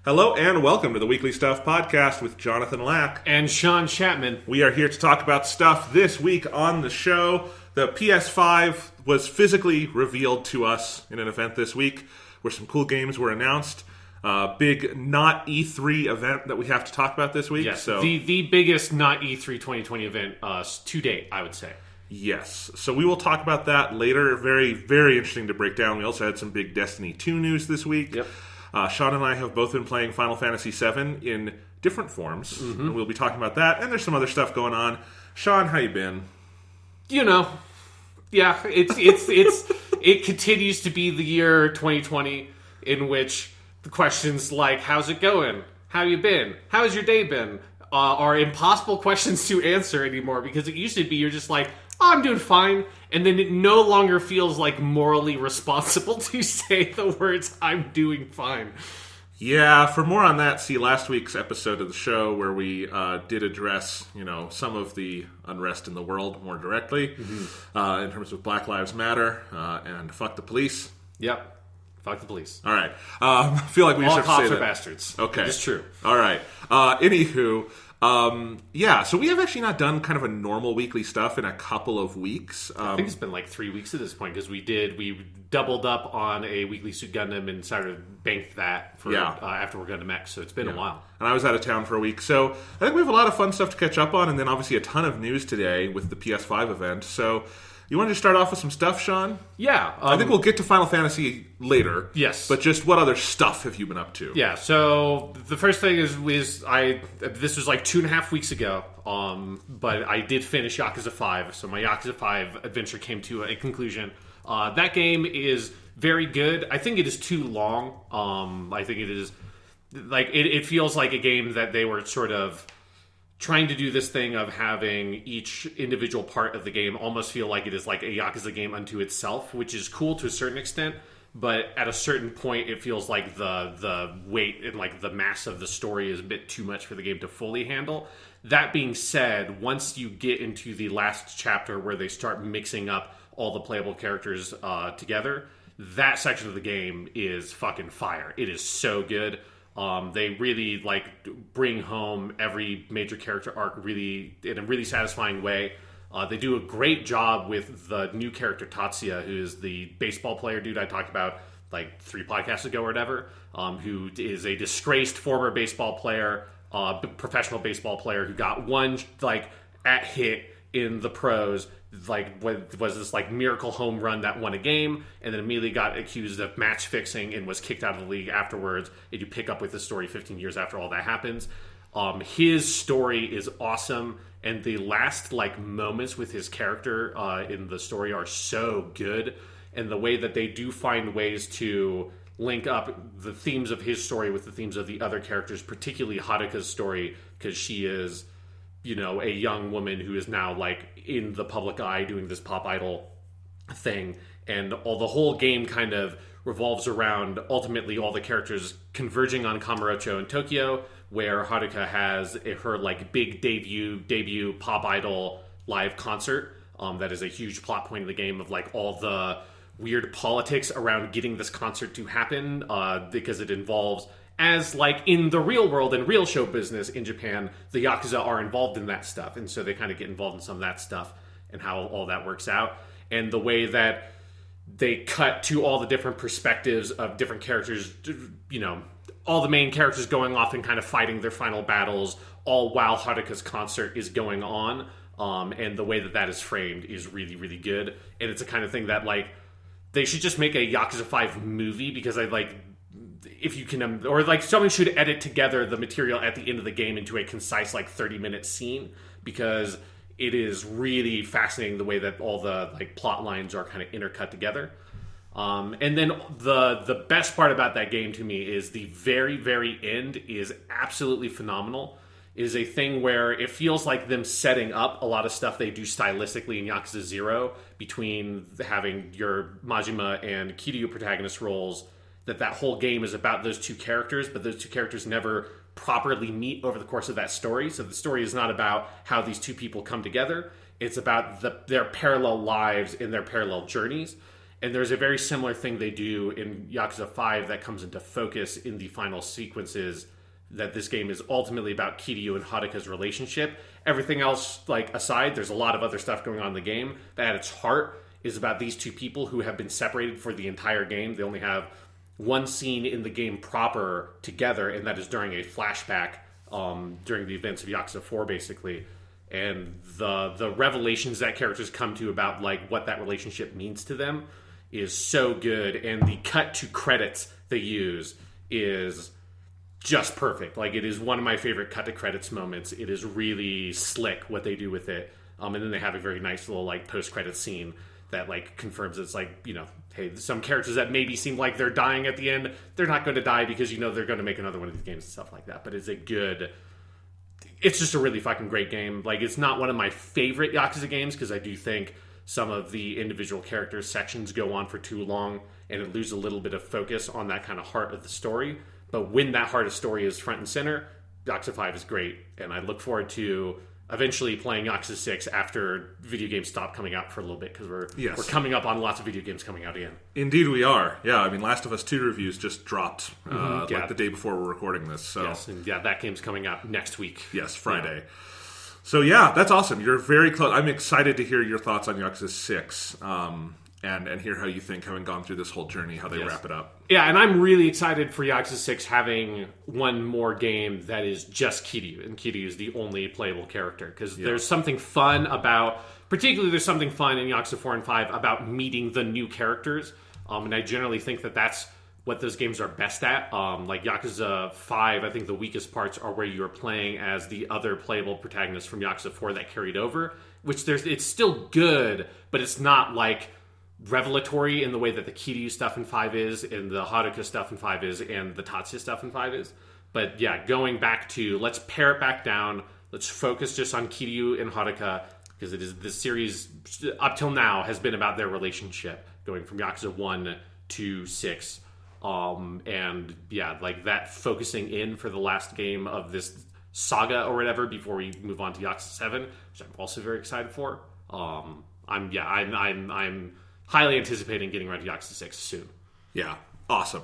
Hello and welcome to the Weekly Stuff Podcast with Jonathan Lack. And Sean Chapman. We are here to talk about stuff this week on the show. The PS5 was physically revealed to us in an event this week where some cool games were announced. Big not E3 event that we have to talk about this week. Yes, so the biggest not E3 2020 event to date, I would say. Yes, so we will talk about that later. Very, very interesting to break down. We also had some big Destiny 2 news this week. Yep. Sean and I have both been playing Final Fantasy VII in different forms, and we'll be talking about that. And there's some other stuff going on. Sean, how you been? You know, yeah, it continues to be the year 2020 in which the questions like "How's it going? How you been? How's your day been?" Are impossible questions to answer anymore, because it used to be you're just like, oh, I'm doing fine, and then it no longer feels like morally responsible to say the words "I'm doing fine." Yeah, for more on that, see last week's episode of the show where we did address, some of the unrest in the world more directly in terms of Black Lives Matter and fuck the police. Yep. Fuck the police. All right. I feel like we all should say that. All cops are bastards. Okay. It's true. All right. Anywho, so we have actually not done kind of a normal weekly stuff in a couple of weeks. I think it's been like 3 weeks at this point, because we doubled up on a Weekly Suit Gundam and started banked that for after we're going to Mech, so it's been a while. And I was out of town for a week, so I think we have a lot of fun stuff to catch up on, and then obviously a ton of news today with the PS5 event. So you want to start off with some stuff, Sean? Yeah. I think we'll get to Final Fantasy later. Yes. But just what other stuff have you been up to? Yeah, so the first thing is this was like 2.5 weeks ago, but I did finish Yakuza 5, so my Yakuza 5 adventure came to a conclusion. That game is very good. I think it is too long. I think it is, like, it feels like a game that they were sort of trying to do this thing of having each individual part of the game almost feel like it is like a Yakuza game unto itself, which is cool to a certain extent, but at a certain point it feels like the weight and like the mass of the story is a bit too much for the game to fully handle. That being said, once you get into the last chapter where they start mixing up all the playable characters together, that section of the game is fucking fire. It is so good. They really bring home every major character arc really in a really satisfying way. They do a great job with the new character Tatsuya, who is the baseball player dude I talked about like 3 podcasts ago or whatever, who is a disgraced former baseball player, professional baseball player who got one at hit in the pros, was this miracle home run that won a game, and then immediately got accused of match fixing and was kicked out of the league afterwards. And you pick up with the story 15 years after all that happens. His story is awesome, and the last moments with his character in the story are so good, and the way that they do find ways to link up the themes of his story with the themes of the other characters, particularly Haruka's story, because she is a young woman who is now in the public eye doing this pop idol thing, and the whole game kind of revolves around ultimately all the characters converging on Kamurocho in Tokyo, where Haruka has her big debut pop idol live concert. That is a huge plot point in the game of all the weird politics around getting this concert to happen, because it involves, as in the real world and real show business in Japan, the Yakuza are involved in that stuff. And so they kind of get involved in some of that stuff and how all that works out. And the way that they cut to all the different perspectives of different characters, all the main characters going off and kind of fighting their final battles, all while Haruka's concert is going on. And the way that that is framed is really, really good. And it's a kind of thing that, they should just make a Yakuza 5 movie, because if you can, or someone should edit together the material at the end of the game into a concise 30-minute scene, because it is really fascinating the way that all the plot lines are kind of intercut together. And then the best part about that game to me is the very, very end is absolutely phenomenal. It is a thing where it feels like them setting up a lot of stuff they do stylistically in Yakuza 0, between having your Majima and Kiryu protagonist roles, that whole game is about those two characters, but those two characters never properly meet over the course of that story. So the story is not about how these two people come together. It's about their parallel lives and their parallel journeys. And there's a very similar thing they do in Yakuza 5 that comes into focus in the final sequences, that this game is ultimately about Kiryu and Haruka's relationship. Everything else, like, aside, there's a lot of other stuff going on in the game, but at its heart is about these two people who have been separated for the entire game. They only have one scene in the game proper together, and that is during a flashback during the events of Yakuza 4, basically. And the revelations that characters come to about, like, what that relationship means to them is so good, and the cut to credits they use is just perfect. Like, it is one of my favorite cut to credits moments. It is really slick what they do with it. And then they have a very nice little, like, post-credit scene that, like, confirms it's like, you know, hey, some characters that maybe seem like they're dying at the end, they're not going to die because, you know, they're going to make another one of these games and stuff like that. But it's it's just a really fucking great game. Like, it's not one of my favorite Yakuza games because I do think some of the individual characters sections go on for too long and it loses a little bit of focus on that kind of heart of the story. But when that heart of story is front and center, Yakuza 5 is great. And I look forward to eventually playing Yakuza 6 after video games stop coming out for a little bit, because we're coming up on lots of video games coming out again. Indeed we are. Yeah, I mean, Last of Us 2 reviews just dropped like the day before we're recording this. So. Yes, and that game's coming out next week. Yes, Friday. Yeah. So yeah, that's awesome. You're very close. I'm excited to hear your thoughts on Yakuza 6 and hear how you think, having gone through this whole journey, how they wrap it up. Yeah, and I'm really excited for Yakuza 6 having one more game that is just Kiryu, and Kiryu is the only playable character, because there's something fun about, particularly there's something fun in Yakuza 4 and 5 about meeting the new characters, and I generally think that that's what those games are best at. Like Yakuza 5, I think the weakest parts are where you're playing as the other playable protagonist from Yakuza 4 that carried over, which it's still good, but it's not like revelatory in the way that the Kiryu stuff in 5 is, and the Haruka stuff in 5 is, and the Tatsuya stuff in 5 is. But yeah, going back to, let's pare it back down, let's focus just on Kiryu and Haruka, because it is, this series up till now has been about their relationship, going from Yakuza 1 to 6. And yeah, like that focusing in for the last game of this saga or whatever before we move on to Yakuza 7, which I'm also very excited for. I'm highly anticipating getting around to Yakuza 6 soon. Yeah, awesome.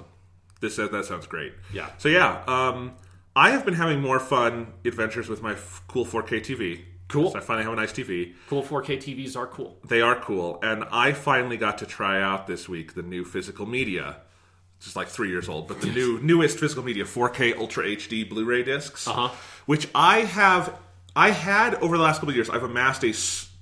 That sounds great. Yeah. So yeah, I have been having more fun adventures with my cool 4K TV. Cool. So I finally have a nice TV. Cool 4K TVs are cool. They are cool, and I finally got to try out this week the new physical media. It's just like 3 years old, but the newest physical media, 4K Ultra HD Blu-ray discs, which I had over the last couple of years. I've amassed a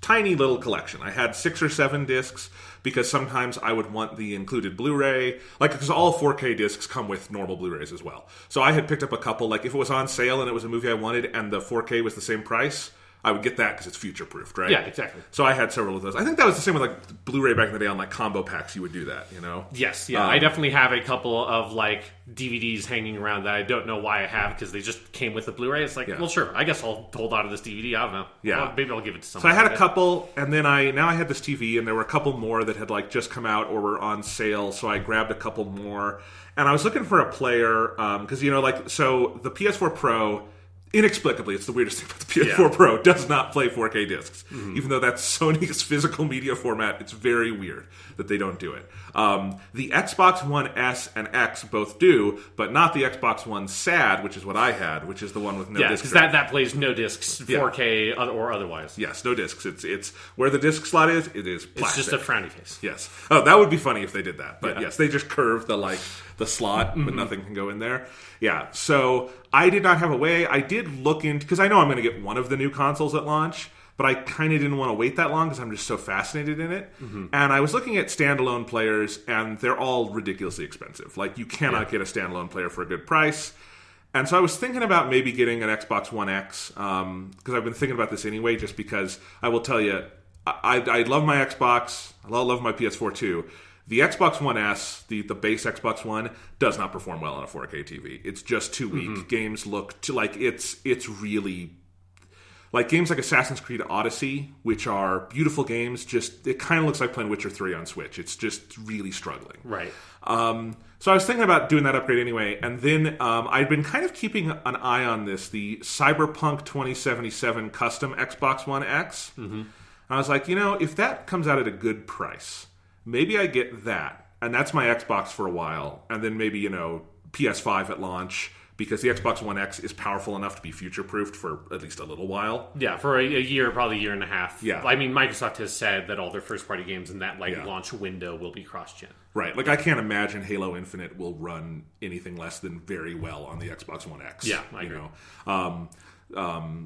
tiny little collection. I had 6 or 7 discs because sometimes I would want the included Blu-ray, like, because all 4K discs come with normal Blu-rays as well. So I had picked up a couple, like if it was on sale and it was a movie I wanted and the 4K was the same price, I would get that because it's future-proofed, right? Yeah, exactly. So I had several of those. I think that was the same with like Blu-ray back in the day on like combo packs. You would do that, you know? Yes, yeah. I definitely have a couple of like DVDs hanging around that I don't know why I have because they just came with the Blu-ray. It's like, well, sure. I guess I'll hold on to this DVD. I don't know. Yeah, well, maybe I'll give it to someone. So I had a couple, and then now I had this TV, and there were a couple more that had like just come out or were on sale. So I grabbed a couple more, and I was looking for a player because so the PS4 Pro. Inexplicably, it's the weirdest thing about the PS4 Pro, does not play 4K discs. Mm-hmm. Even though that's Sony's physical media format, it's very weird that they don't do it. The Xbox One S and X both do, but not the Xbox One SAD, which is what I had, which is the one with no discs. Yeah, because that plays no discs, 4K or otherwise. Yes, no discs. It's where the disc slot is, it is plastic. It's just a frowny face. Yes. Oh, that would be funny if they did that. But yes, they just curve the slot, but nothing can go in there. Yeah, so I did not have a way. I did look into, because I know I'm going to get one of the new consoles at launch, but I kind of didn't want to wait that long because I'm just so fascinated in it. Mm-hmm. And I was looking at standalone players, and they're all ridiculously expensive. Like, you cannot get a standalone player for a good price. And so I was thinking about maybe getting an Xbox One X, because I've been thinking about this anyway, just because I will tell you, I love my Xbox, I love my PS4 too. The Xbox One S, the base Xbox One, does not perform well on a 4K TV. It's just too weak. Mm-hmm. Games look like it's really like games like Assassin's Creed Odyssey, which are beautiful games. Just it kind of looks like playing Witcher 3 on Switch. It's just really struggling. Right. So I was thinking about doing that upgrade anyway, and then I'd been kind of keeping an eye on this, the Cyberpunk 2077 custom Xbox One X. Mm-hmm. And I was like, if that comes out at a good price. maybe I get that, and that's my Xbox for a while, and then maybe, PS5 at launch, because the Xbox One X is powerful enough to be future-proofed for at least a little while. Yeah, for a year, probably a year and a half. Yeah. I mean, Microsoft has said that all their first-party games in that launch window will be cross-gen. Right. Like, I can't imagine Halo Infinite will run anything less than very well on the Xbox One X. Yeah, I agree.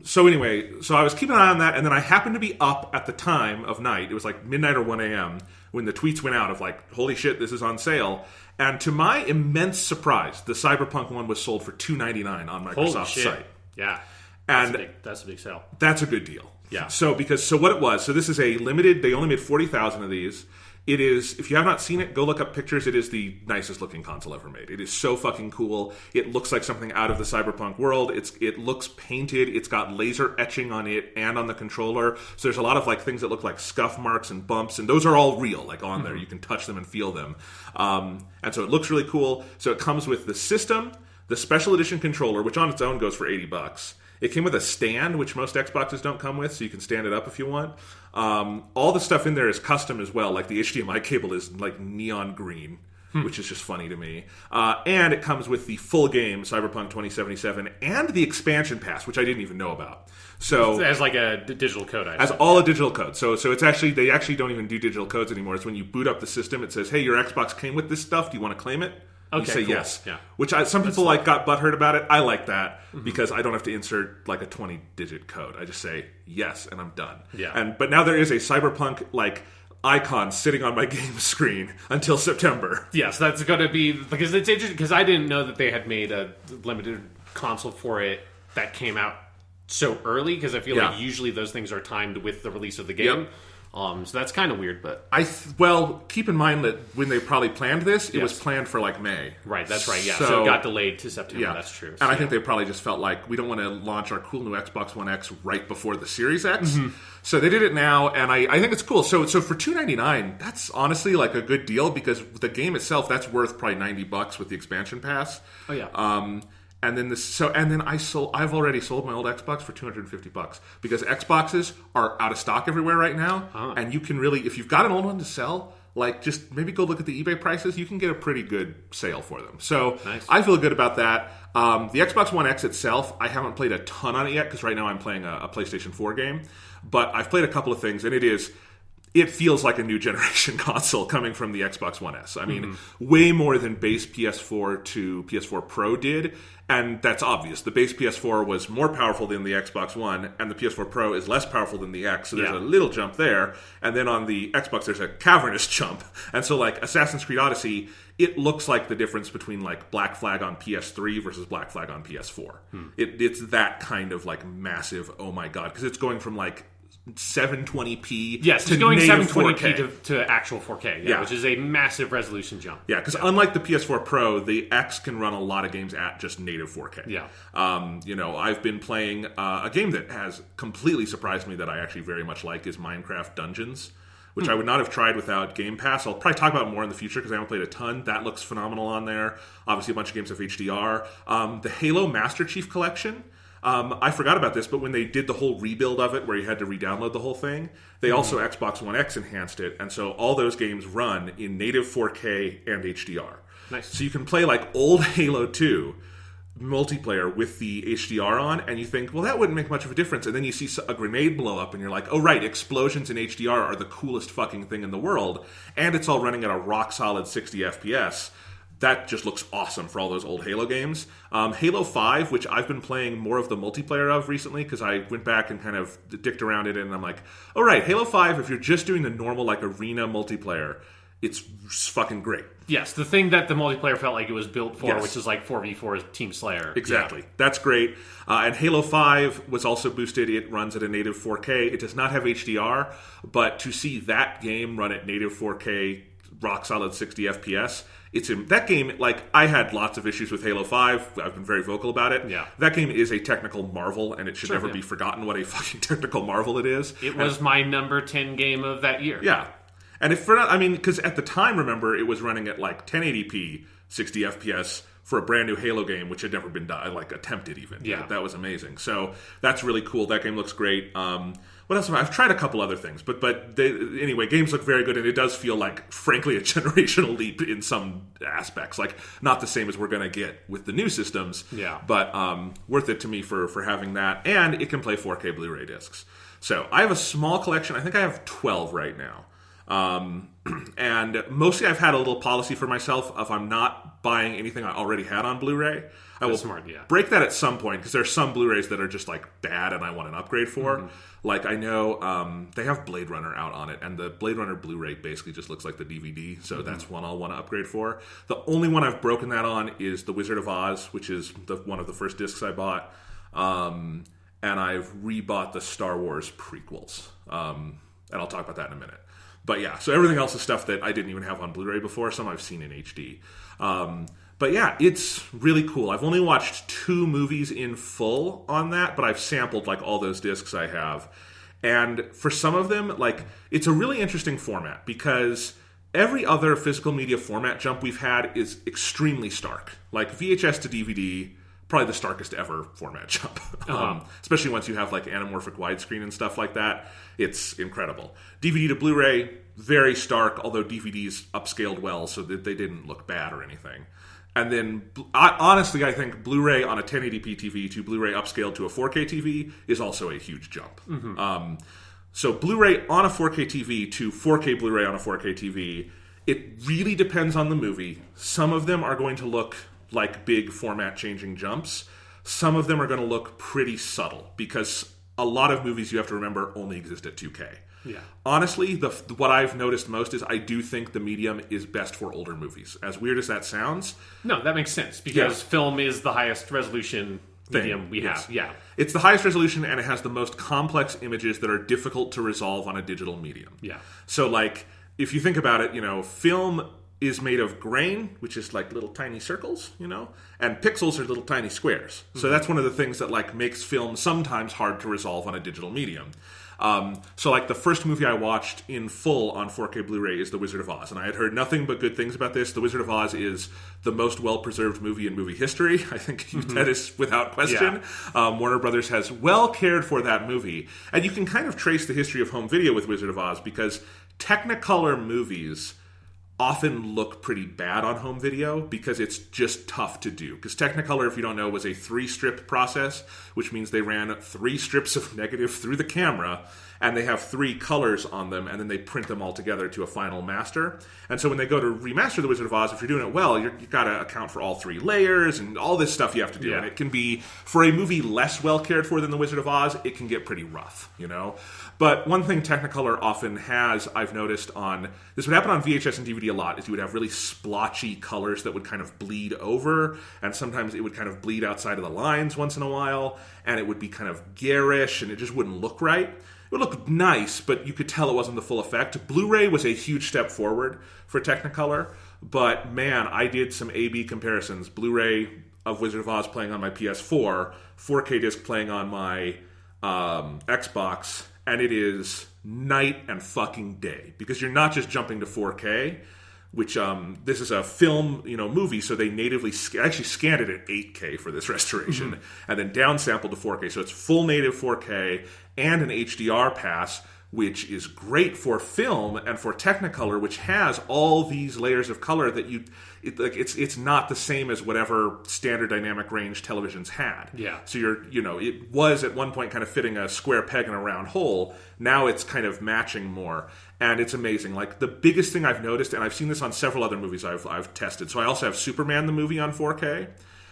So anyway, so I was keeping an eye on that, and then I happened to be up at the time of night. It was like midnight or 1 a.m. when the tweets went out of like, holy shit, this is on sale. And to my immense surprise, the Cyberpunk one was sold for $2.99 on Microsoft's site. Yeah. And that's a big sale. That's a good deal. Yeah. So what it was, so this is a limited, they only made 40,000 of these. It is, if you have not seen it, go look up pictures. It is the nicest looking console ever made. It is so fucking cool. It looks like something out of the Cyberpunk world. It looks painted. It's got laser etching on it and on the controller. So there's a lot of like things that look like scuff marks and bumps, and those are all real, like on there. You can touch them and feel them. And so it looks really cool. So it comes with the system, the special edition controller, which on its own goes for $80. It came with a stand, which most Xboxes don't come with, so you can stand it up if you want. All the stuff in there is custom as well. Like the HDMI cable is like neon green, which is just funny to me. And it comes with the full game, Cyberpunk 2077, and the expansion pass, which I didn't even know about. So as like a digital code, as all a digital code. So it's actually, they actually don't even do digital codes anymore. It's when you boot up the system, it says, hey, your Xbox came with this stuff. Do you want to claim it? Okay, you say cool. yes. Yeah. Which some people like got butthurt about it. I like that because I don't have to insert like a 20-digit code. I just say yes and I'm done. Yeah. But now there is a Cyberpunk like icon sitting on my game screen until September. Yes, that's going to be, because it's interesting, because I didn't know that they had made a limited console for it that came out so early, because I feel like usually those things are timed with the release of the game. Yep. So that's kind of weird, but well, keep in mind that when they probably planned this, it was planned for like May. Right, that's right. Yeah, so it got delayed to September. Yeah, that's true. And I think they probably just felt like we don't want to launch our cool new Xbox One X right before the Series X, so they did it now, and I think it's cool. So for $2.99, that's honestly like a good deal because the game itself that's worth probably $90 with the expansion pass. Oh yeah. And then I've already sold my old Xbox for $250 because Xboxes are out of stock everywhere right now, and you can really, if you've got an old one to sell, like just maybe go look at the eBay prices. You can get a pretty good sale for them. So nice. I feel good about that. The Xbox One X itself, I haven't played a ton on it yet because right now I'm playing a PlayStation 4 game, but I've played a couple of things, and it feels like a new generation console coming from the Xbox One S. I mean, way more than base PS4 to PS4 Pro did, and that's obvious. The base PS4 was more powerful than the Xbox One, and the PS4 Pro is less powerful than the X, so there's a little jump there. And then on the Xbox, there's a cavernous jump. And so, like, Assassin's Creed Odyssey, it looks like the difference between, like, Black Flag on PS3 versus Black Flag on PS4. It's that kind of, like, massive, oh my god, because it's going from, like, 720p yes, to it's going native 720p to actual 4K, which is a massive resolution jump. Yeah, because unlike the PS4 Pro, the X can run a lot of games at just native 4K. Yeah. I've been playing a game that has completely surprised me that I actually very much like is Minecraft Dungeons, which I would not have tried without Game Pass. I'll probably talk about more in the future because I haven't played a ton. That looks phenomenal on there. Obviously, a bunch of games have HDR. The Halo Master Chief Collection, I forgot about this, but when they did the whole rebuild of it where you had to re-download the whole thing, they also Xbox One X enhanced it, and so all those games run in native 4K and HDR. Nice. So you can play like old Halo 2 multiplayer with the HDR on, and you think, well, that wouldn't make much of a difference, and then you see a grenade blow up, and you're like, oh right, explosions in HDR are the coolest fucking thing in the world, and it's all running at a rock-solid 60 FPS. That just looks awesome for all those old Halo games. Halo 5, which I've been playing more of the multiplayer of recently because I went back and kind of dicked around it, and I'm like, all right, Halo 5, if you're just doing the normal like arena multiplayer, it's fucking great. Yes, the thing that the multiplayer felt like it was built for, which is like 4v4 Team Slayer. Exactly. Yeah. That's great. And Halo 5 was also boosted. It runs at a native 4K. It does not have HDR, but to see that game run at native 4K, rock solid 60 FPS, that game, like, I had lots of issues with Halo 5. I've been very vocal about it. Yeah. That game is a technical marvel, and it should never be forgotten what a fucking technical marvel it is. It was my number 10 game of that year. Yeah. And if we're not, I mean, because at the time, remember, it was running at like 1080p, 60 FPS for a brand new Halo game, which had never been done, like attempted even. Yeah. That was amazing. So that's really cool. That game looks great. what else? I've tried a couple other things, but anyway, games look very good, and it does feel like, frankly, a generational leap in some aspects. Like, not the same as we're going to get with the new systems, but worth it to me for having that. And it can play 4K Blu-ray discs. So I have a small collection. I think I have 12 right now. And mostly I've had a little policy for myself if I'm not buying anything I already had on Blu-ray. I will break that at some point, because there are some Blu-rays that are just like bad and I want an upgrade for. Like, I know they have Blade Runner out on it, and the Blade Runner Blu-ray basically just looks like the DVD, so that's one I'll want to upgrade for. The only one I've broken that on is The Wizard of Oz, which is one of the first discs I bought. And I've rebought the Star Wars prequels. And I'll talk about that in a minute. But yeah, so everything else is stuff that I didn't even have on Blu-ray before. Some I've seen in HD. But yeah, it's really cool. I've only watched 2 movies in full on that, but I've sampled like all those discs I have. And for some of them, like, it's a really interesting format, because every other physical media format jump we've had is extremely stark. Like VHS to DVD, probably the starkest ever format jump. Especially once you have like anamorphic widescreen and stuff like that. It's incredible. DVD to Blu-ray, very stark, although DVDs upscaled well so that they didn't look bad or anything. And then, honestly, I think Blu-ray on a 1080p TV to Blu-ray upscaled to a 4K TV is also a huge jump. So Blu-ray on a 4K TV to 4K Blu-ray on a 4K TV, it really depends on the movie. Some of them are going to look like big format-changing jumps. Some of them are going to look pretty subtle, because a lot of movies, you have to remember, only exist at 2K. Yeah. Honestly, what I've noticed most is I do think the medium is best for older movies. As weird as that sounds. No, that makes sense, because film is the highest resolution medium we have. Yeah. It's the highest resolution, and it has the most complex images that are difficult to resolve on a digital medium. Yeah. So, like, if you think about it, film is made of grain, which is like little tiny circles, and pixels are little tiny squares. So that's one of the things that like makes film sometimes hard to resolve on a digital medium. So like the first movie I watched in full on 4K Blu-ray is The Wizard of Oz, and I had heard nothing but good things about this. The Wizard of Oz is the most well-preserved movie in movie history. I think that is without question. Yeah. Warner Brothers has well cared for that movie, and you can kind of trace the history of home video with Wizard of Oz, because Technicolor movies often look pretty bad on home video because it's just tough to do. Because Technicolor, if you don't know, was a 3-strip process, which means they ran 3 strips of negative through the camera, and they have 3 colors on them, and then they print them all together to a final master. And so when they go to remaster The Wizard of Oz, if you're doing it well, you've got to account for all 3 layers and all this stuff you have to do. Yeah. And it can be, for a movie less well cared for than The Wizard of Oz, it can get pretty rough, But one thing Technicolor often has, I've noticed this would happen on VHS and DVD a lot, is you would have really splotchy colors that would kind of bleed over, and sometimes it would kind of bleed outside of the lines once in a while, and it would be kind of garish, and it just wouldn't look right. It would look nice, but you could tell it wasn't the full effect. Blu-ray was a huge step forward for Technicolor, but man, I did some A-B comparisons. Blu-ray of Wizard of Oz playing on my PS4, 4K disc playing on my Xbox, and it is night and fucking day, because you're not just jumping to 4K, which this is a film, movie, so they natively actually scanned it at 8K for this restoration, and then downsampled to 4K, so it's full native 4K and an HDR pass, which is great for film and for Technicolor, which has all these layers of color that it's not the same as whatever standard dynamic range televisions had. Yeah. So it was at one point kind of fitting a square peg in a round hole. Now it's kind of matching more, and it's amazing. Like, the biggest thing I've noticed, and I've seen this on several other movies I've tested. So I also have Superman the movie on 4K.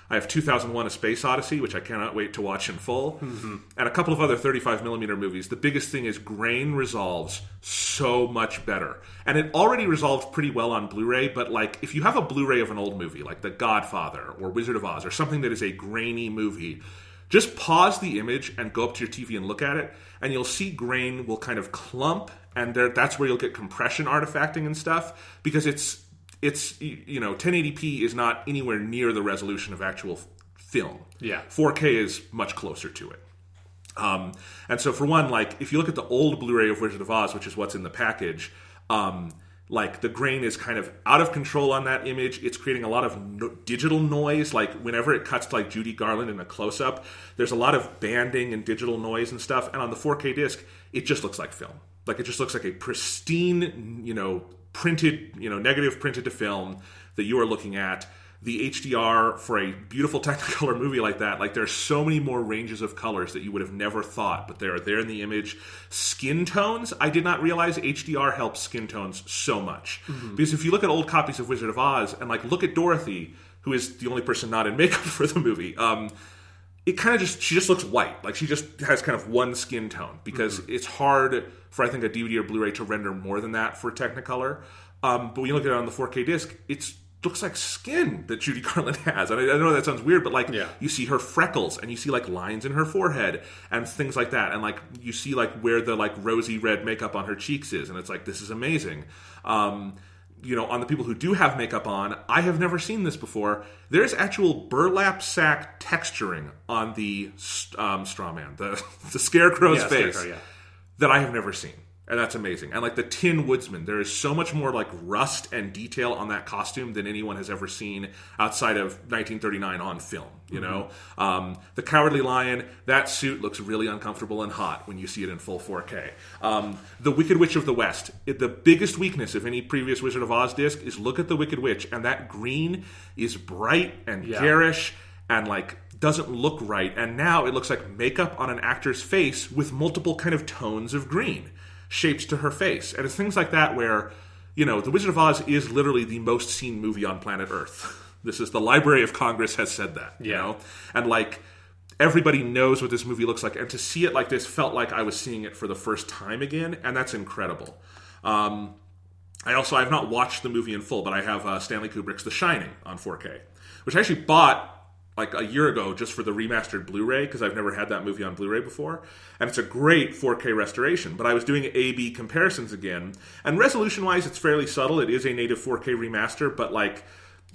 I have 2001: A Space Odyssey, which I cannot wait to watch in full, and a couple of other 35mm movies. The biggest thing is grain resolves so much better. And it already resolved pretty well on Blu-ray, but like, if you have a Blu-ray of an old movie, like The Godfather or Wizard of Oz, or something that is a grainy movie, just pause the image and go up to your TV and look at it, and you'll see grain will kind of clump, and that's where you'll get compression artifacting and stuff, because it's 1080p is not anywhere near the resolution of actual film. Yeah. 4K is much closer to it. And so for one, like, if you look at the old Blu-ray of Wizard of Oz, which is what's in the package, like, the grain is kind of out of control on that image. It's creating a lot of digital noise. Like, whenever it cuts to like Judy Garland in a close-up, there's a lot of banding and digital noise and stuff. And on the 4K disc, it just looks like film. Like, it just looks like a pristine, printed, negative printed to film that you are looking at. The HDR for a beautiful Technicolor movie like that, like, there's so many more ranges of colors that you would have never thought, but they are there in the image. Skin tones, I did not realize HDR helps skin tones so much. Because if you look at old copies of Wizard of Oz and, like, look at Dorothy, who is the only person not in makeup for the movie, it kind of she just looks white. Like, she just has kind of one skin tone, because it's hard for, I think, a DVD or Blu-ray to render more than that for Technicolor. But when you look at it on the 4K disc, it looks like skin that Judy Garland has. And I know that sounds weird, but, like, you see her freckles, and you see, like, lines in her forehead and things like that. And, like, you see, like, where the, like, rosy red makeup on her cheeks is. And it's like, this is amazing. On the people who do have makeup on, I have never seen this before. There's actual burlap sack texturing on the straw man, the scarecrow's face, that I have never seen. And that's amazing. And, like, the Tin Woodsman, there is so much more, like, rust and detail on that costume than anyone has ever seen outside of 1939 on film, you know? The Cowardly Lion, that suit looks really uncomfortable and hot when you see it in full 4K. The Wicked Witch of the West, the biggest weakness of any previous Wizard of Oz disc is look at the Wicked Witch, and that green is bright and garish and, like, doesn't look right. And now it looks like makeup on an actor's face with multiple kind of tones of green. Shapes to her face. And it's things like that where, The Wizard of Oz is literally the most seen movie on planet Earth. This is the Library of Congress has said that, you know? And, like, everybody knows what this movie looks like. And to see it like this felt like I was seeing it for the first time again, and that's incredible. I've not watched the movie in full, but I have Stanley Kubrick's The Shining on 4K, which I actually bought like a year ago just for the remastered Blu-ray, because I've never had that movie on Blu-ray before. And it's a great 4K restoration. But I was doing A-B comparisons again. And resolution-wise, it's fairly subtle. It is a native 4K remaster, but like...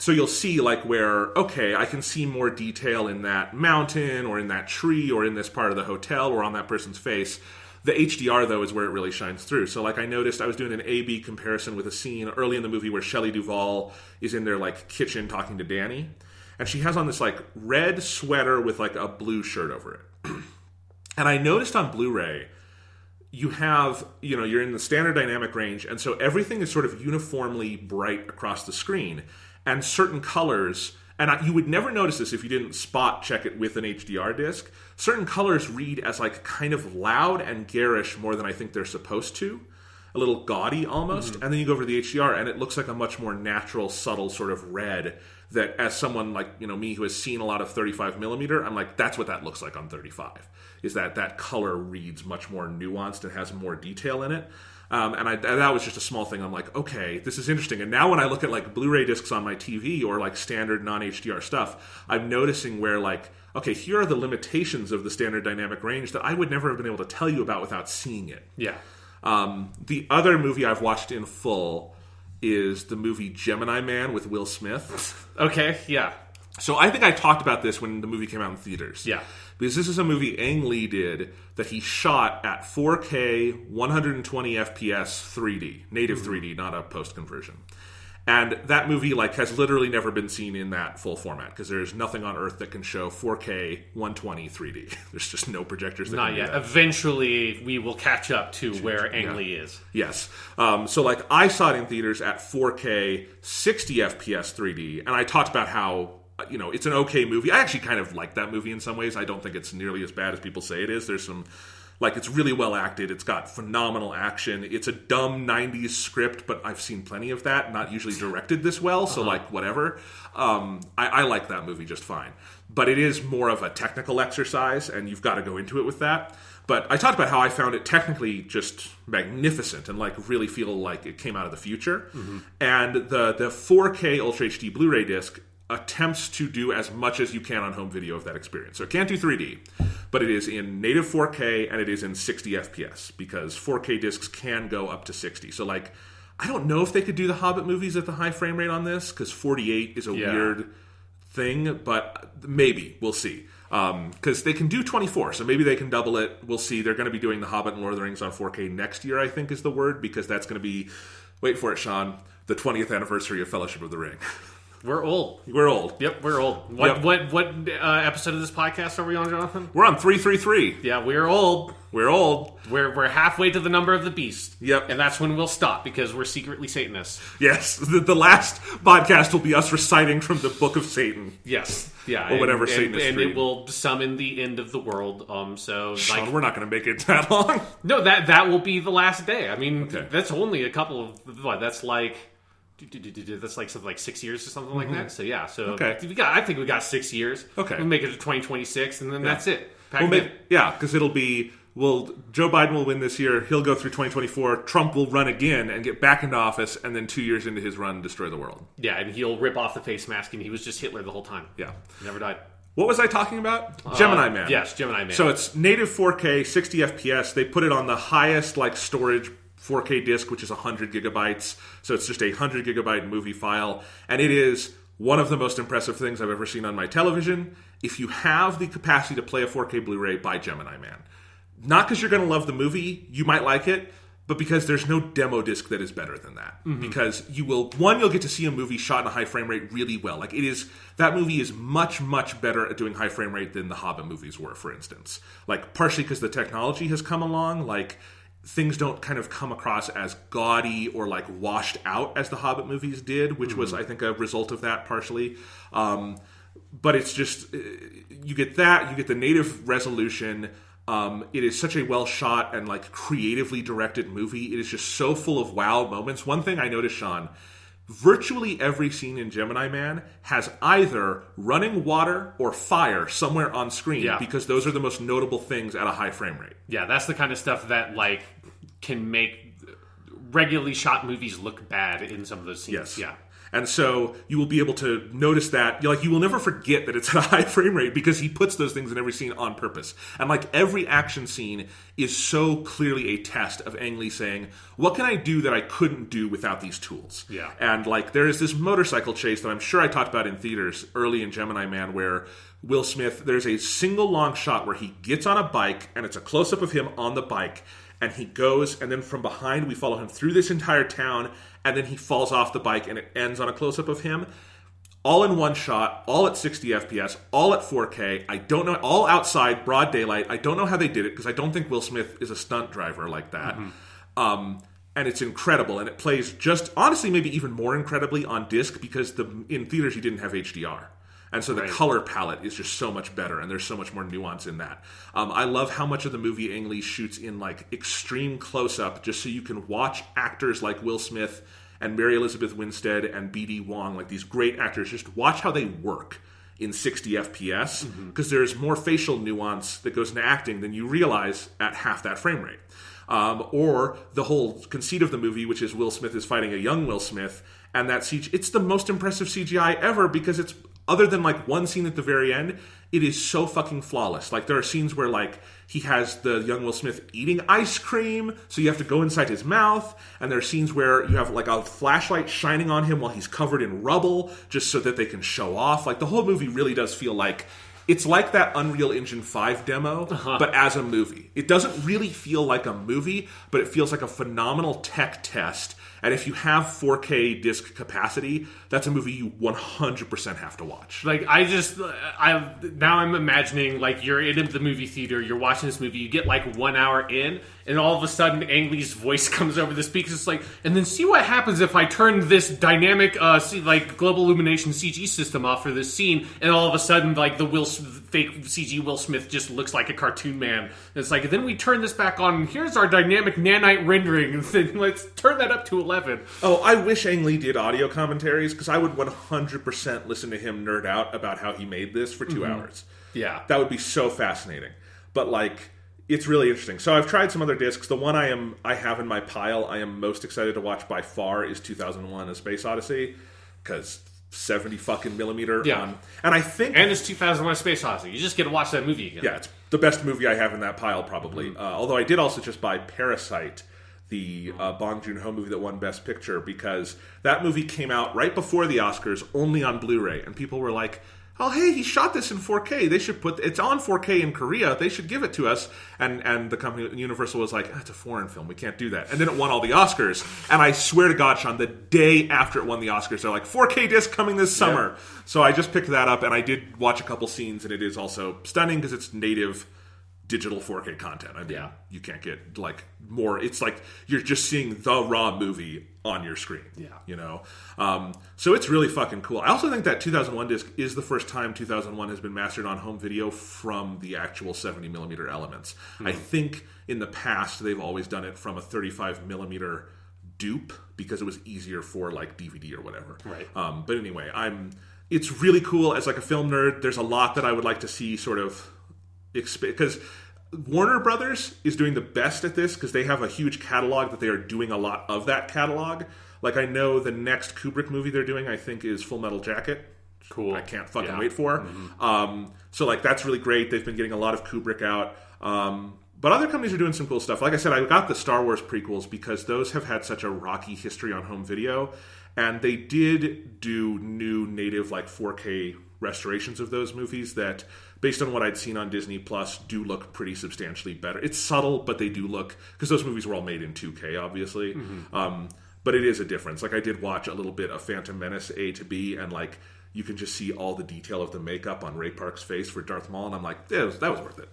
So you'll see like where, okay, I can see more detail in that mountain or in that tree or in this part of the hotel or on that person's face. The HDR, though, is where it really shines through. So, like, I noticed I was doing an A-B comparison with a scene early in the movie where Shelley Duvall is in their, like, kitchen talking to Danny. And she has on this, like, red sweater with, like, a blue shirt over it. And I noticed on Blu-ray, you have, you're in the standard dynamic range, and so everything is sort of uniformly bright across the screen. And certain colors, and you would never notice this if you didn't spot check it with an HDR disc, certain colors read as, like, kind of loud and garish more than I think they're supposed to. A little gaudy almost. Mm-hmm. And then you go over to the HDR, and it looks like a much more natural, subtle sort of red that, as someone like me who has seen a lot of 35mm, I'm like, that's what that looks like on 35. Is that color reads much more nuanced and has more detail in it. And that was just a small thing. I'm like, okay, this is interesting. And now when I look at like Blu-ray discs on my TV or like standard non-HDR stuff, I'm noticing where like, okay, here are the limitations of the standard dynamic range that I would never have been able to tell you about without seeing it. Yeah. The other movie I've watched in full is the movie Gemini Man with Will Smith. Okay, yeah. So I think I talked about this when the movie came out in theaters. Yeah. Because this is a movie Ang Lee did that he shot at 4K, 120 FPS 3D. Native 3D, not a post-conversion. And that movie like has literally never been seen in that full format because there's nothing on Earth that can show 4K 120 3D. There's just no projectors that Not can yet. do that. Eventually, we will catch up to where Ang Lee is. Yes. So like I saw it in theaters at 4K 60 FPS 3D, and I talked about how it's an okay movie. I actually kind of like that movie in some ways. I don't think it's nearly as bad as people say it is. There's some... Like, it's really well acted. It's got phenomenal action. It's a dumb 90s script, but I've seen plenty of that. Not usually directed this well, so, like, whatever. I like that movie just fine. But it is more of a technical exercise, and you've got to go into it with that. But I talked about how I found it technically just magnificent and, like, really feel like it came out of the future. Mm-hmm. And the 4K Ultra HD Blu-ray disc attempts to do as much as you can on home video of that experience. So it can't do 3D, but it is in native 4K and it is in 60 FPS because 4K discs can go up to 60. So like, I don't know if they could do the Hobbit movies at the high frame rate on this because 48 is a weird thing, but maybe. We'll see. Because they can do 24, so maybe they can double it. We'll see. They're going to be doing the Hobbit and Lord of the Rings on 4K next year, I think is the word, because that's going to be, wait for it, Sean, the 20th anniversary of Fellowship of the Ring. We're old. We're old. Yep, we're old. What episode of this podcast are we on, Jonathan? We're on 333. Yeah, we're old. We're old. We're halfway to the number of the beast. Yep. And that's when we'll stop, because we're secretly Satanists. Yes. The last podcast will be us reciting from the Book of Satan. Yes. Yeah. Or whatever Satanist and read. it will summon the end of the world. Sean, we're not going to make it that long. No, that will be the last day. I mean, Okay. That's only a couple of... What, that's like... That's like something like 6 years or something like that. So yeah, Okay. I think we got 6 years. Okay. We'll make it to 2026, and then that's it. Because it'll be... Well, Joe Biden will win this year. He'll go through 2024. Trump will run again and get back into office, and then 2 years into his run, destroy the world. Yeah, and he'll rip off the face mask, and he was just Hitler the whole time. Yeah. He never died. What was I talking about? Gemini Man. Yes, Gemini Man. So it's native 4K, 60 FPS. They put it on the highest storage 4K disc, which is 100 gigabytes. So it's just a 100 gigabyte movie file. And it is one of the most impressive things I've ever seen on my television. If you have the capacity to play a 4K Blu-ray, buy Gemini Man. Not because you're going to love the movie, you might like it, but because there's no demo disc that is better than that. Mm-hmm. Because you'll get to see a movie shot in a high frame rate really well. That movie is much, much better at doing high frame rate than the Hobbit movies were, for instance. Partially because the technology has come along, things don't kind of come across as gaudy or washed out as the Hobbit movies did, which was, I think, a result of that partially. But it's just, you get that, you get the native resolution. It is such a well shot and creatively directed movie. It is just so full of wow moments. One thing I noticed, Sean, virtually every scene in Gemini Man has either running water or fire somewhere on screen, because those are the most notable things at a high frame rate. Yeah, that's the kind of stuff that can make regularly shot movies look bad in some of those scenes. Yes. Yeah. And so you will be able to notice that. You will never forget that it's at a high frame rate because he puts those things in every scene on purpose. And every action scene is so clearly a test of Ang Lee saying, what can I do that I couldn't do without these tools? Yeah. And there is this motorcycle chase that I'm sure I talked about in theaters early in Gemini Man where Will Smith, there's a single long shot where he gets on a bike and it's a close-up of him on the bike. And he goes, and then from behind we follow him through this entire town, and then he falls off the bike, and it ends on a close-up of him. All in one shot, all at 60 FPS, all at 4K. I don't know, all outside, broad daylight. I don't know how they did it, because I don't think Will Smith is a stunt driver like that. Mm-hmm. And it's incredible, and it plays just, honestly, maybe even more incredibly on disc, because in theaters you didn't have HDR. And so the color palette is just so much better, and there's so much more nuance in that. I love how much of the movie Ang Lee shoots in extreme close-up, just so you can watch actors like Will Smith and Mary Elizabeth Winstead and B.D. Wong, these great actors, just watch how they work in 60 FPS, because there's more facial nuance that goes into acting than you realize at half that frame rate. Or the whole conceit of the movie, which is Will Smith is fighting a young Will Smith, and that it's the most impressive CGI ever, because it's, other than one scene at the very end, it is so fucking flawless. There are scenes where he has the young Will Smith eating ice cream, so you have to go inside his mouth, and there are scenes where you have a flashlight shining on him while he's covered in rubble, just so that they can show off. The whole movie really does feel it's like that Unreal Engine 5 demo, but as a movie. It doesn't really feel like a movie, but it feels like a phenomenal tech test. And if you have 4K disc capacity, that's a movie you 100% have to watch. Now I'm imagining you're in the movie theater, you're watching this movie, you get 1 hour in, and all of a sudden Ang Lee's voice comes over the speakers. It's and then see what happens if I turn this dynamic global illumination CG system off for this scene, and all of a sudden the fake CG Will Smith just looks like a cartoon man. And it's then we turn this back on, and here's our dynamic nanite rendering, and then let's turn that up to 11. Oh, I wish Ang Lee did audio commentaries, because I would 100% listen to him nerd out about how he made this for 2 hours. Yeah. That would be so fascinating. But it's really interesting. So I've tried some other discs. The one I have in my pile I am most excited to watch by far is 2001: A Space Odyssey, because 70 fucking millimeter. Yeah. And I think... And it's 2001: A Space Odyssey. You just get to watch that movie again. Yeah, it's the best movie I have in that pile, probably. Although I did also just buy Parasite, the Bong Joon-ho movie that won Best Picture, because that movie came out right before the Oscars, only on Blu-ray. And people were like, oh, hey, he shot this in 4K. They should it's on 4K in Korea. They should give it to us. And the company, Universal, was like, it's a foreign film. We can't do that. And then it won all the Oscars. And I swear to God, Sean, the day after it won the Oscars, they're like, 4K disc coming this summer. Yeah. So I just picked that up, and I did watch a couple scenes, and it is also stunning because it's native digital 4K content. I mean, you can't get like more. It's like you're just seeing the raw movie on your screen. Yeah, you know. So it's really fucking cool. I also think that 2001 disc is the first time 2001 has been mastered on home video from the actual 70mm elements. I think in the past they've always done it from a 35mm dupe because it was easier for like DVD or whatever. Right. But anyway, it's really cool. As like a film nerd, there's a lot that I would like to see sort of because Warner Brothers is doing the best at this because they have a huge catalog that they are doing a lot of that catalog. Like I know the next Kubrick movie they're doing, I think, is Full Metal Jacket. Cool. I can't fucking wait for. So like that's really great. They've been getting a lot of Kubrick out. But other companies are doing some cool stuff. Like I said, I got the Star Wars prequels because those have had such a rocky history on home video. And they did do new native like 4K restorations of those movies that, based on what I'd seen on Disney Plus, do look pretty substantially better. It's subtle, but they do look, because those movies were all made in 2K, obviously. But it is a difference. Like I did watch a little bit of Phantom Menace A to B, and like you can just see all the detail of the makeup on Ray Park's face for Darth Maul, and I'm like, that was worth it.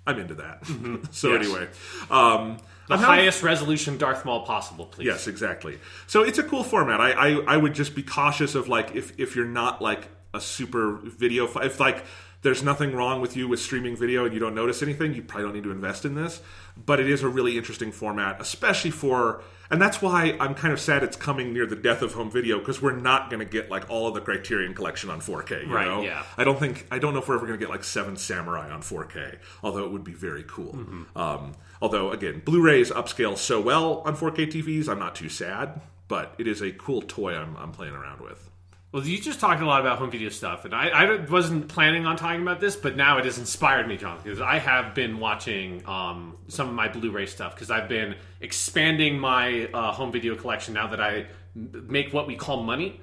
I'm into that. So anyway, the highest resolution Darth Maul possible, please. Yes, exactly. So it's a cool format. I would just be cautious of like if you're not like a super video, if like there's nothing wrong with you with streaming video and you don't notice anything, you probably don't need to invest in this. But it is a really interesting format, especially for, and that's why I'm kind of sad it's coming near the death of home video, because we're not going to get like all of the Criterion Collection on 4K. You know? Yeah. I don't know if we're ever going to get like Seven Samurai on 4K, although it would be very cool. Although again, Blu-rays upscale so well on 4K TVs, I'm not too sad, but it is a cool toy I'm playing around with. Well, you just talked a lot about home video stuff, and I wasn't planning on talking about this, but now it has inspired me, John, because I have been watching some of my Blu-ray stuff, because I've been expanding my home video collection now that I make what we call money,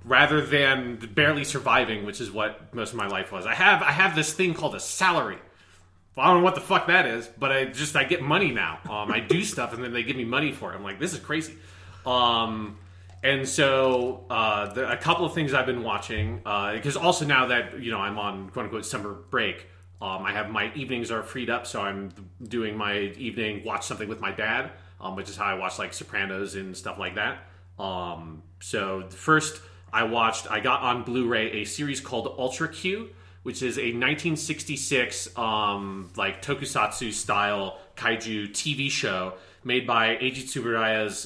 rather than barely surviving, which is what most of my life was. I have this thing called a salary. Well, I don't know what the fuck that is, but I get money now. I do stuff, and then they give me money for it. I'm like, this is crazy. And so a couple of things I've been watching, because also now that I'm on quote unquote summer break, I have my evenings are freed up, so I'm doing my evening watch something with my dad, which is how I watch like Sopranos and stuff like that. So first I got on Blu-ray a series called Ultra Q, which is a 1966 like tokusatsu style kaiju TV show made by Eiji Tsuburaya's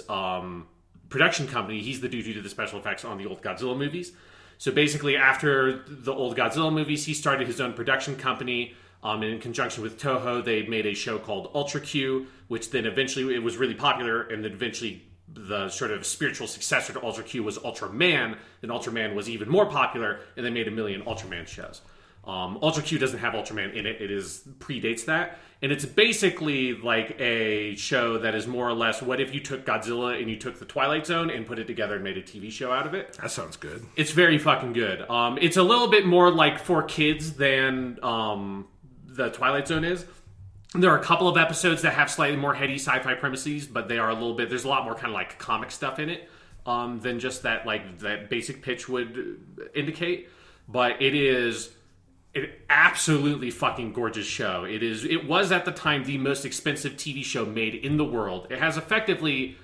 production company. He's the dude who did the special effects on the old Godzilla movies. So basically, after the old Godzilla movies, he started his own production company. And in conjunction with Toho, they made a show called Ultra Q, which then eventually it was really popular, and then eventually the sort of spiritual successor to Ultra Q was Ultraman. Then Ultraman was even more popular, and they made a million Ultraman shows. Ultra Q doesn't have Ultraman in it. It predates that. And it's basically like a show that is more or less, what if you took Godzilla and you took the Twilight Zone and put it together and made a TV show out of it? That sounds good. It's very fucking good. It's a little bit more like for kids than the Twilight Zone is. There are a couple of episodes that have slightly more heady sci-fi premises, but they are there's a lot more kind of like comic stuff in it than just that basic pitch would indicate. But it is an absolutely fucking gorgeous show. It was at the time the most expensive TV show made in the world. It has effectively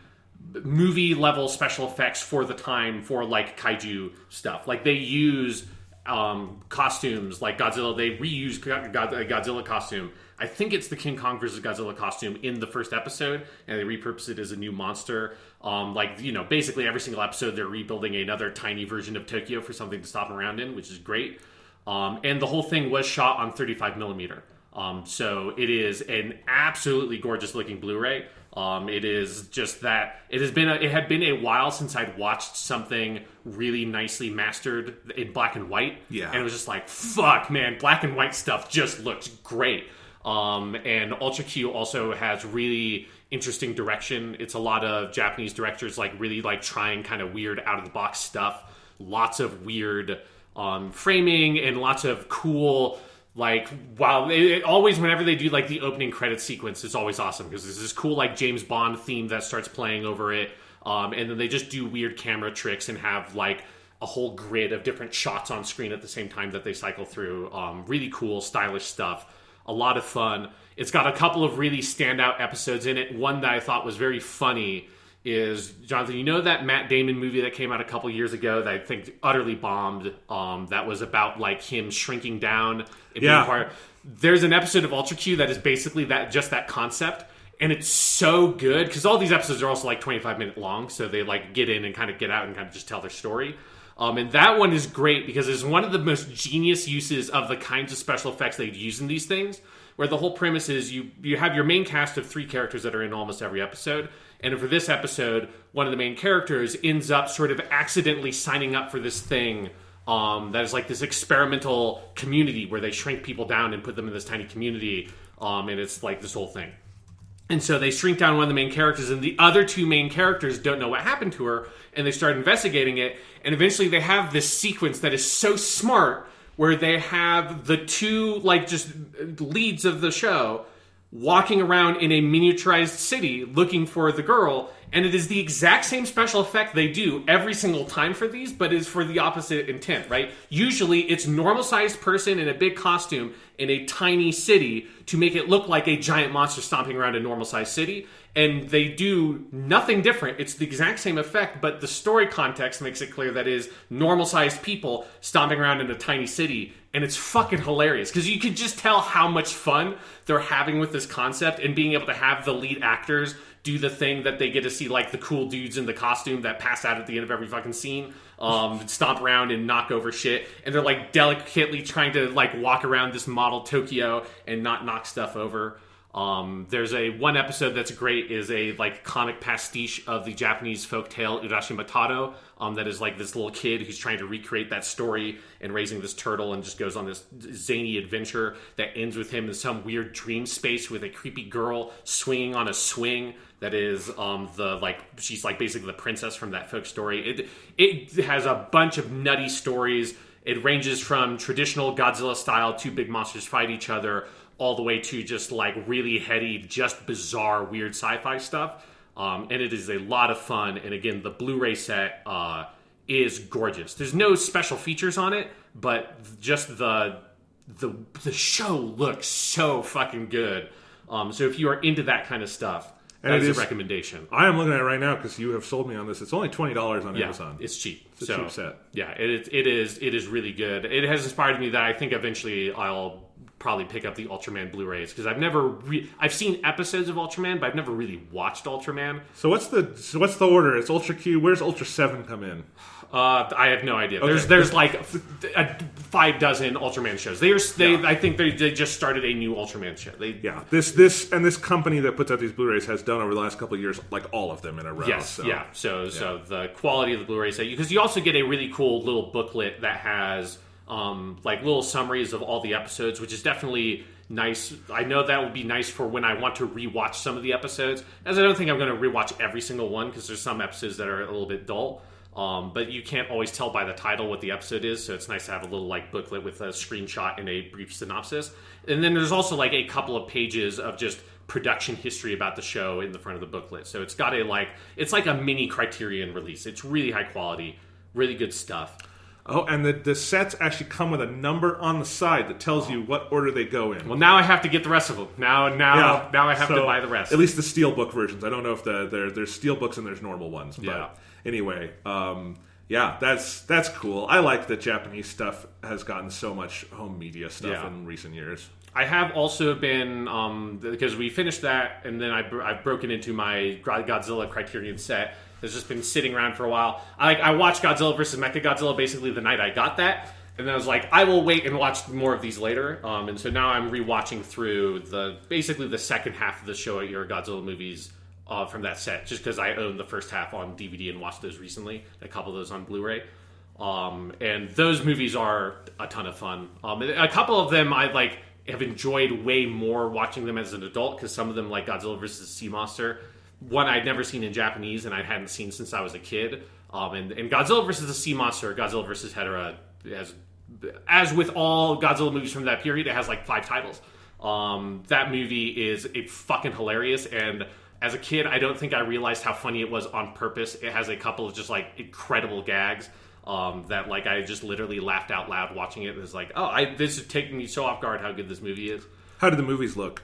movie level special effects for the time for like kaiju stuff. Like they use costumes like Godzilla. They reuse a Godzilla costume. I think it's the King Kong versus Godzilla costume in the first episode, and they repurpose it as a new monster. Basically every single episode they're rebuilding another tiny version of Tokyo for something to stop around in, which is great. And the whole thing was shot on 35 millimeter. So it is an absolutely gorgeous looking Blu-ray. It is just that it had been a while since I'd watched something really nicely mastered in black and white. Yeah. And it was just like, fuck, man, black and white stuff just looks great. And Ultra Q also has really interesting direction. It's a lot of Japanese directors like really like trying kind of weird out of the box stuff. Lots of weird framing and lots of cool, like, wow, always whenever they do like the opening credit sequence, it's always awesome because there's this cool like James Bond theme that starts playing over it, and then they just do weird camera tricks and have like a whole grid of different shots on screen at the same time that they cycle through. Really cool, stylish stuff. A lot of fun. It's got a couple of really standout episodes in it. One that I thought was very funny is, Jonathan, you know that Matt Damon movie that came out a couple years ago that I think utterly bombed? That was about like him shrinking down. And being part. There's an episode of Ultra Q that is basically that concept. And it's so good because all these episodes are also like 25-minute long. So they like get in and kind of get out and kind of just tell their story. And that one is great because it's one of the most genius uses of the kinds of special effects they'd use in these things, where the whole premise is you have your main cast of 3 characters that are in almost every episode. And for this episode, one of the main characters ends up sort of accidentally signing up for this thing that is like this experimental community where they shrink people down and put them in this tiny community. And it's like this whole thing. And so they shrink down one of the main characters, and the other 2 main characters don't know what happened to her, and they start investigating it, and eventually they have this sequence that is so smart where they have the 2, like, just leads of the show walking around in a miniaturized city looking for the girl, and it is the exact same special effect they do every single time for these, but is for the opposite intent, right? Usually it's normal-sized person in a big costume in a tiny city to make it look like a giant monster stomping around a normal-sized city, and they do nothing different. It's the exact same effect, but the story context makes it clear that it is normal-sized people stomping around in a tiny city, and it's fucking hilarious because you can just tell how much fun they're having with this concept and being able to have the lead actors do the thing that they get to see, like the cool dudes in the costume that pass out at the end of every fucking scene, stomp around and knock over shit, and they're like delicately trying to like walk around this model Tokyo and not knock stuff over. There's one episode that's great, is a like comic pastiche of the Japanese folktale Urashimataro, that is like this little kid who's trying to recreate that story and raising this turtle, and just goes on this zany adventure that ends with him in some weird dream space with a creepy girl swinging on a swing that is she's like basically the princess from that folk story. It has a bunch of nutty stories. It ranges from traditional Godzilla style, 2 big monsters fight each other, all the way to just like really heady, just bizarre, weird sci-fi stuff. And it is a lot of fun. And again, the Blu-ray set is gorgeous. There's no special features on it, but just the show looks so fucking good. So if you are into that kind of stuff, that is a recommendation. I am looking at it right now because you have sold me on this. It's only $20 on Amazon. It's cheap. It's a cheap set. Yeah, it is really good. It has inspired me that I think eventually I'll probably pick up the Ultraman Blu-rays because I've seen episodes of Ultraman, but I've never really watched Ultraman. So what's the order? It's Ultra Q. Where's Ultra 7 come in? I have no idea. Okay. There's like 5 dozen Ultraman shows. I think they just started a new Ultraman show. This company that puts out these Blu-rays has done over the last couple of years like all of them in a row. Yes, so. Yeah. So the quality of the Blu-rays, because you also get a really cool little booklet that has like little summaries of all the episodes, which is definitely nice. I know that would be nice for when I want to rewatch some of the episodes, as I don't think I'm going to rewatch every single one because there's some episodes that are a little bit dull. But you can't always tell by the title what the episode is, so it's nice to have a little like booklet with a screenshot and a brief synopsis. And then there's also like a couple of pages of just production history about the show in the front of the booklet. So it's got it's like a mini Criterion release. It's really high quality, really good stuff. Oh, and the sets actually come with a number on the side that tells you what order they go in. Well, now I have to get the rest of them. Now I have to buy the rest. At least the steelbook versions. I don't know if there's steelbooks and there's normal ones. But anyway, that's cool. I like that Japanese stuff has gotten so much home media stuff in recent years. I have also been, because we finished that, and then I've broken into my Godzilla Criterion set. It's just been sitting around for a while. I watched Godzilla vs. Mechagodzilla basically the night I got that, and then I was like, I will wait and watch more of these later. And so now I'm rewatching through basically the second half of the Showa era Godzilla movies from that set, just because I owned the first half on DVD and watched those recently. A couple of those on Blu-ray. And those movies are a ton of fun. A couple of them I have enjoyed way more watching them as an adult, because some of them, like Godzilla vs. Sea Monster, one I'd never seen in Japanese and I hadn't seen since I was a kid. And Godzilla vs. the Sea Monster, Godzilla vs. Hedorah, as with all Godzilla movies from that period, it has like 5 titles. That movie is fucking hilarious, and as a kid, I don't think I realized how funny it was on purpose. It has a couple of just like incredible gags that like I just literally laughed out loud watching it. It was like, this is taking me so off guard how good this movie is. How did the movies look?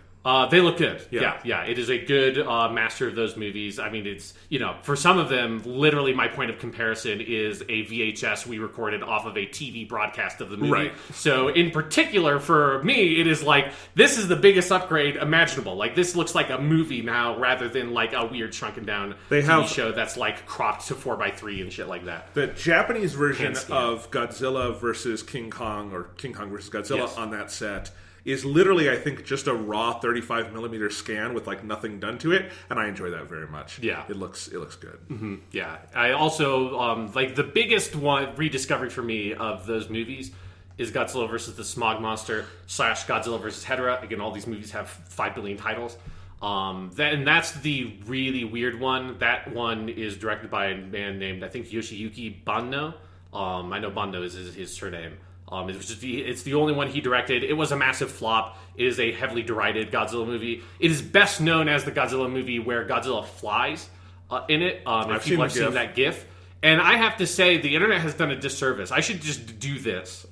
They look good. Yeah. It is a good master of those movies. I mean, it's, for some of them, literally my point of comparison is a VHS we recorded off of a TV broadcast of the movie. Right. So in particular, for me, it is like, this is the biggest upgrade imaginable. Like, this looks like a movie now rather than like a weird shrunken down TV show that's like cropped to 4:3 and shit like that. The Japanese version of Godzilla versus King Kong, or King Kong versus Godzilla on that set, is literally, I think, just a raw 35mm scan with like nothing done to it, and I enjoy that very much. Yeah, it looks good. Mm-hmm. Yeah, I also like the biggest one rediscovery for me of those movies is Godzilla versus the Smog Monster / Godzilla versus Hedorah. Again, all these movies have 5 billion titles. That's the really weird one. That one is directed by a man named, I think, Yoshiyuki Banno. I know Banno is his surname. It's the only one he directed. It was a massive flop. It is a heavily derided Godzilla movie. It is best known as the Godzilla movie where Godzilla flies in it. If people have seen that GIF. And I have to say, the internet has done a disservice. I should just do this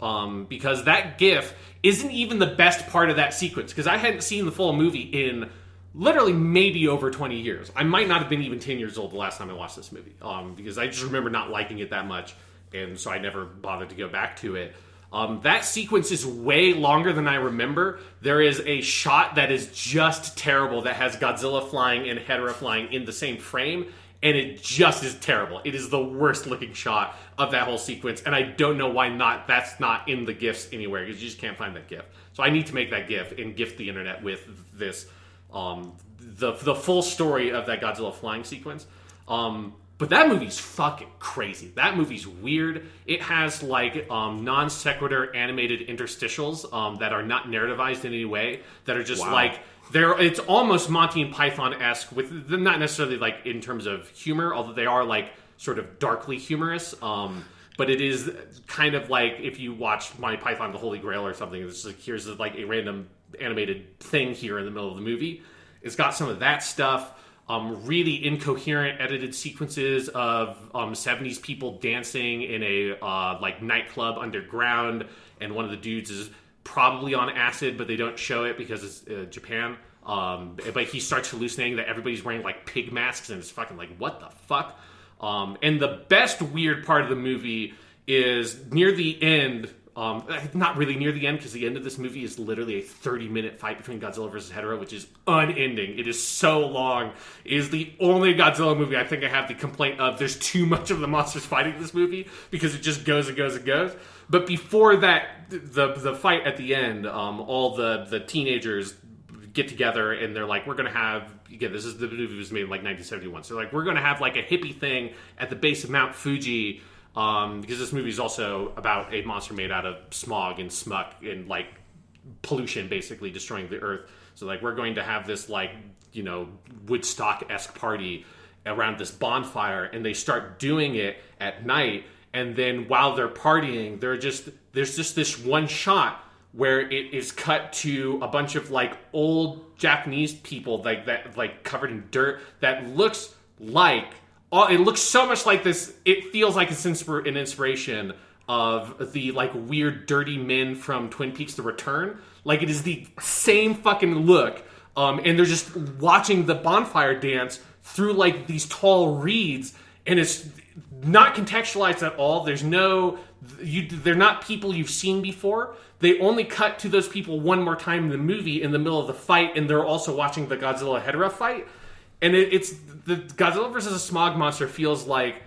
because that GIF isn't even the best part of that sequence, because I hadn't seen the full movie in literally maybe over 20 years. I might not have been even 10 years old the last time I watched this movie because I just remember not liking it that much, and so I never bothered to go back to it. That sequence is way longer than I remember. There is a shot that is just terrible that has Godzilla flying and Hedorah flying in the same frame, and it just is terrible. It is the worst looking shot of that whole sequence, and I don't know why that's not in the GIFs anywhere, because you just can't find that GIF. So I need to make that GIF and gift the internet with this, the full story of that Godzilla flying sequence. But that movie's fucking crazy. That movie's weird. It has like non sequitur animated interstitials that are not narrativized in any way. That are just like it's almost Monty and Python-esque, with not necessarily like in terms of humor, although they are like sort of darkly humorous. But it is kind of like if you watch Monty Python the Holy Grail or something. It's like, here's like a random animated thing here in the middle of the movie. It's got some of that stuff. Really incoherent edited sequences of 70s people dancing in a like nightclub underground, and one of the dudes is probably on acid, but they don't show it because it's Japan. But he starts hallucinating that everybody's wearing like pig masks, and it's fucking like, what the fuck? And the best weird part of the movie is near the end. Not really near the end, because the end of this movie is literally a 30-minute fight between Godzilla versus Hedorah, which is unending. It is so long. It is the only Godzilla movie I think I have the complaint of there's too much of the monsters fighting this movie, because it just goes and goes and goes. But before that, the fight at the end, all the teenagers get together and they're like, we're going to have, again, the movie was made in like 1971, so like, we're going to have like a hippie thing at the base of Mount Fuji. Because this movie is also about a monster made out of smog and smuck and like pollution, basically destroying the earth. So like, we're going to have this like, Woodstock-esque party around this bonfire, and they start doing it at night. And then while they're partying, there's just this one shot where it is cut to a bunch of like old Japanese people like that, like covered in dirt, that looks like. It looks so much like this. It feels like it's an inspiration of the like weird dirty men from Twin Peaks: The Return. Like, it is the same fucking look, and they're just watching the bonfire dance through like these tall reeds, and it's not contextualized at all. There's they're not people you've seen before. They only cut to those people one more time in the movie in the middle of the fight, and they're also watching the Godzilla Hedorah fight. And it's the Godzilla versus the Smog Monster feels like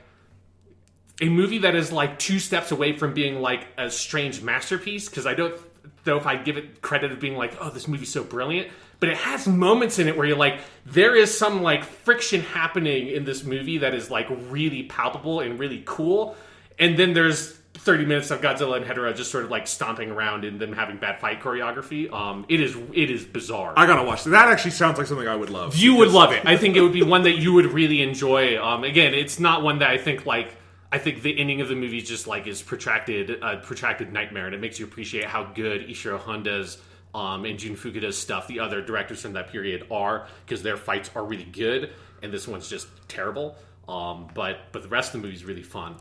a movie that is like 2 steps away from being like a strange masterpiece, because I don't know if I'd give it credit of being like, oh, this movie's so brilliant. But it has moments in it where you're like, there is some like friction happening in this movie that is like really palpable and really cool. And then there's 30 minutes of Godzilla and Hedorah just sort of like stomping around and them having bad fight choreography. It is bizarre. I gotta watch that. That actually sounds like something I would love. You would love it. I think it would be one that you would really enjoy. Again, it's not one that I think like I think the ending of the movie just like is protracted nightmare, and it makes you appreciate how good Ishiro Honda's and Jun Fukuda's stuff, the other directors from that period, are, because their fights are really good, and this one's just terrible. But the rest of the movie is really fun.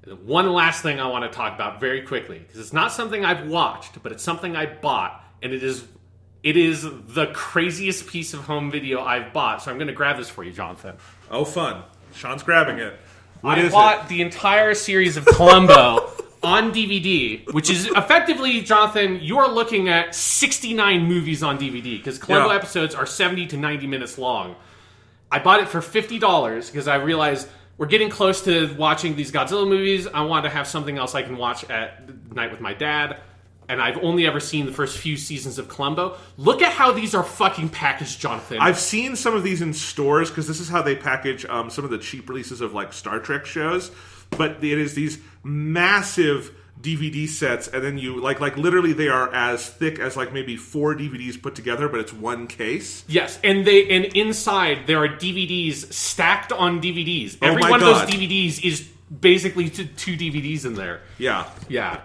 And one last thing I want to talk about very quickly, because it's not something I've watched, but it's something I bought, and it is the craziest piece of home video I've bought. So I'm going to grab this for you, Jonathan. Oh, fun! Sean's grabbing it. I bought the entire series of Columbo on DVD, which is effectively, Jonathan, you're looking at 69 movies on DVD, because Columbo episodes are 70 to 90 minutes long. I bought it for $50 because I realized we're getting close to watching these Godzilla movies. I wanted to have something else I can watch at night with my dad. And I've only ever seen the first few seasons of Columbo. Look at how these are fucking packaged, Jonathan. I've seen some of these in stores, because this is how they package some of the cheap releases of like Star Trek shows. But it is these massive DVD sets, and then you like literally they are as thick as like maybe 4 DVDs put together, but it's one case. Yes, and inside there are DVDs stacked on DVDs. Every one of those DVDs is basically 2 DVDs in there. Yeah.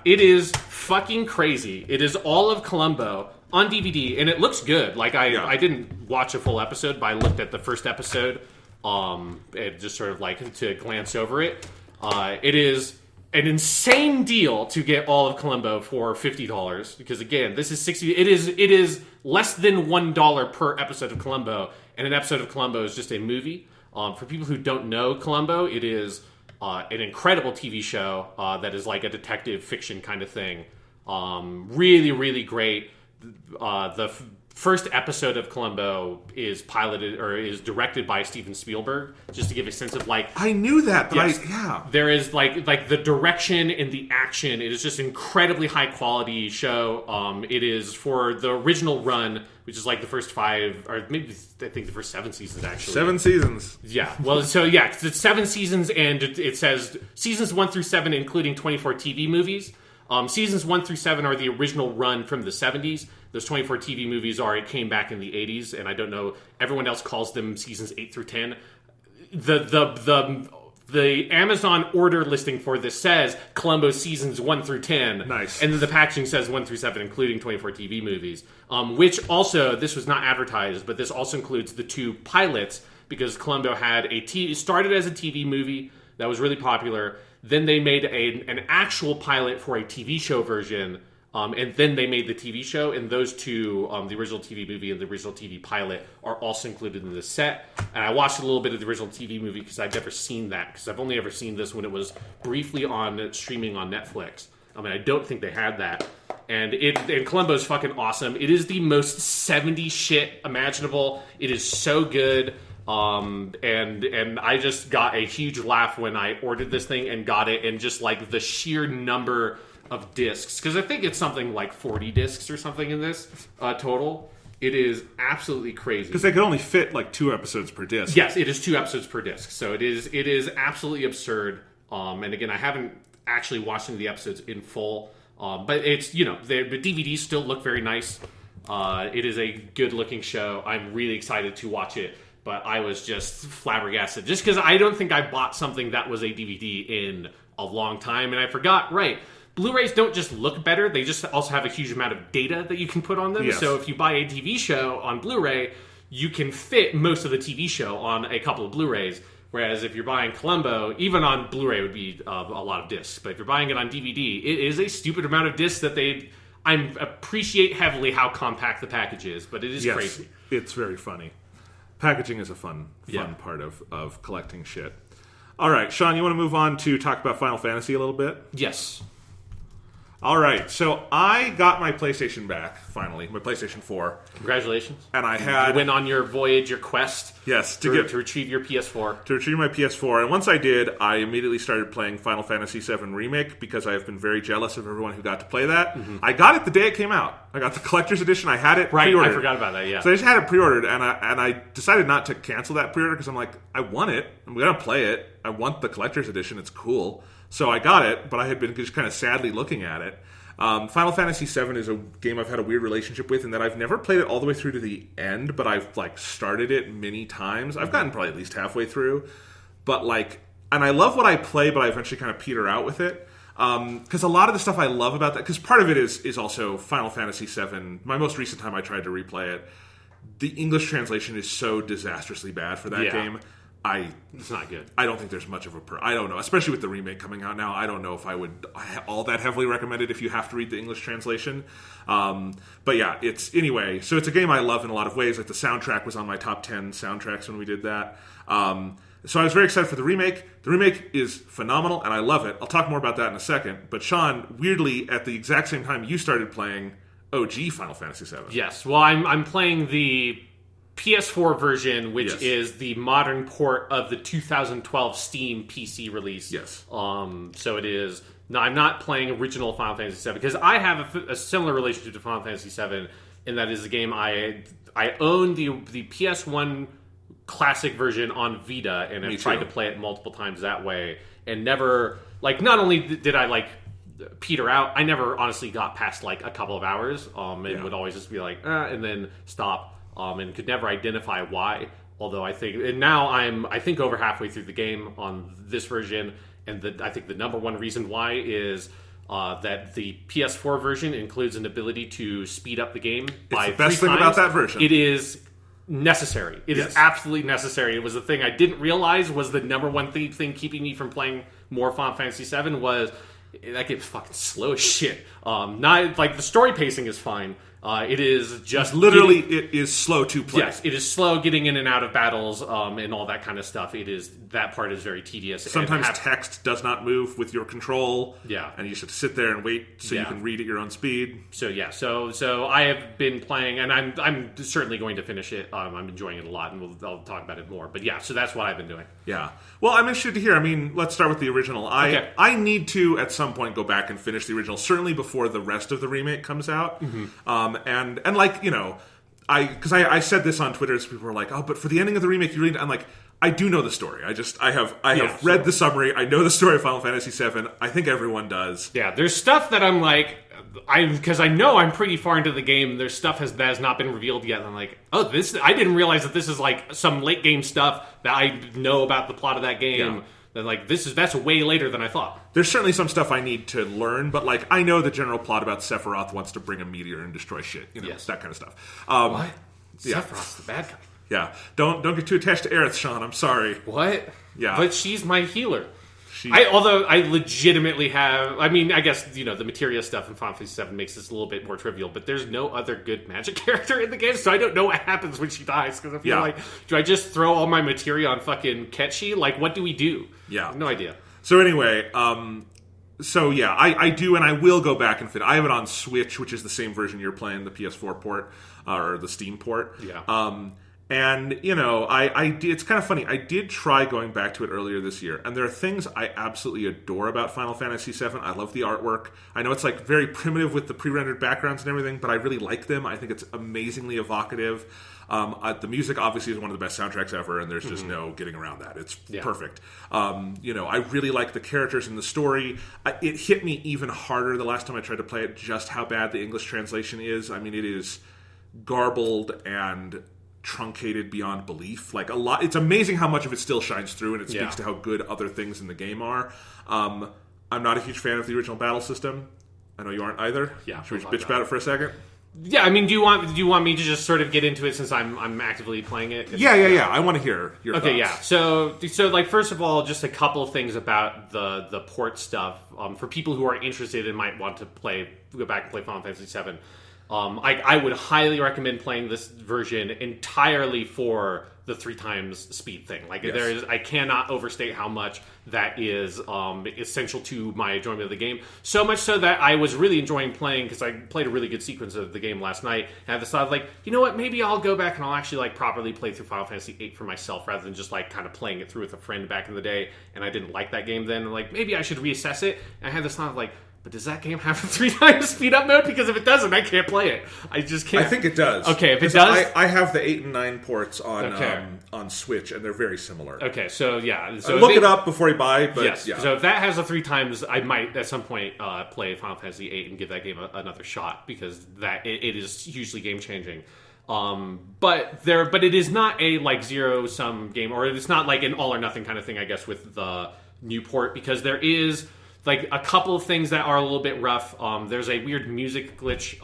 It is fucking crazy. It is all of Columbo on DVD, and it looks good. Like I didn't watch a full episode, but I looked at the first episode, and just sort of like to glance over it. It is an insane deal to get all of Columbo for $50, because again, this is 60. It is less than $1 per episode of Columbo, and an episode of Columbo is just a movie. For people who don't know Columbo, it is an incredible TV show that is like a detective fiction kind of thing. Really, really great. The first episode of Columbo is piloted or is directed by Steven Spielberg, just to give a sense of like. I knew that, but yes, there is like the direction and the action. It is just incredibly high quality show. It is for the original run, which is like the first 5, or maybe I think the first 7 seasons actually. 7 seasons. Yeah. Well, so yeah, it's 7 seasons, and it says seasons 1 through 7, including 24 TV movies. Seasons 1 through 7 are the original run from the 70s. Those 24 TV movies it came back in the 80s, and I don't know, everyone else calls them seasons 8 through 10. The Amazon order listing for this says Columbo seasons 1 through 10. Nice. And then the packaging says 1 through 7, including 24 TV movies. Which also, this was not advertised, but this also includes the 2 pilots, because Columbo had started as a TV movie that was really popular. Then they made an actual pilot for a TV show version, and then they made the TV show. And those 2, the original TV movie and the original TV pilot, are also included in the set. And I watched a little bit of the original TV movie because I'd never seen that, because I've only ever seen this when it was briefly on streaming on Netflix. I don't think they had that. And Columbo's fucking awesome. It is the most 70s shit imaginable. It is so good. And I just got a huge laugh when I ordered this thing and got it, and just like the sheer number of discs, because I think it's something like 40 discs or something in this total. It is absolutely crazy, because they could only fit like 2 episodes per disc. Yes, it is 2 episodes per disc, so it is absolutely absurd. And again, I haven't actually watched any of the episodes in full, but it's the DVDs still look very nice. It is a good looking show. I'm really excited to watch it. But I was just flabbergasted, just because I don't think I bought something that was a DVD in a long time. And I forgot, Blu-rays don't just look better, they just also have a huge amount of data that you can put on them. Yes. So if you buy a TV show on Blu-ray, you can fit most of the TV show on a couple of Blu-rays. Whereas if you're buying Columbo, even on Blu-ray would be a lot of discs. But if you're buying it on DVD, it is a stupid amount of discs that I appreciate heavily how compact the package is, but it is crazy. It's very funny. Packaging is a fun part of collecting shit. All right, Sean, you want to move on to talk about Final Fantasy a little bit? Yes. All right, so I got my PlayStation back, finally, my PlayStation 4. Congratulations. And I You went on your voyage, your quest. Yes, to retrieve your PS4. To retrieve my PS4. And once I did, I immediately started playing Final Fantasy VII Remake, because I have been very jealous of everyone who got to play that. Mm-hmm. I got it the day it came out. I got the collector's edition. I had it pre-ordered. I forgot about that, yeah. So I just had it pre-ordered, and I decided not to cancel that pre-order, because I'm like, I want it. I'm going to play it. I want the collector's edition. It's cool. So I got it, but I had been just kind of sadly looking at it. Final Fantasy VII is a game I've had a weird relationship with, in that I've never played it all the way through to the end, but I've started it many times. I've gotten probably at least halfway through, but and I love what I play, but I eventually kind of peter out with it. Because a lot of the stuff I love about that, because part of it is also Final Fantasy VII. My most recent time I tried to replay it, the English translation is so disastrously bad for that game. It's not good. I don't think there's much of a... I don't know. Especially with the remake coming out now, I don't know if I would all that heavily recommend it if you have to read the English translation. But yeah, it's... Anyway, so it's a game I love in a lot of ways. Like the soundtrack was on my top 10 soundtracks when we did that. So I was very excited for the remake. The remake is phenomenal, and I love it. I'll talk more about that in a second. But Sean, weirdly, at the exact same time you started playing OG Final Fantasy VII. Yes. Well, I'm playing the PS4 version, which is the modern port of the 2012 Steam PC release. Yes. So it is... No, I'm not playing original Final Fantasy VII, because I have a similar relationship to Final Fantasy VII, and that is a game I own the PS1 classic version on Vita, and I've tried to play it multiple times that way, and never, like, not only did I, like, peter out, I never honestly got past, like, a couple of hours, and would always just be like, and then stop, and could never identify why, although I think, and now I think over halfway through the game on this version, and I think the number one reason why is that the PS4 version includes an ability to speed up the game by 3 times. It's the best thing about that version. It is necessary. It is absolutely necessary. It was the thing I didn't realize was the number one thing keeping me from playing more Final Fantasy VII was that game's fucking slow as shit. Not like the story pacing is fine. It is just literally it is slow to play. Yes, it is slow getting in and out of battles and all that kind of stuff. That part is very tedious. Sometimes text does not move with your control. Yeah, and you just have to sit there and wait so you can read at your own speed. So yeah, so I have been playing, and I'm certainly going to finish it. I'm enjoying it a lot, and I'll talk about it more. But yeah, so that's what I've been doing. Yeah. Well, I'm interested to hear. I mean, let's start with the original. I need to at some point go back and finish the original, certainly before the rest of the remake comes out. Mm-hmm. And like, you know, I said this on Twitter, so people were like, oh, but for the ending of the remake, you read. I'm like, I do know the story. I have read the summary. I know the story of Final Fantasy VII. I think everyone does. Yeah, there's stuff that I'm like, because I know I'm pretty far into the game. There's stuff that has not been revealed yet. And I'm like, oh, I didn't realize that this is like some late game stuff that I know about the plot of that game. Yeah. Then like that's way later than I thought. There's certainly some stuff I need to learn, but like I know the general plot about Sephiroth wants to bring a meteor and destroy shit. You know, that kind of stuff. What? Sephiroth's the bad guy. Yeah. Don't get too attached to Aerith, Sean. I'm sorry. What? Yeah. But she's my healer. Although I legitimately have... I mean, I guess, you know, the materia stuff in Final Fantasy VII makes this a little bit more trivial, but there's no other good magic character in the game, so I don't know what happens when she dies, because I feel like, do I just throw all my materia on fucking Ketchi? Like, what do we do? Yeah. No idea. So anyway, I do, and I will go back and fit. I have it on Switch, which is the same version you're playing, the PS4 port, or the Steam port. Yeah. And, you know, it's kind of funny. I did try going back to it earlier this year, and there are things I absolutely adore about Final Fantasy VII. I love the artwork. I know it's, like, very primitive with the pre-rendered backgrounds and everything, but I really like them. I think it's amazingly evocative. The music, obviously, is one of the best soundtracks ever, and there's just no getting around that. It's perfect. You know, I really like the characters and the story. It hit me even harder the last time I tried to play it, just how bad the English translation is. I mean, it is garbled and truncated beyond belief. Like, a lot. It's amazing how much of it still shines through, and it speaks to how good other things in the game are. I'm not a huge fan of the original battle system. I know you aren't either. Yeah. Should we just bitch about it for a second? Yeah, I mean, do you want me to just sort of get into it since I'm actively playing it? Yeah. I want to hear your thoughts. Okay, yeah. So like, first of all, just a couple of things about the port stuff. For people who are interested and might want to go back and play Final Fantasy VII, I would highly recommend playing this version entirely for the 3 times speed thing. Like, I cannot overstate how much that is essential to my enjoyment of the game. So much so that I was really enjoying playing, because I played a really good sequence of the game last night, and I had this thought of, like, you know what, maybe I'll go back and I'll actually, like, properly play through Final Fantasy VIII for myself, rather than just, like, kind of playing it through with a friend back in the day, and I didn't like that game then, and, like, maybe I should reassess it. And I had this thought of, like, but does that game have a 3 times speed up mode? Because if it doesn't, I can't play it. I just can't. I think it does. Okay, if it does, I have the 8 and 9 ports on Switch, and they're very similar. Okay, so yeah, so look it up before you buy. But yes, so if that has a 3 times, I might at some point play Final Fantasy VIII and give that game another shot, because it is hugely game changing. But it is not a like zero sum game, or it's not like an all or nothing kind of thing, I guess, with the new port, because there is like a couple of things that are a little bit rough. There's a weird music glitch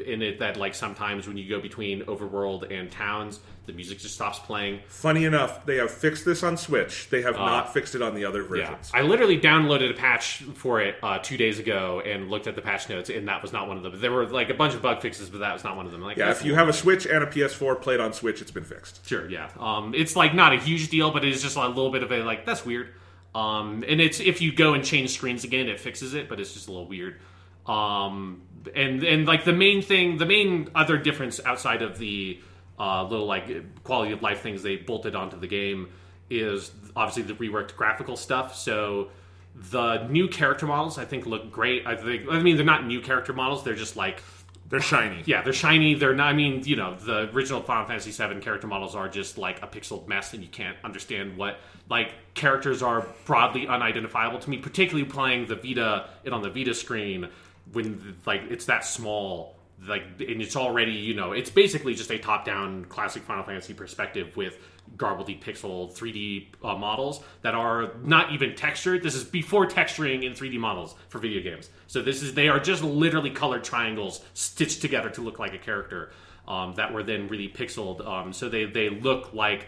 in it that like sometimes when you go between overworld and towns, the music just stops playing. Funny enough, they have fixed this on Switch. They have not fixed it on the other versions. Yeah. I literally downloaded a patch for it 2 days ago and looked at the patch notes, and that was not one of them. There were like a bunch of bug fixes, but that was not one of them. Like, yeah, if you have a Switch and a PS4 played on Switch, it's been fixed. Sure, yeah. It's like not a huge deal, but it's just a little bit of a like, that's weird. And it's if you go and change screens again, it fixes it, but it's just a little weird. And like the main other difference outside of the little like quality of life things they bolted onto the game is obviously the reworked graphical stuff. So the new character models I think look great. I mean they're not new character models, they're just like they're shiny. Yeah, they're shiny. They're not. I mean, you know, the original Final Fantasy VII character models are just like a pixeled mess, and you can't understand what like characters are broadly unidentifiable to me. Particularly playing on the Vita screen when like it's that small, like, and it's already, you know, it's basically just a top-down classic Final Fantasy perspective with garbledy pixel 3D models that are not even textured. This is before texturing in 3D models for video games. So they are just literally colored triangles stitched together to look like a character that were then really pixeled. So they look like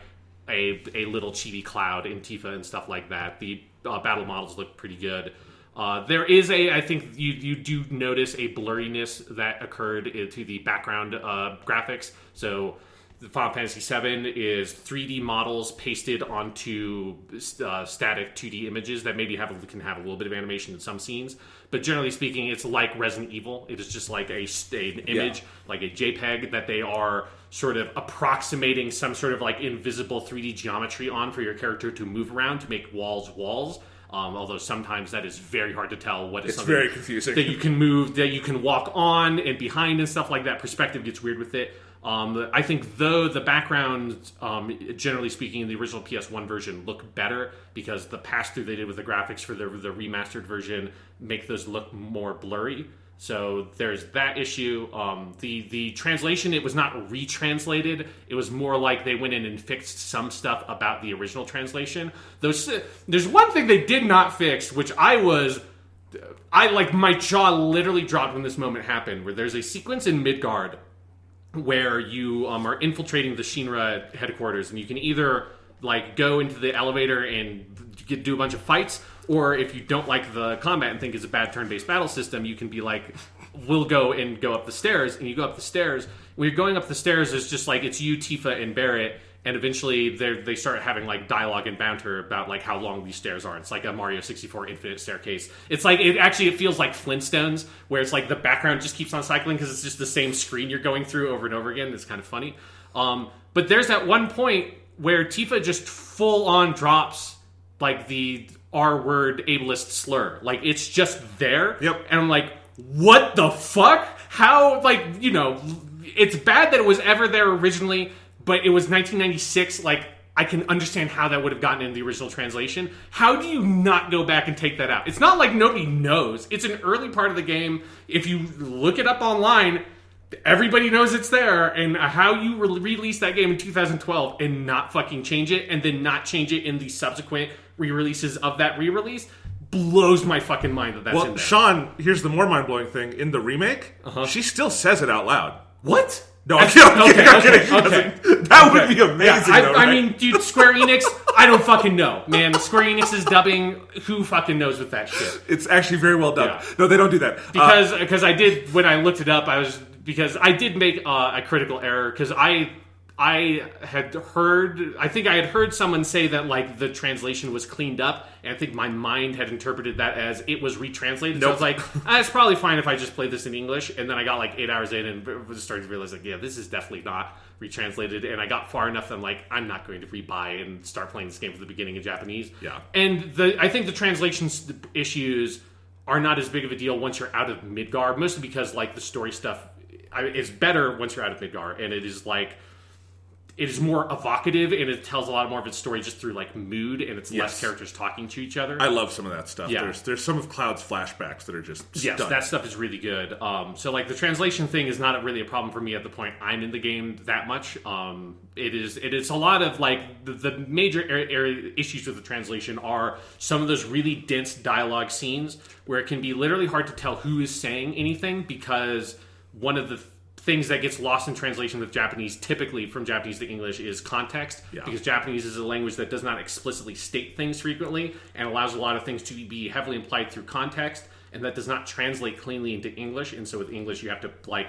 a little chibi cloud in Tifa and stuff like that. The battle models look pretty good. There is I think you do notice a blurriness that occurred to the background graphics. So the Final Fantasy VII is 3D models pasted onto static 2D images that maybe can have a little bit of animation in some scenes. But generally speaking, it's like Resident Evil. It is just like an image, like a JPEG that they are sort of approximating some sort of like invisible 3D geometry on for your character to move around to make walls. Although sometimes that is very hard to tell what is it's something very confusing. That you can move, that you can walk on and behind and stuff like that. Perspective gets weird with it. I think, though, the backgrounds, generally speaking, in the original PS1 version look better because the pass-through they did with the graphics for the remastered version make those look more blurry. So there's that issue. The translation, it was not retranslated. It was more like they went in and fixed some stuff about the original translation. There's one thing they did not fix, which my jaw literally dropped when this moment happened, where there's a sequence in Midgard where you are infiltrating the Shinra headquarters, and you can either like go into the elevator and do a bunch of fights, or if you don't like the combat and think it's a bad turn-based battle system, you can be like, we'll go up the stairs, and you go up the stairs. When you're going up the stairs, it's just like, it's you, Tifa, and Barrett, and eventually they start having like dialogue and banter about like how long these stairs are. It's like a Mario 64 infinite staircase. It's like, it feels like Flintstones, where it's like the background just keeps on cycling because it's just the same screen you're going through over and over again. It's kind of funny. But there's that one point where Tifa just full on drops like the R-word ableist slur. Like, it's just there. Yep. And I'm like, what the fuck? How, like, you know, it's bad that it was ever there originally, but it was 1996. Like, I can understand how that would have gotten in the original translation. How do you not go back and take that out? It's not like nobody knows. It's an early part of the game. If you look it up online, everybody knows it's there. And how you release that game in 2012 and not fucking change it, and then not change it in the subsequent re-releases of that re-release, blows my fucking mind that that's in there. Sean, here's the more mind-blowing thing. In the remake, she still says it out loud. What? No, I'm kidding. Okay. That would be amazing. Yeah, I mean, dude, Square Enix, I don't fucking know, man. Square Enix's dubbing, who fucking knows with that shit? It's actually very well done. Yeah. No, they don't do that. Because I did, when I looked it up, I did make a critical error, because I think I had heard someone say that like the translation was cleaned up, and I think my mind had interpreted that as it was retranslated. Nope. So I was like, it's probably fine if I just play this in English. And then I got like 8 hours in and just started to realize like, yeah, this is definitely not retranslated. And I got far enough that I'm like, I'm not going to rebuy and start playing this game from the beginning in Japanese. Yeah. And I think the translation issues are not as big of a deal once you're out of Midgard, mostly because like the story stuff is better once you're out of Midgard, and it is like, it is more evocative, and it tells a lot more of its story just through like mood, and it's less characters talking to each other. I love some of that stuff. Yeah. There's some of Cloud's flashbacks that are just stunning. That stuff is really good. So like the translation thing is not really a problem for me at the point I'm in the game that much. It is a lot of like the major area issues with the translation are some of those really dense dialogue scenes where it can be literally hard to tell who is saying anything, because one of the things that gets lost in translation with Japanese, typically from Japanese to English, is context. Yeah. Because Japanese is a language that does not explicitly state things frequently and allows a lot of things to be heavily implied through context, and that does not translate cleanly into English. And so with English, you have to like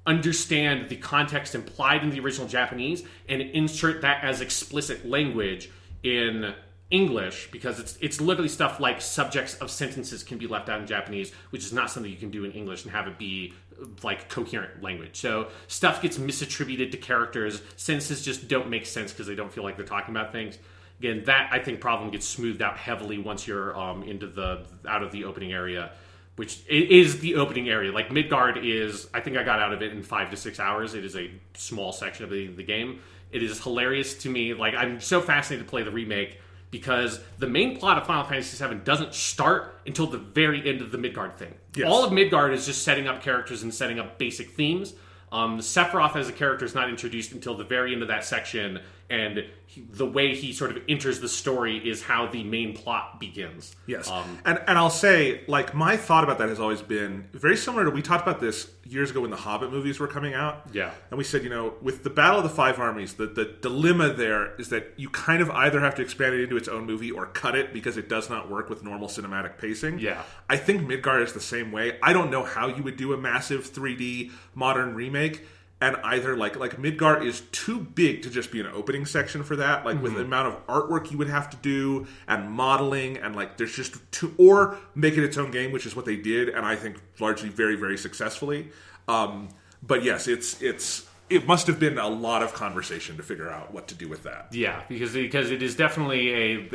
understand the context implied in the original Japanese and insert that as explicit language in English, because it's literally stuff like subjects of sentences can be left out in Japanese, which is not something you can do in English and have it be like coherent language. So stuff gets misattributed to characters. Sentences just don't make sense because they don't feel like they're talking about things. Again, that I think problem gets smoothed out heavily once you're out of the opening area, which is the opening area. Like Midgard is, I think I got out of it in 5 to 6 hours. It is a small section of the game. It is hilarious to me. Like, I'm so fascinated to play the remake, because the main plot of Final Fantasy VII doesn't start until the very end of the Midgard thing. Yes. All of Midgard is just setting up characters and setting up basic themes. Sephiroth as a character is not introduced until the very end of that section, and the way he sort of enters the story is how the main plot begins. Yes. And I'll say, like, my thought about that has always been very similar to, we talked about this years ago when the Hobbit movies were coming out. Yeah. And we said, with the Battle of the Five Armies, the dilemma there is that you kind of either have to expand it into its own movie or cut it because it does not work with normal cinematic pacing. Yeah. I think Midgard is the same way. I don't know how you would do a massive 3D modern remake. And either like Midgard is too big to just be an opening section for that, like with the amount of artwork you would have to do and modeling, and like there's just too, or make it its own game, which is what they did, and I think largely very, very successfully. But yes, it must have been a lot of conversation to figure out what to do with that. Yeah, because it is definitely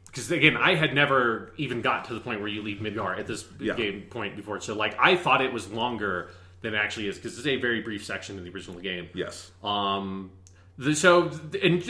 because again, I had never even got to the point where you leave Midgard at this game point before, so like I thought it was longer than it actually is, because it's a very brief section in the original game. Yes. And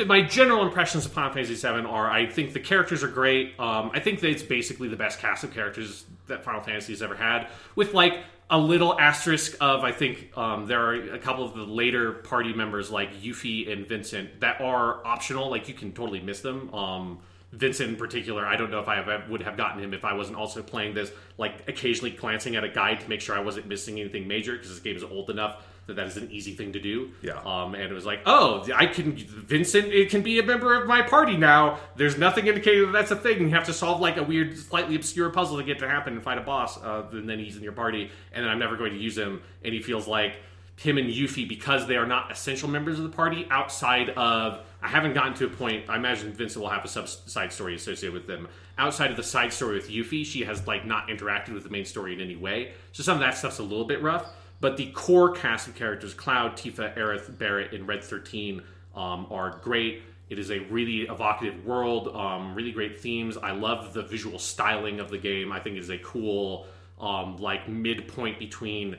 my general impressions of Final Fantasy VII are, I think the characters are great. I think that it's basically the best cast of characters that Final Fantasy has ever had, with like a little asterisk of, I think there are a couple of the later party members like Yuffie and Vincent that are optional. Like, you can totally miss them. Vincent in particular, I don't know if I would have gotten him if I wasn't also playing this, like occasionally glancing at a guide to make sure I wasn't missing anything major, because this game is old enough that is an easy thing to do. Yeah. And it was like, Vincent, it can be a member of my party now. There's nothing indicating that that's a thing. You have to solve like a weird, slightly obscure puzzle to get to happen and fight a boss, and then he's in your party, and then I'm never going to use him, and he feels like him and Yuffie, because they are not essential members of the party outside of, I haven't gotten to a point, I imagine Vincent will have a side story associated with them. Outside of the side story with Yuffie, she has like not interacted with the main story in any way. So some of that stuff's a little bit rough, but the core cast of characters, Cloud, Tifa, Aerith, Barrett, and Red 13 are great. It is a really evocative world, really great themes. I love the visual styling of the game. I think it is a cool like midpoint between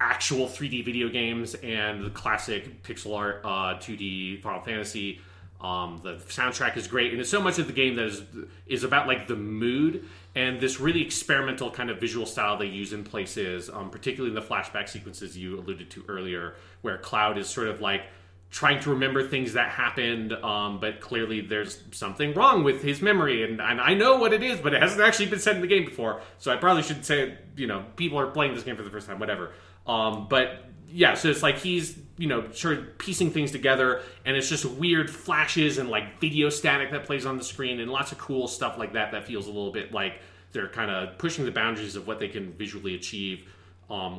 actual 3D video games and the classic pixel art 2D Final Fantasy. The soundtrack is great, and it's so much of the game that is about like the mood and this really experimental kind of visual style they use in places, particularly in the flashback sequences you alluded to earlier, where Cloud is sort of like trying to remember things that happened, but clearly there's something wrong with his memory, and I know what it is, but it hasn't actually been said in the game before, so I probably should say, people are playing this game for the first time, whatever. But yeah, so it's like he's, sort of piecing things together, and it's just weird flashes and like video static that plays on the screen, and lots of cool stuff like that feels a little bit like they're kind of pushing the boundaries of what they can visually achieve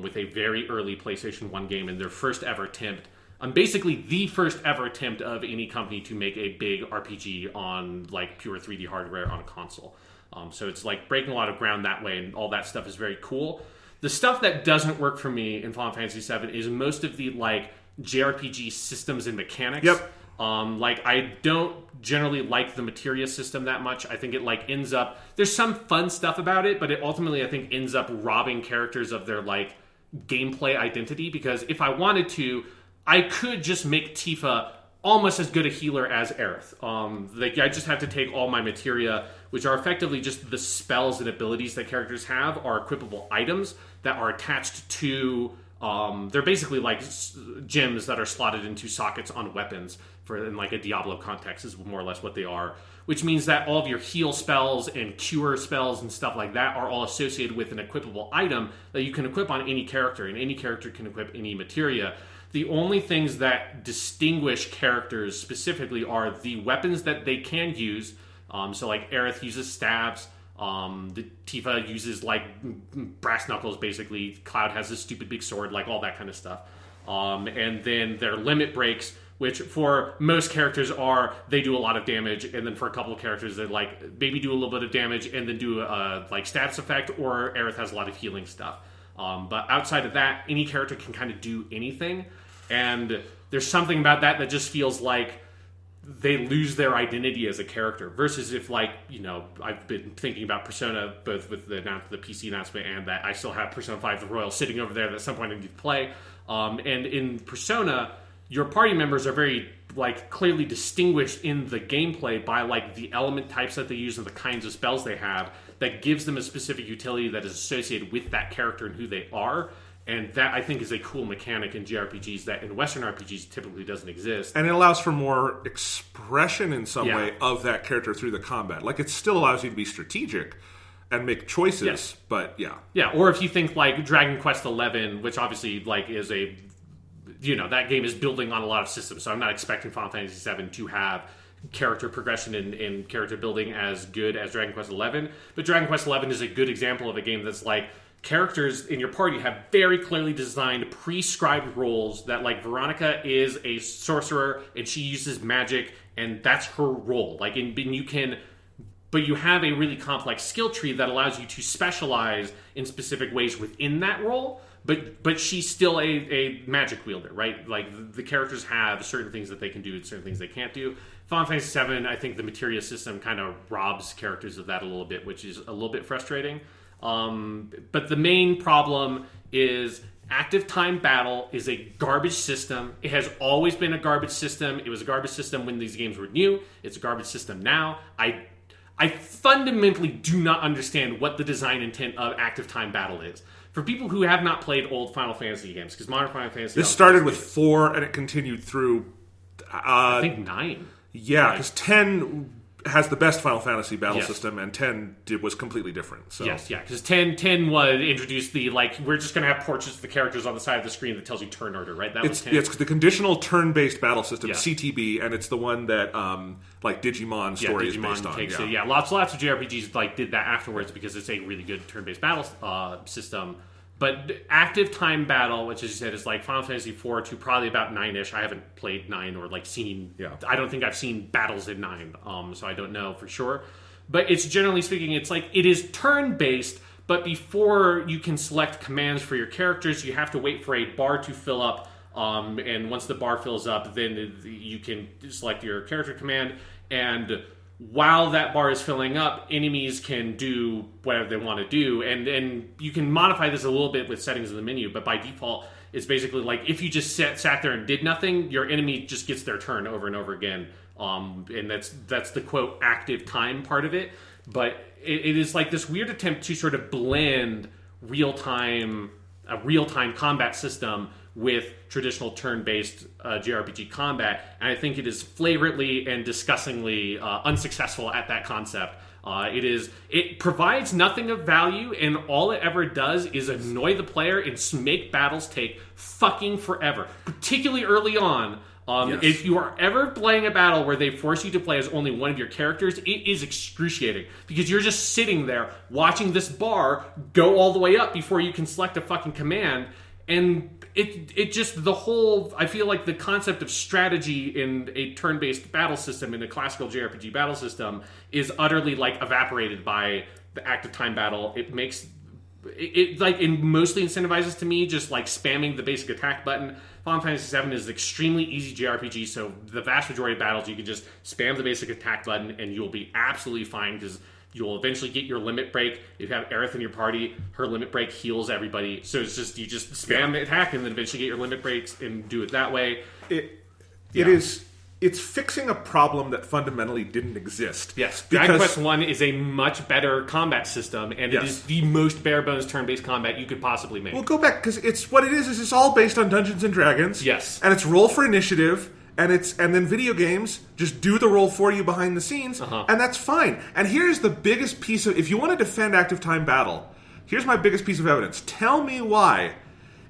with a very early PlayStation 1 game, and their first ever attempt, basically the first ever attempt of any company to make a big RPG on like pure 3D hardware on a console. So it's like breaking a lot of ground that way, and all that stuff is very cool. The stuff that doesn't work for me in Final Fantasy VII is most of the like JRPG systems and mechanics. Yep. Like, I don't generally like the materia system that much. I think it like ends up, there's some fun stuff about it, but it ultimately I think ends up robbing characters of their like gameplay identity, because if I wanted to, I could just make Tifa almost as good a healer as Aerith. I just have to take all my materia, which are effectively just the spells and abilities that characters have, are equipable items that are attached to... they're basically like gems that are slotted into sockets on weapons. In like a Diablo context is more or less what they are. Which means that all of your heal spells and cure spells and stuff like that are all associated with an equipable item that you can equip on any character, and any character can equip any materia. The only things that distinguish characters specifically are the weapons that they can use. So like Aerith uses stabs. The Tifa uses like brass knuckles basically. Cloud has this stupid big sword, like all that kind of stuff. And then their limit breaks, which for most characters they do a lot of damage, and then for a couple of characters they like maybe do a little bit of damage and then do a like stats effect, or Aerith has a lot of healing stuff. But outside of that, any character can kind of do anything, and there's something about that just feels like they lose their identity as a character, versus if like, I've been thinking about Persona both with the PC announcement and that I still have Persona 5 The Royal sitting over there that at some point I need to play. And in Persona, your party members are very like clearly distinguished in the gameplay by like the element types that they use and the kinds of spells they have that gives them a specific utility that is associated with that character and who they are. And that, I think, is a cool mechanic in JRPGs that in Western RPGs typically doesn't exist. And it allows for more expression in some way of that character through the combat. Like, it still allows you to be strategic and make choices, but yeah. Yeah, or if you think, like, Dragon Quest XI, which obviously, like, is a... that game is building on a lot of systems, so I'm not expecting Final Fantasy VII to have character progression and character building as good as Dragon Quest XI. But Dragon Quest XI is a good example of a game that's, like, characters in your party have very clearly designed prescribed roles that, like, Veronica is a sorcerer and she uses magic and that's her role. Like, and you can, but you have a really complex skill tree that allows you to specialize in specific ways within that role. But she's still a magic wielder, right? Like, the characters have certain things that they can do and certain things they can't do. Final Fantasy VII, I think the materia system kind of robs characters of that a little bit, which is a little bit frustrating. But the main problem is active time battle is a garbage system. It has always been a garbage system. It was a garbage system when these games were new. It's a garbage system now. I fundamentally do not understand what the design intent of active time battle is. For people who have not played old Final Fantasy games, because modern Final Fantasy... This started with 4 and it continued through... I think 9. Yeah, because 10... has the best Final Fantasy battle system, and 10 was completely different. So. Yes, yeah, because 10 was introduced the, like, we're just going to have portraits of the characters on the side of the screen that tells you turn order, right? That was 10. It's the conditional turn-based battle system, CTB, and it's the one that, like, Digimon story is based on. Takes it. Yeah, lots of JRPGs, like, did that afterwards because it's a really good turn-based battle system. But active time battle, which as you said is like Final Fantasy IV to probably about 9-ish. I haven't played 9 or like seen... Yeah. I don't think I've seen battles in 9, so I don't know for sure. But it's generally speaking, it's like it is turn-based, but before you can select commands for your characters, you have to wait for a bar to fill up. And once the bar fills up, then you can select your character command. And while that bar is filling up, enemies can do whatever they want to do. And you can modify this a little bit with settings in the menu, but by default, it's basically like if you just sat there and did nothing, your enemy just gets their turn over and over again. And that's the, quote, active time part of it. But it is like this weird attempt to sort of blend a real-time combat system with traditional turn-based JRPG combat, and I think it is flagrantly and disgustingly unsuccessful at that concept. It provides nothing of value, and all it ever does is annoy the player and make battles take fucking forever, particularly early on. If you are ever playing a battle where they force you to play as only one of your characters, it is excruciating because you're just sitting there watching this bar go all the way up before you can select a fucking command. And it just, the whole, I feel like the concept of strategy in a turn-based battle system, in a classical JRPG battle system, is utterly, like, evaporated by the active time battle. It makes, it mostly incentivizes to me just, like, spamming the basic attack button. Final Fantasy VII is an extremely easy JRPG, so the vast majority of battles, you can just spam the basic attack button, and you'll be absolutely fine, because you'll eventually get your limit break. If you have Aerith in your party, her limit break heals everybody. So it's just, you just spam the attack and then eventually get your limit breaks and do it that way. It it's fixing a problem that fundamentally didn't exist. Yes, Dragon Quest 1 is a much better combat system, and it is the most bare-bones turn-based combat you could possibly make. Well, go back, because it's all based on Dungeons and Dragons. Yes. And it's roll for initiative, and then video games just do the roll for you behind the scenes, and that's fine. And here's the biggest piece of... If you want to defend active time battle, here's my biggest piece of evidence. Tell me why,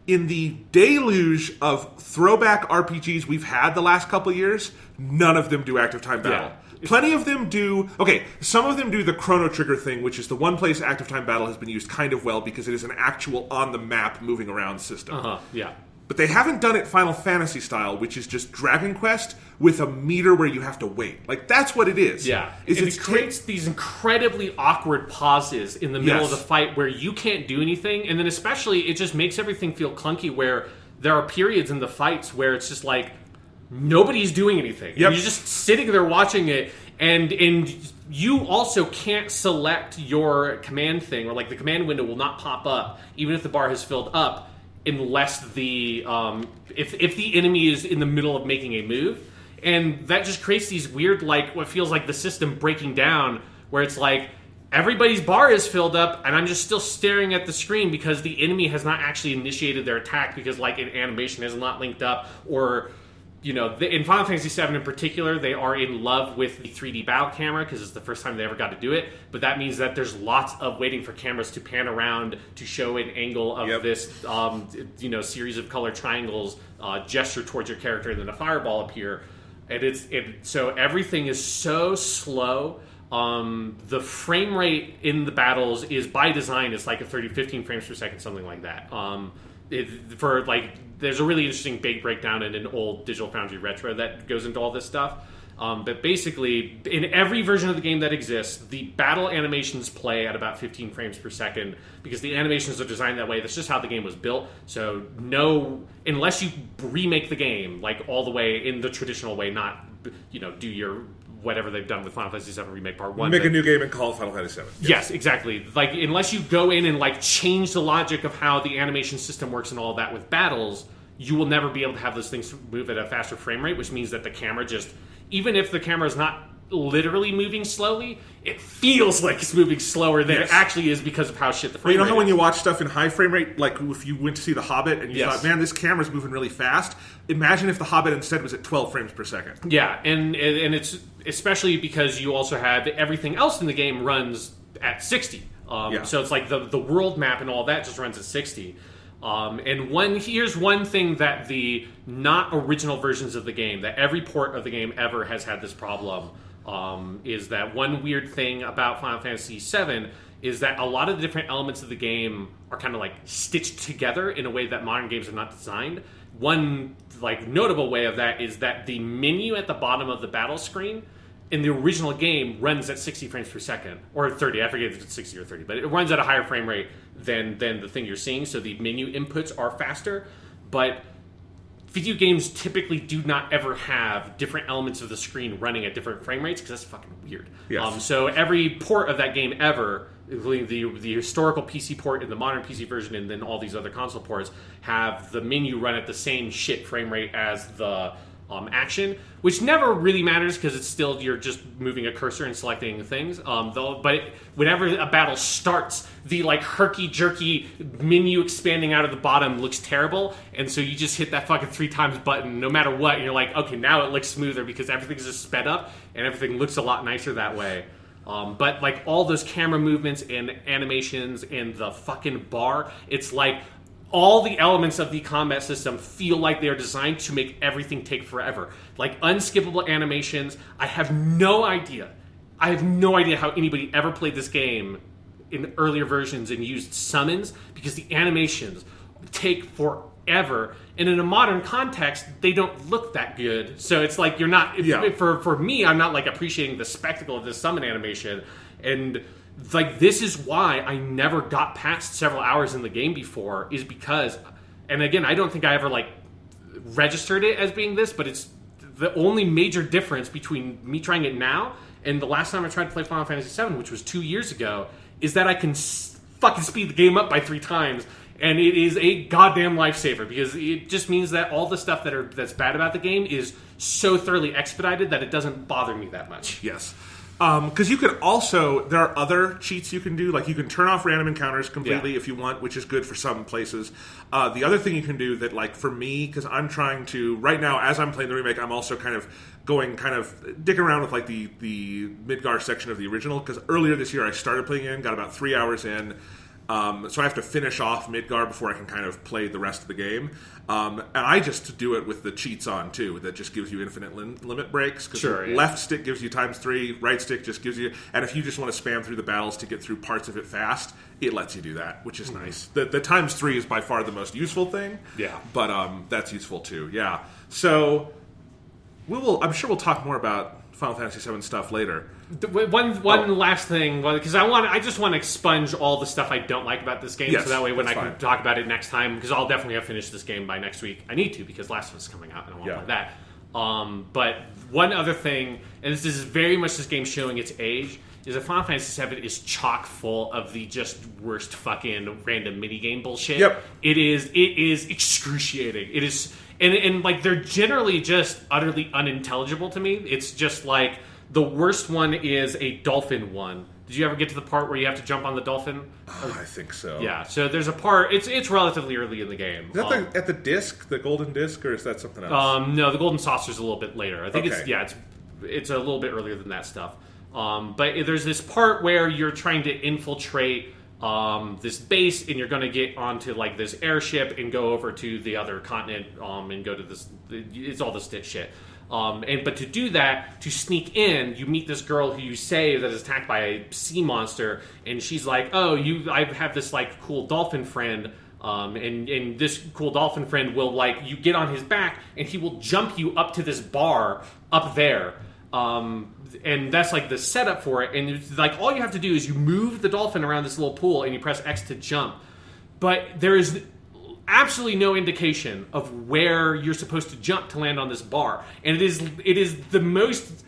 in the deluge of throwback RPGs we've had the last couple of years, none of them do active time battle. Yeah. Plenty of them do... Okay, some of them do the Chrono Trigger thing, which is the one place active time battle has been used kind of well because it is an actual on-the-map moving around system. Yeah. But they haven't done it Final Fantasy style, which is just Dragon Quest with a meter where you have to wait. Like, that's what it is. Yeah. It creates these incredibly awkward pauses in the middle of the fight where you can't do anything, and then especially it just makes everything feel clunky where there are periods in the fights where it's just like nobody's doing anything. Yep. You're just sitting there watching it, and you also can't select your command thing, or like the command window will not pop up even if the bar has filled up, unless the if the enemy is in the middle of making a move. And that just creates these weird, like, what feels like the system breaking down, where it's like everybody's bar is filled up and I'm just still staring at the screen because the enemy has not actually initiated their attack because, like, an animation is not linked up, or in Final Fantasy VII in particular, they are in love with the 3D battle camera because it's the first time they ever got to do it. But that means that there's lots of waiting for cameras to pan around to show an angle of this, series of color triangles gesture towards your character, and then a fireball appear. And so everything is so slow. The frame rate in the battles is by design. It's like 15 frames per second, something like that. There's a really interesting big breakdown in an old Digital Foundry Retro that goes into all this stuff. But basically, in every version of the game that exists, the battle animations play at about 15 frames per second because the animations are designed that way. That's just how the game was built. So unless you remake the game like all the way in the traditional way, not do your whatever they've done with Final Fantasy VII Remake Part 1. Make a new game and call it Final Fantasy VII. Yes, exactly. Like, unless you go in and, like, change the logic of how the animation system works and all that with battles, you will never be able to have those things move at a faster frame rate, which means that the camera just... Even if the camera is not literally moving slowly, it feels like it's moving slower than it actually is because of how shit the frame rate is. You know how when you watch stuff in high frame rate, like if you went to see The Hobbit and you thought, man, this camera's moving really fast, imagine if The Hobbit instead was at 12 frames per second. Yeah, and it's especially because you also have everything else in the game runs at 60. So it's like the world map and all that just runs at 60. Here's one thing that the not original versions of the game, that every port of the game ever has had this problem, is that one weird thing about Final Fantasy VII is that a lot of the different elements of the game are kind of like stitched together in a way that modern games are not designed. One like notable way of that is that the menu at the bottom of the battle screen in the original game runs at 60 frames per second, or 30, I forget if it's 60 or 30, but it runs at a higher frame rate than the thing you're seeing, so the menu inputs are faster, but video games typically do not ever have different elements of the screen running at different frame rates, because that's fucking weird. Yes. So every port of that game ever, including the historical PC port and the modern PC version, and then all these other console ports, have the menu run at the same shit frame rate as the action, which never really matters because it's still, you're just moving a cursor and selecting things. Whenever a battle starts, the like herky-jerky menu expanding out of the bottom looks terrible, and so you just hit that fucking 3 times button no matter what, and you're like, okay, now it looks smoother because everything's just sped up and everything looks a lot nicer that way. But like all those camera movements and animations and the fucking bar, it's like all the elements of the combat system feel like they are designed to make everything take forever. Like unskippable animations. I have no idea how anybody ever played this game in earlier versions and used summons, because the animations take forever. And in a modern context, they don't look that good. So it's like you're not... For me, I'm not like appreciating the spectacle of this summon animation. And like, this is why I never got past several hours in the game before, is because, and again, I don't think I ever like registered it as being this, but it's the only major difference between me trying it now and the last time I tried to play Final Fantasy VII, which was 2 years ago, is that I can fucking speed the game up by 3 times And it is a goddamn lifesaver because it just means that all the stuff that's bad about the game is so thoroughly expedited that it doesn't bother me that much. Yes. Because you could also, there are other cheats you can do. Like you can turn off random encounters completely if you want, which is good for some places. The other thing you can do that, like for me, because I'm trying to, right now, as I'm playing the remake, I'm also kind of dicking around with like the Midgar section of the original. Because earlier this year I started playing in, got about 3 hours in. So I have to finish off Midgar before I can kind of play the rest of the game. And I just do it with the cheats on, too. That just gives you infinite limit breaks. Because left stick gives you ×3, right stick just gives you... And if you just want to spam through the battles to get through parts of it fast, it lets you do that, which is nice. The ×3 is by far the most useful thing. Yeah. But that's useful, too. Yeah. So I'm sure we'll talk more about Final Fantasy VII stuff later. One last thing, because I just want to expunge all the stuff I don't like about this game, so that way when I can talk about it next time, because I'll definitely have finished this game by next week. I need to, because Last of Us is coming out, and I want to play that. But one other thing, and this is very much this game showing its age, is that Final Fantasy VII is chock full of the just worst fucking random minigame bullshit. Yep. It is excruciating. It is, and like they're generally just utterly unintelligible to me. It's just like, the worst one is a dolphin one. Did you ever get to the part where you have to jump on the dolphin? I think so. Yeah, so there's a part, it's relatively early in the game. Is that at the disc, the golden disc, or is that something else? No, the golden saucer's a little bit later. I think it's a little bit earlier than that stuff. But there's this part where you're trying to infiltrate this base, and you're going to get onto like this airship and go over to the other continent and go to this. It's all this shit. But to do that, to sneak in, you meet this girl who you save that is attacked by a sea monster, and she's like, "Oh, I have this like cool dolphin friend." And this cool dolphin friend will you get on his back, and he will jump you up to this bar up there. And that's like the setup for it. And it's like all you have to do is you move the dolphin around this little pool, and you press X to jump. But there is absolutely no indication of where you're supposed to jump to land on this bar, and it is the most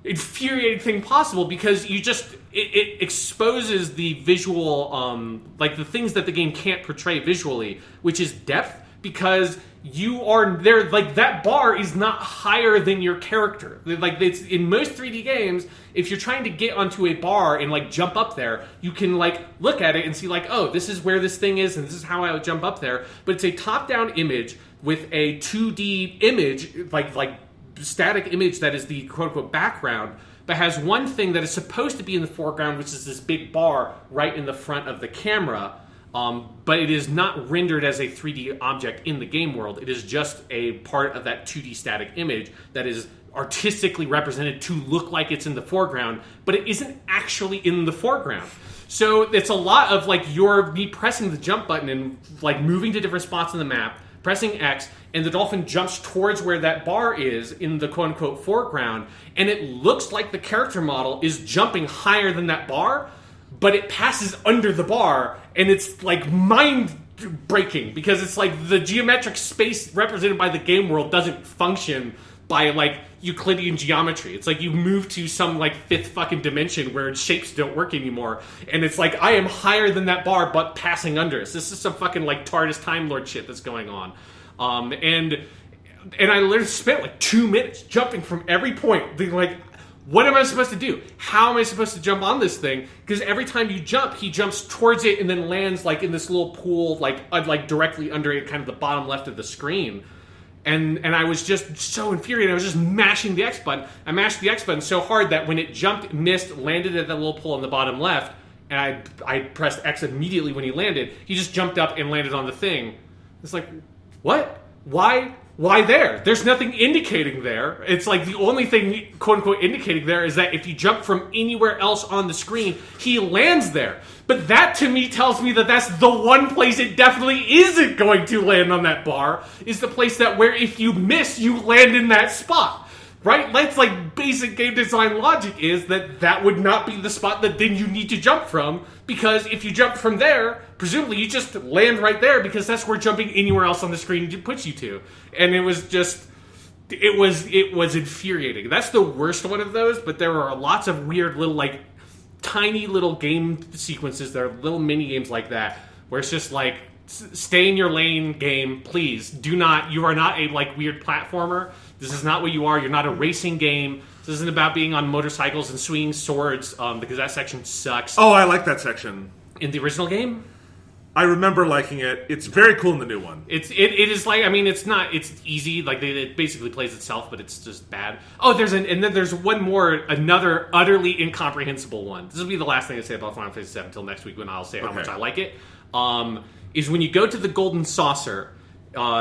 infuriating thing possible because it exposes the visual like the things that the game can't portray visually, which is depth, because you are there, like that bar is not higher than your character. Like it's in most 3D games, if you're trying to get onto a bar and like jump up there, you can like look at it and see like, oh, this is where this thing is and this is how I would jump up there. But it's a top-down image with a 2D image, like static image that is the quote-unquote background, but has one thing that is supposed to be in the foreground, which is this big bar right in the front of the camera. But it is not rendered as a 3D object in the game world. It is just a part of that 2D static image that is artistically represented to look like it's in the foreground, but it isn't actually in the foreground. So it's a lot of like me pressing the jump button and like moving to different spots on the map, pressing X, and the dolphin jumps towards where that bar is in the quote-unquote foreground, and it looks like the character model is jumping higher than that bar, but it passes under the bar, and it's like mind-breaking because it's like the geometric space represented by the game world doesn't function by like Euclidean geometry. It's like you move to some like fifth fucking dimension where shapes don't work anymore, and it's like I am higher than that bar but passing under it. So this is some fucking like TARDIS Time Lord shit that's going on. And I literally spent like 2 minutes jumping from every point, being like, what am I supposed to do? How am I supposed to jump on this thing? Because every time you jump, he jumps towards it and then lands like in this little pool, like directly under it, kind of the bottom left of the screen. And I was just so infuriated. I was just mashing the X button. I mashed the X button so hard that when it jumped, missed, landed at that little pool on the bottom left, and I pressed X immediately when he landed, he just jumped up and landed on the thing. It's like, what? Why there? There's nothing indicating there. It's like the only thing, quote-unquote, indicating there is that if you jump from anywhere else on the screen, he lands there. But that, to me, tells me that that's the one place it definitely isn't going to land on that bar, is the place that where if you miss, you land in that spot. Right? That's like basic game design logic is that would not be the spot that then you need to jump from, because if you jump from there, presumably you just land right there because that's where jumping anywhere else on the screen puts you to. And it was just, it was infuriating. That's the worst one of those, but there are lots of weird little like tiny little game sequences that are little mini games like that, where it's just like, stay in your lane, game, please. Do not. You are not a like weird platformer. This is not what you are. You're not a racing game. This isn't about being on motorcycles and swinging swords, because that section sucks. Oh, I like that section. In the original game? I remember liking it. It's very cool in the new one. It is like, I mean, it's not, it's easy. Like, it basically plays itself, but it's just bad. Oh, and then there's one more, another utterly incomprehensible one. This will be the last thing I say about Final Fantasy VII until next week when I'll say how much I like it. Is when you go to the Golden Saucer,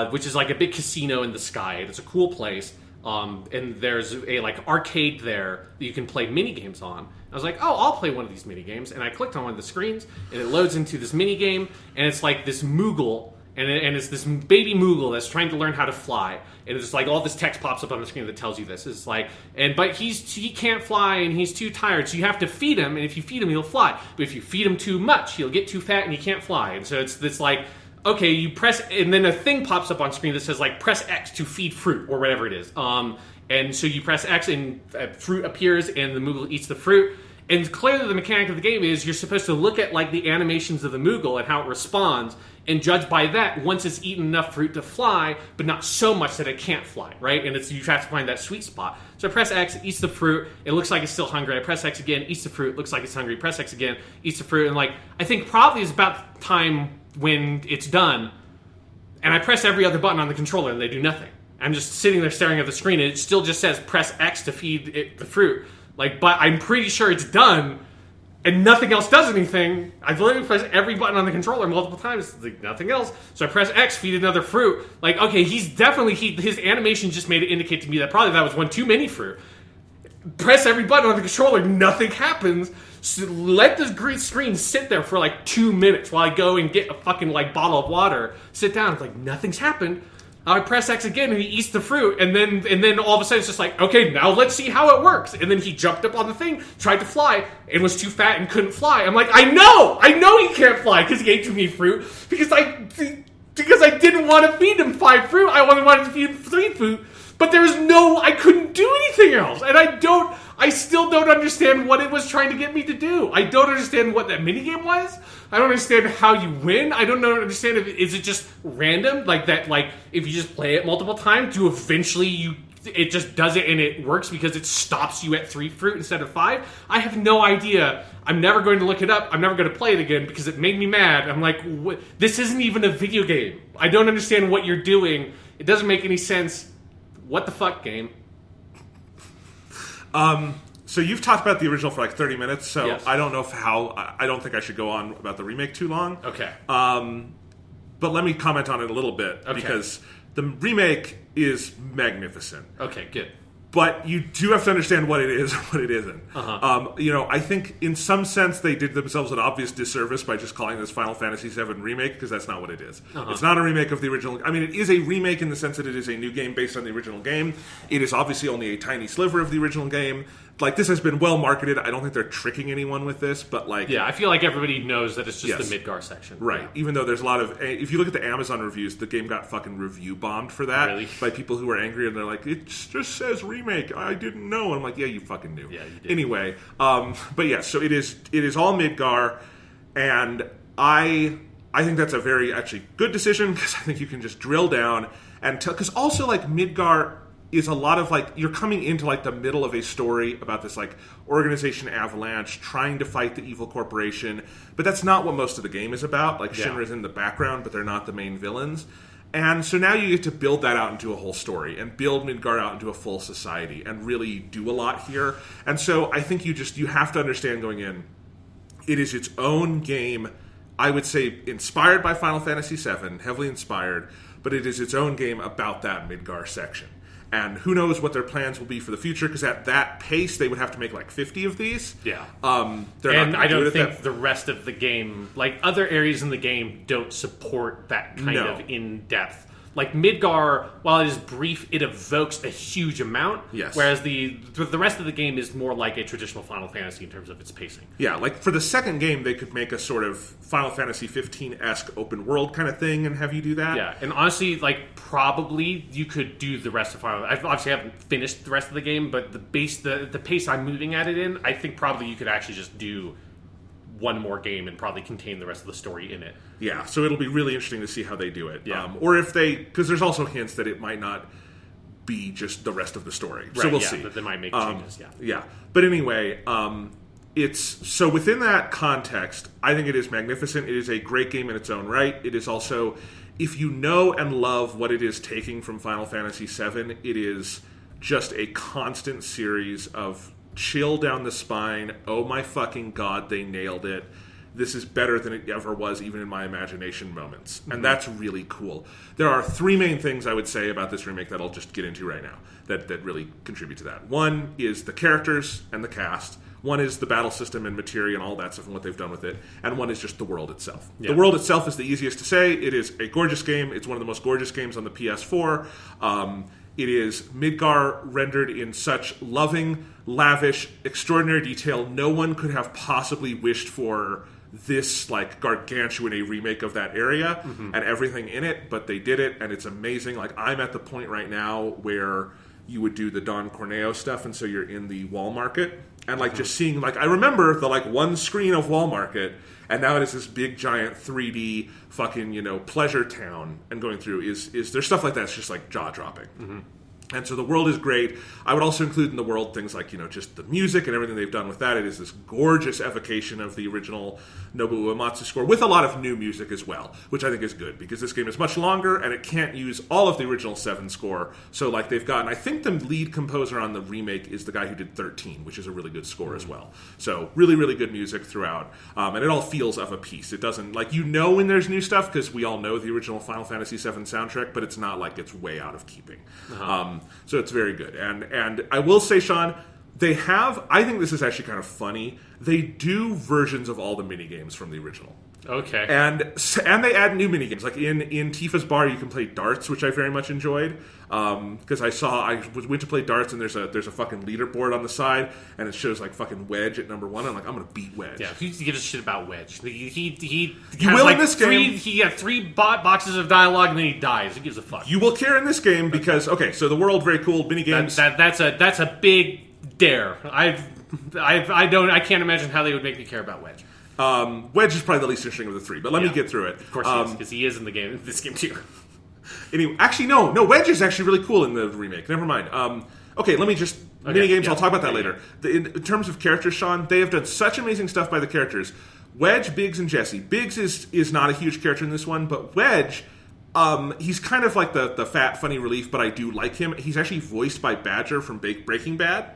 which is like a big casino in the sky. It's a cool place. And there's a like arcade there that you can play mini games on. I was like, oh, I'll play one of these mini games, and I clicked on one of the screens, and it loads into this mini game, and it's like this Moogle, and it's this baby Moogle that's trying to learn how to fly, and it's like all this text pops up on the screen that tells you this. It's like, but he can't fly, and he's too tired, so you have to feed him, and if you feed him, he'll fly. But if you feed him too much, he'll get too fat, and he can't fly. And so it's this like, okay, you press, and then a thing pops up on screen that says like press X to feed fruit or whatever it is. And so you press X and fruit appears and the Moogle eats the fruit. And clearly the mechanic of the game is you're supposed to look at like the animations of the Moogle and how it responds and judge by that once it's eaten enough fruit to fly, but not so much that it can't fly, right? And you have to find that sweet spot. So I press X, it eats the fruit, it looks like it's still hungry. I press X again, eats the fruit, looks like it's hungry. Press X again, eats the fruit, and like I think probably it's about time when it's done, and I press every other button on the controller and they do nothing. I'm just sitting there staring at the screen and it still just says press X to feed it the fruit. Like, but I'm pretty sure it's done and nothing else does anything. I've literally pressed every button on the controller multiple times, like nothing else. So I press X, feed another fruit. Like, okay, his animation just made it indicate to me that probably that was one too many fruit. Press every button on the controller, nothing happens. So let this green screen sit there for like 2 minutes while I go and get a fucking like bottle of water. Sit down, it's like nothing's happened. I press X again and he eats the fruit, and then all of a sudden it's just like, okay, now let's see how it works. And then he jumped up on the thing, tried to fly, and was too fat and couldn't fly. I'm like, I know he can't fly because he ate too many fruit because I didn't want to feed him 5 fruit. I wanted to feed him 3 fruit, but I couldn't do anything else, and I still don't understand what it was trying to get me to do. I don't understand what that minigame was. I don't understand how you win. I don't understand is it just random? Like that, like if you just play it multiple times, eventually it just does it and it works because it stops you at 3 fruit instead of 5? I have no idea. I'm never going to look it up. I'm never going to play it again because it made me mad. I'm like, this isn't even a video game. I don't understand what you're doing. It doesn't make any sense. What the fuck, game? So you've talked about the original for like 30 minutes, so yes. I don't know I don't think I should go on about the remake too long. Okay. But let me comment on it a little bit, because the remake is magnificent. Okay, good. But you do have to understand what it is and what it isn't. Uh-huh. I think in some sense they did themselves an obvious disservice by just calling this Final Fantasy VII Remake, because that's not what it is. Uh-huh. It's not a remake of the original. I mean, it is a remake in the sense that it is a new game based on the original game. It is obviously only a tiny sliver of the original game. Like, this has been well marketed. I don't think they're tricking anyone with this, but like... Yeah, I feel like everybody knows that it's just the Midgar section. Right. Yeah. Even though there's a lot of... If you look at the Amazon reviews, the game got fucking review bombed for that. Really? By people who are angry, and they're like, it just says remake. I didn't know. And I'm like, yeah, you fucking knew. Yeah, you did. Anyway, but yeah, so it is all Midgar, and I think that's a very, actually, good decision, because I think you can just drill down and tell... Because also, like, Midgar... is a lot of, like, you're coming into, like, the middle of a story about this, like, organization Avalanche trying to fight the evil corporation, but that's not what most of the game is about. Like, Shinra's in the background, but they're not the main villains. And so now you get to build that out into a whole story, and build Midgar out into a full society, and really do a lot here. And so I think you have to understand going in, it is its own game, I would say inspired by Final Fantasy VII, heavily inspired, but it is its own game about that Midgar section. And who knows what their plans will be for the future, because at that pace, they would have to make like 50 of these. Yeah. And I don't think the rest of the game, like other areas in the game, don't support that kind of in-depth. Like Midgar, while it is brief, it evokes a huge amount. Yes. Whereas the rest of the game is more like a traditional Final Fantasy in terms of its pacing. Yeah, like for the second game, they could make a sort of Final Fantasy 15-esque open world kind of thing and have you do that. Yeah, and honestly, like probably you could do the rest of Final. I obviously haven't finished the rest of the game, but the pace I'm moving at it in, I think probably you could actually just do one more game and probably contain the rest of the story in it. Yeah, so it'll be really interesting to see how they do it. Yeah. Or if they... Because there's also hints that it might not be just the rest of the story. Right, so we'll yeah, see. that they might make changes, yeah. Yeah. But anyway, it's... So within that context, I think it is magnificent. It is a great game in its own right. It is also... If you know and love what it is taking from Final Fantasy VII, it is just a constant series of chill down the spine, oh my fucking god, they nailed it. This is better than it ever was, even in my imagination moments. And that's really cool. There are three main things I would say about this remake that I'll just get into right now that really contribute to that. One is the characters and the cast. One is the battle system and materia and all that stuff and what they've done with it. And one is just the world itself. Yeah. The world itself is the easiest to say. It is a gorgeous game. It's one of the most gorgeous games on the PS4. It is Midgar rendered in such loving, lavish, extraordinary detail. No one could have possibly wished for this like gargantuan a remake of that area and everything in it, but they did it, and it's amazing. Like, I'm at the point right now where you would do the Don Corneo stuff, and so you're in the Wall Market, and like just seeing, like, I remember the like one screen of Wall Market, and now it is this big giant 3D fucking, you know, pleasure town, and going through is there's stuff like that. It's just like jaw dropping. And so the world is great. I would also include in the world things like, you know, just the music and everything they've done with that. It is this gorgeous evocation of the original Nobuo Uematsu score with a lot of new music as well, which I think is good because this game is much longer and it can't use all of the original 7 score. So, like, they've gotten, I think the lead composer on the remake is the guy who did 13, which is a really good score as well. So, really, really good music throughout. And it all feels of a piece. It doesn't, like, you know when there's new stuff because we all know the original Final Fantasy VII soundtrack, but it's not like it's way out of keeping. So it's very good. And I will say, Sean, they have, I think this is actually kind of funny, they do versions of all the minigames from the original. Okay. And they add new minigames. Like in Tifa's bar, you can play darts, which I very much enjoyed. Because I went to play darts, and there's a fucking leaderboard on the side, and it shows like fucking Wedge at number 1. I'm like, I'm gonna beat Wedge. Yeah, who gives a shit about Wedge? He will in this game. He had 3 boxes of dialogue, and then he dies. Who gives a fuck? You will care in this game because so the world, very cool minigames. That's a big dare. I can't imagine how they would make me care about Wedge. Wedge is probably the least interesting of the 3, but let me get through it. Of course he is, because he is in this game too. Anyway, actually, no, Wedge is actually really cool in the remake. Never mind. Okay, let me just... Minigames, I'll talk about that later. In terms of characters, Sean, they have done such amazing stuff by the characters. Wedge, Biggs, and Jesse. Biggs is not a huge character in this one, but Wedge... he's kind of like the fat, funny relief, but I do like him. He's actually voiced by Badger from Breaking Bad.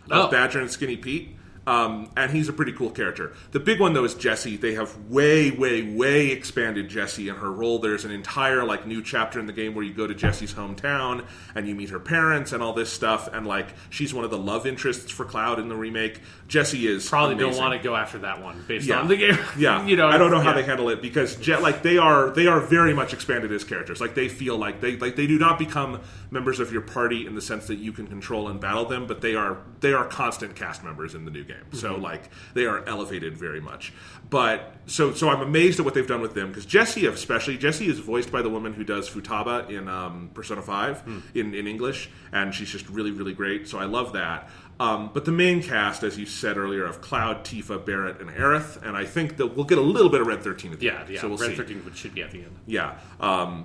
Badger and Skinny Pete. And he's a pretty cool character. The big one, though, is Jessie. They have way, way, way expanded Jessie and her role. There's an entire, like, new chapter in the game where you go to Jessie's hometown and you meet her parents and all this stuff. And, like, she's one of the love interests for Cloud in the remake. Jessie is probably amazing. Don't want to go after that one based on the game. Yeah, you know, I don't know how they handle it because they are very much expanded as characters. Like, they feel like they do not become members of your party in the sense that you can control and battle them, but they are constant cast members in the new game. So, like, they are elevated very much. But, so I'm amazed at what they've done with them, because Jessie is voiced by the woman who does Futaba in Persona 5 in English, and she's just really, really great, so I love that. But the main cast, as you said earlier, of Cloud, Tifa, Barrett, and Aerith, and I think that we'll get a little bit of Red 13 at the end. Yeah, so we'll Red see. 13 should be at the end. Yeah,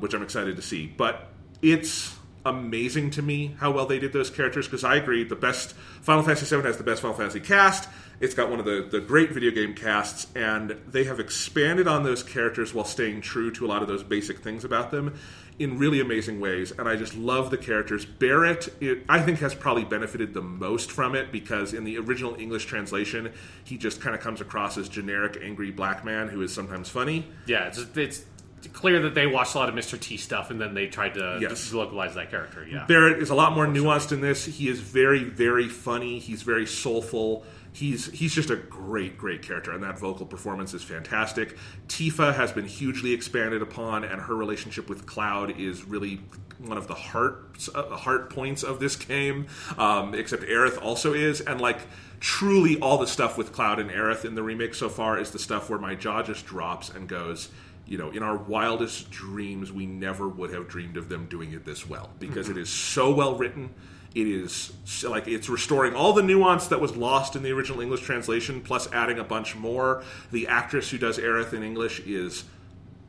which I'm excited to see. But it's amazing to me how well they did those characters, because I agree, the best Final Fantasy VII has the best Final Fantasy cast. It's got one of the great video game casts, and they have expanded on those characters while staying true to a lot of those basic things about them in really amazing ways, and I just love the characters. Barrett, I think, has probably benefited the most from it, because in the original English translation, he just kind of comes across as generic, angry black man who is sometimes funny. Yeah, it's clear that they watched a lot of Mr. T stuff, and then they tried to localize that character. Yeah, Barrett is a lot more nuanced in this. He is very, very funny. He's very soulful. He's just a great, great character, and that vocal performance is fantastic. Tifa has been hugely expanded upon, and her relationship with Cloud is really one of the heart points of this game, except Aerith also is, and like truly all the stuff with Cloud and Aerith in the remake so far is the stuff where my jaw just drops and goes, in our wildest dreams, we never would have dreamed of them doing it this well, because it is so well written. It is like it's restoring all the nuance that was lost in the original English translation, plus adding a bunch more. The actress who does Aerith in English is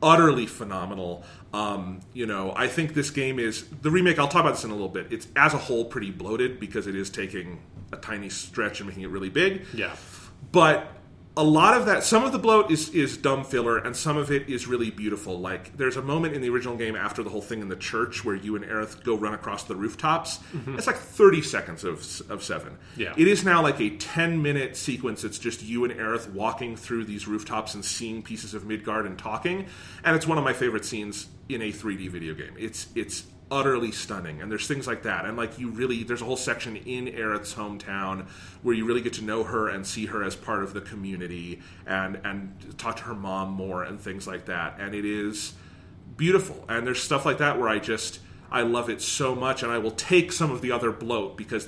utterly phenomenal. I think this game is the remake. I'll talk about this in a little bit. It's as a whole pretty bloated because it is taking a tiny stretch and making it really big. Yeah, but a lot of that, some of the bloat is dumb filler, and some of it is really beautiful. Like, there's a moment in the original game after the whole thing in the church where you and Aerith go run across the rooftops. Mm-hmm. It's like 30 seconds of 7. Yeah. It is now like a 10-minute sequence. It's just you and Aerith walking through these rooftops and seeing pieces of Midgard and talking. And it's one of my favorite scenes in a 3D video game. It's utterly stunning, and there's things like that, and like there's a whole section in Aerith's hometown where you really get to know her and see her as part of the community, and talk to her mom more and things like that, and it is beautiful. And there's stuff like that where I love it so much, and I will take some of the other bloat, because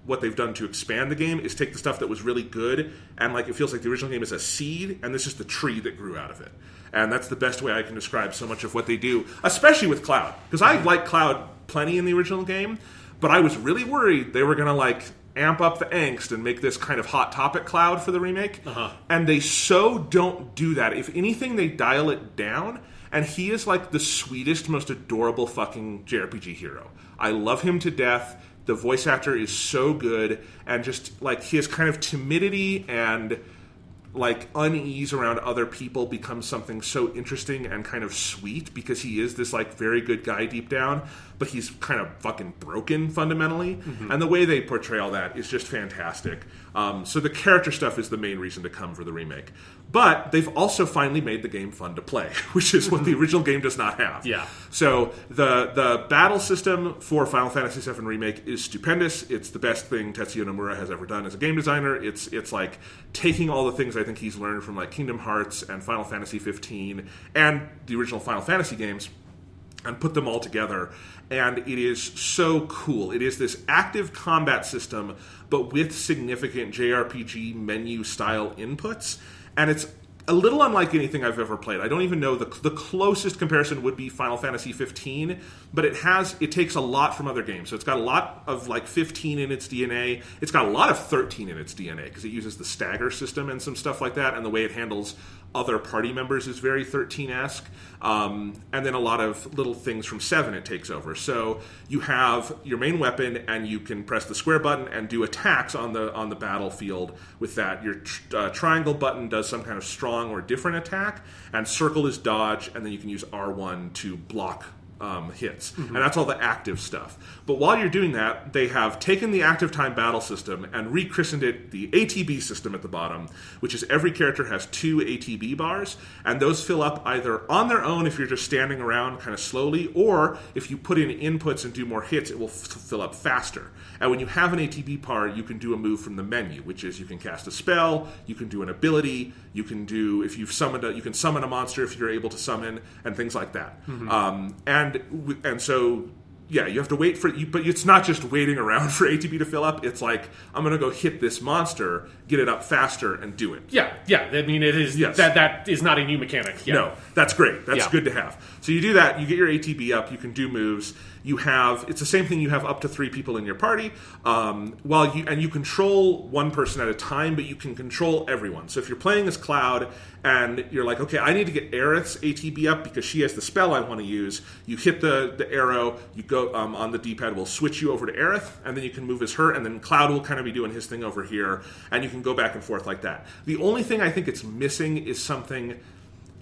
what they've done to expand the game is take the stuff that was really good, and like it feels like the original game is a seed, and this is the tree that grew out of it. And that's the best way I can describe so much of what they do, especially with Cloud. Because I like Cloud plenty in the original game, but I was really worried they were going to like amp up the angst and make this kind of hot topic Cloud for the remake. Uh-huh. And they so don't do that. If anything, they dial it down, and he is like the sweetest, most adorable fucking JRPG hero. I love him to death. The voice actor is so good, and just like his kind of timidity and like unease around other people becomes something so interesting and kind of sweet, because he is this like very good guy deep down, but he's kind of fucking broken fundamentally. Mm-hmm. And the way they portray all that is just fantastic. So the character stuff is the main reason to come for the remake. But they've also finally made the game fun to play, which is what the original game does not have. Yeah. So the battle system for Final Fantasy VII Remake is stupendous. It's the best thing Tetsuya Nomura has ever done as a game designer. It's like taking all the things I think he's learned from like Kingdom Hearts and Final Fantasy 15 and the original Final Fantasy games, and put them all together, and it is so cool. It is this active combat system, but with significant JRPG menu-style inputs, and it's a little unlike anything I've ever played. I don't even know, the closest comparison would be Final Fantasy 15, but it takes a lot from other games. So it's got a lot of like 15 in its DNA. It's got a lot of 13 in its DNA, because it uses the stagger system and some stuff like that, and the way it handles other party members is very 13-esque. And then a lot of little things from 7 it takes over. So you have your main weapon, and you can press the square button and do attacks on the battlefield with that. Your triangle button does some kind of strong or different attack, and circle is dodge, and then you can use R1 to block hits. Mm-hmm. And that's all the active stuff. But while you're doing that, they have taken the active time battle system and rechristened it the ATB system at the bottom, which is every character has 2 ATB bars, and those fill up either on their own if you're just standing around kind of slowly, or if you put in inputs and do more hits, it will fill up faster. And when you have an ATB bar, you can do a move from the menu, which is you can cast a spell, you can do an ability, you can do, if you've summoned you can summon a monster if you're able to summon, and things like that. Mm-hmm. And so, yeah, you have to wait for it, but it's not just waiting around for ATB to fill up. It's like, I'm going to go hit this monster, get it up faster, and do it. Yeah. I mean, it is that is not a new mechanic. Yeah. No, that's great. That's good to have. So you do that, you get your ATB up, you can do moves. It's the same thing. You have up to 3 people in your party, you control one person at a time, but you can control everyone. So if you're playing as Cloud and you're like, okay, I need to get Aerith's ATB up because she has the spell I want to use, you hit the arrow, you go on the D-pad, will switch you over to Aerith, and then you can move as her, and then Cloud will kind of be doing his thing over here, and you can go back and forth like that. The only thing I think it's missing is something.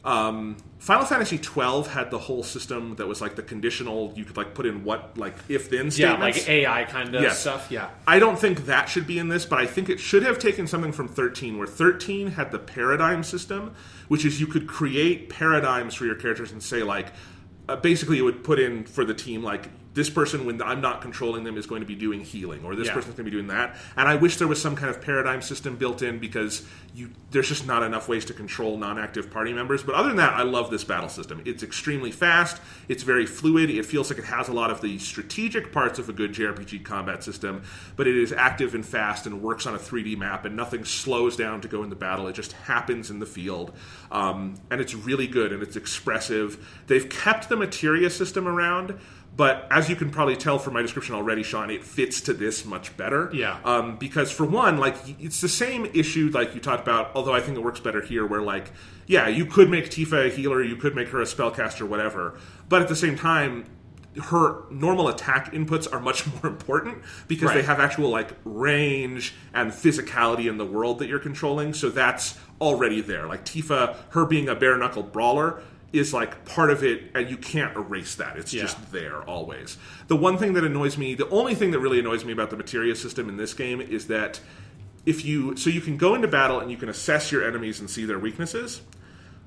Final Fantasy XII had the whole system that was like the conditional, you could like put in what, like if-then statements. Yeah, like AI kind of stuff, yeah. I don't think that should be in this, but I think it should have taken something from 13, where 13 had the paradigm system, which is you could create paradigms for your characters and say like, basically it would put in for the team like, this person, when I'm not controlling them, is going to be doing healing, or this person's going to be doing that. And I wish there was some kind of paradigm system built in, because there's just not enough ways to control non-active party members. But other than that, I love this battle system. It's extremely fast. It's very fluid. It feels like it has a lot of the strategic parts of a good JRPG combat system, but it is active and fast and works on a 3D map, and nothing slows down to go into battle. It just happens in the field. And it's really good, and it's expressive. They've kept the materia system around, but as you can probably tell from my description already, Sean, it fits to this much better. Yeah. Because for one, like, it's the same issue like you talked about, although I think it works better here, where like, yeah, you could make Tifa a healer, you could make her a spellcaster, whatever. But at the same time, her normal attack inputs are much more important, because they have actual like range and physicality in the world that you're controlling. So that's already there. Like Tifa, her being a bare knuckle brawler is like part of it, and you can't erase that. It's just there always. The one thing that annoys me, the only thing that really annoys me about the materia system in this game is that you can go into battle and you can assess your enemies and see their weaknesses.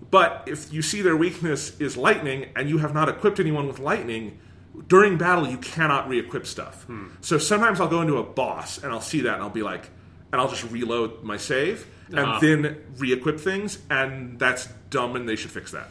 But if you see their weakness is lightning and you have not equipped anyone with lightning, during battle you cannot re-equip stuff. So sometimes I'll go into a boss and I'll see that and I'll be like, and I'll just reload my save and then re-equip things, and that's dumb, and they should fix that.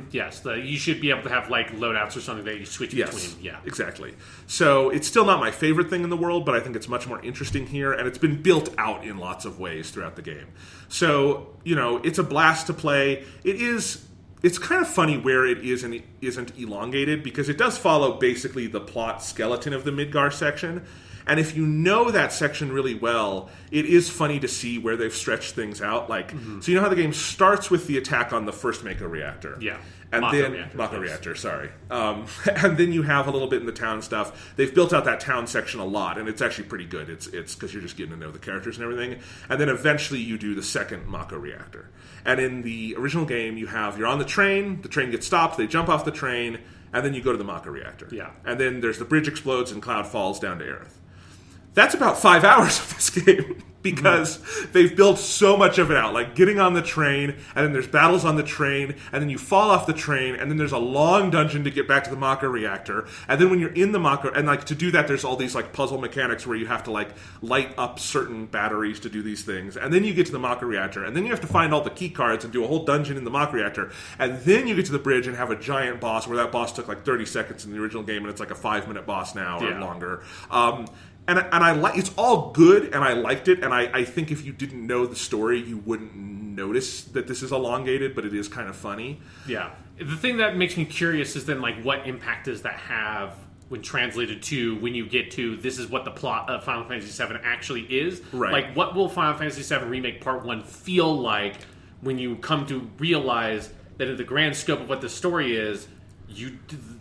Yes, you should be able to have like loadouts or something that you switch between. Yeah, exactly. So it's still not my favorite thing in the world, but I think it's much more interesting here, and it's been built out in lots of ways throughout the game. So, it's a blast to play. It's kind of funny where it is and isn't elongated, because it does follow basically the plot skeleton of the Midgar section. And if you know that section really well, it is funny to see where they've stretched things out. Like, so you know how the game starts with the attack on the first Mako reactor? Yeah. And Mako reactor, sorry. And then you have a little bit in the town stuff. They've built out that town section a lot, and it's actually pretty good. It's because you're just getting to know the characters and everything. And then eventually you do the second Mako reactor. And in the original game, you're on the train gets stopped, they jump off the train, and then you go to the Mako reactor. Yeah. And then the bridge explodes and Cloud falls down to Earth. That's about 5 hours of this game, because they've built so much of it out. Like getting on the train, and then there's battles on the train, and then you fall off the train, and then there's a long dungeon to get back to the Mako reactor. And then when you're in the Mako, and like to do that, there's all these like puzzle mechanics where you have to like light up certain batteries to do these things. And then you get to the Mako reactor, and then you have to find all the key cards and do a whole dungeon in the Mako reactor. And then you get to the bridge and have a giant boss, where that boss took like 30 seconds in the original game, and it's like a 5-minute boss now or longer. And I like, it's all good, and I liked it, and I think if you didn't know the story, you wouldn't notice that this is elongated, but it is kind of funny. Yeah. The thing that makes me curious is then, like, what impact does that have when translated to when you get to this is what the plot of Final Fantasy VII actually is? Right. Like, what will Final Fantasy VII Remake Part 1 feel like when you come to realize that in the grand scope of what the story is,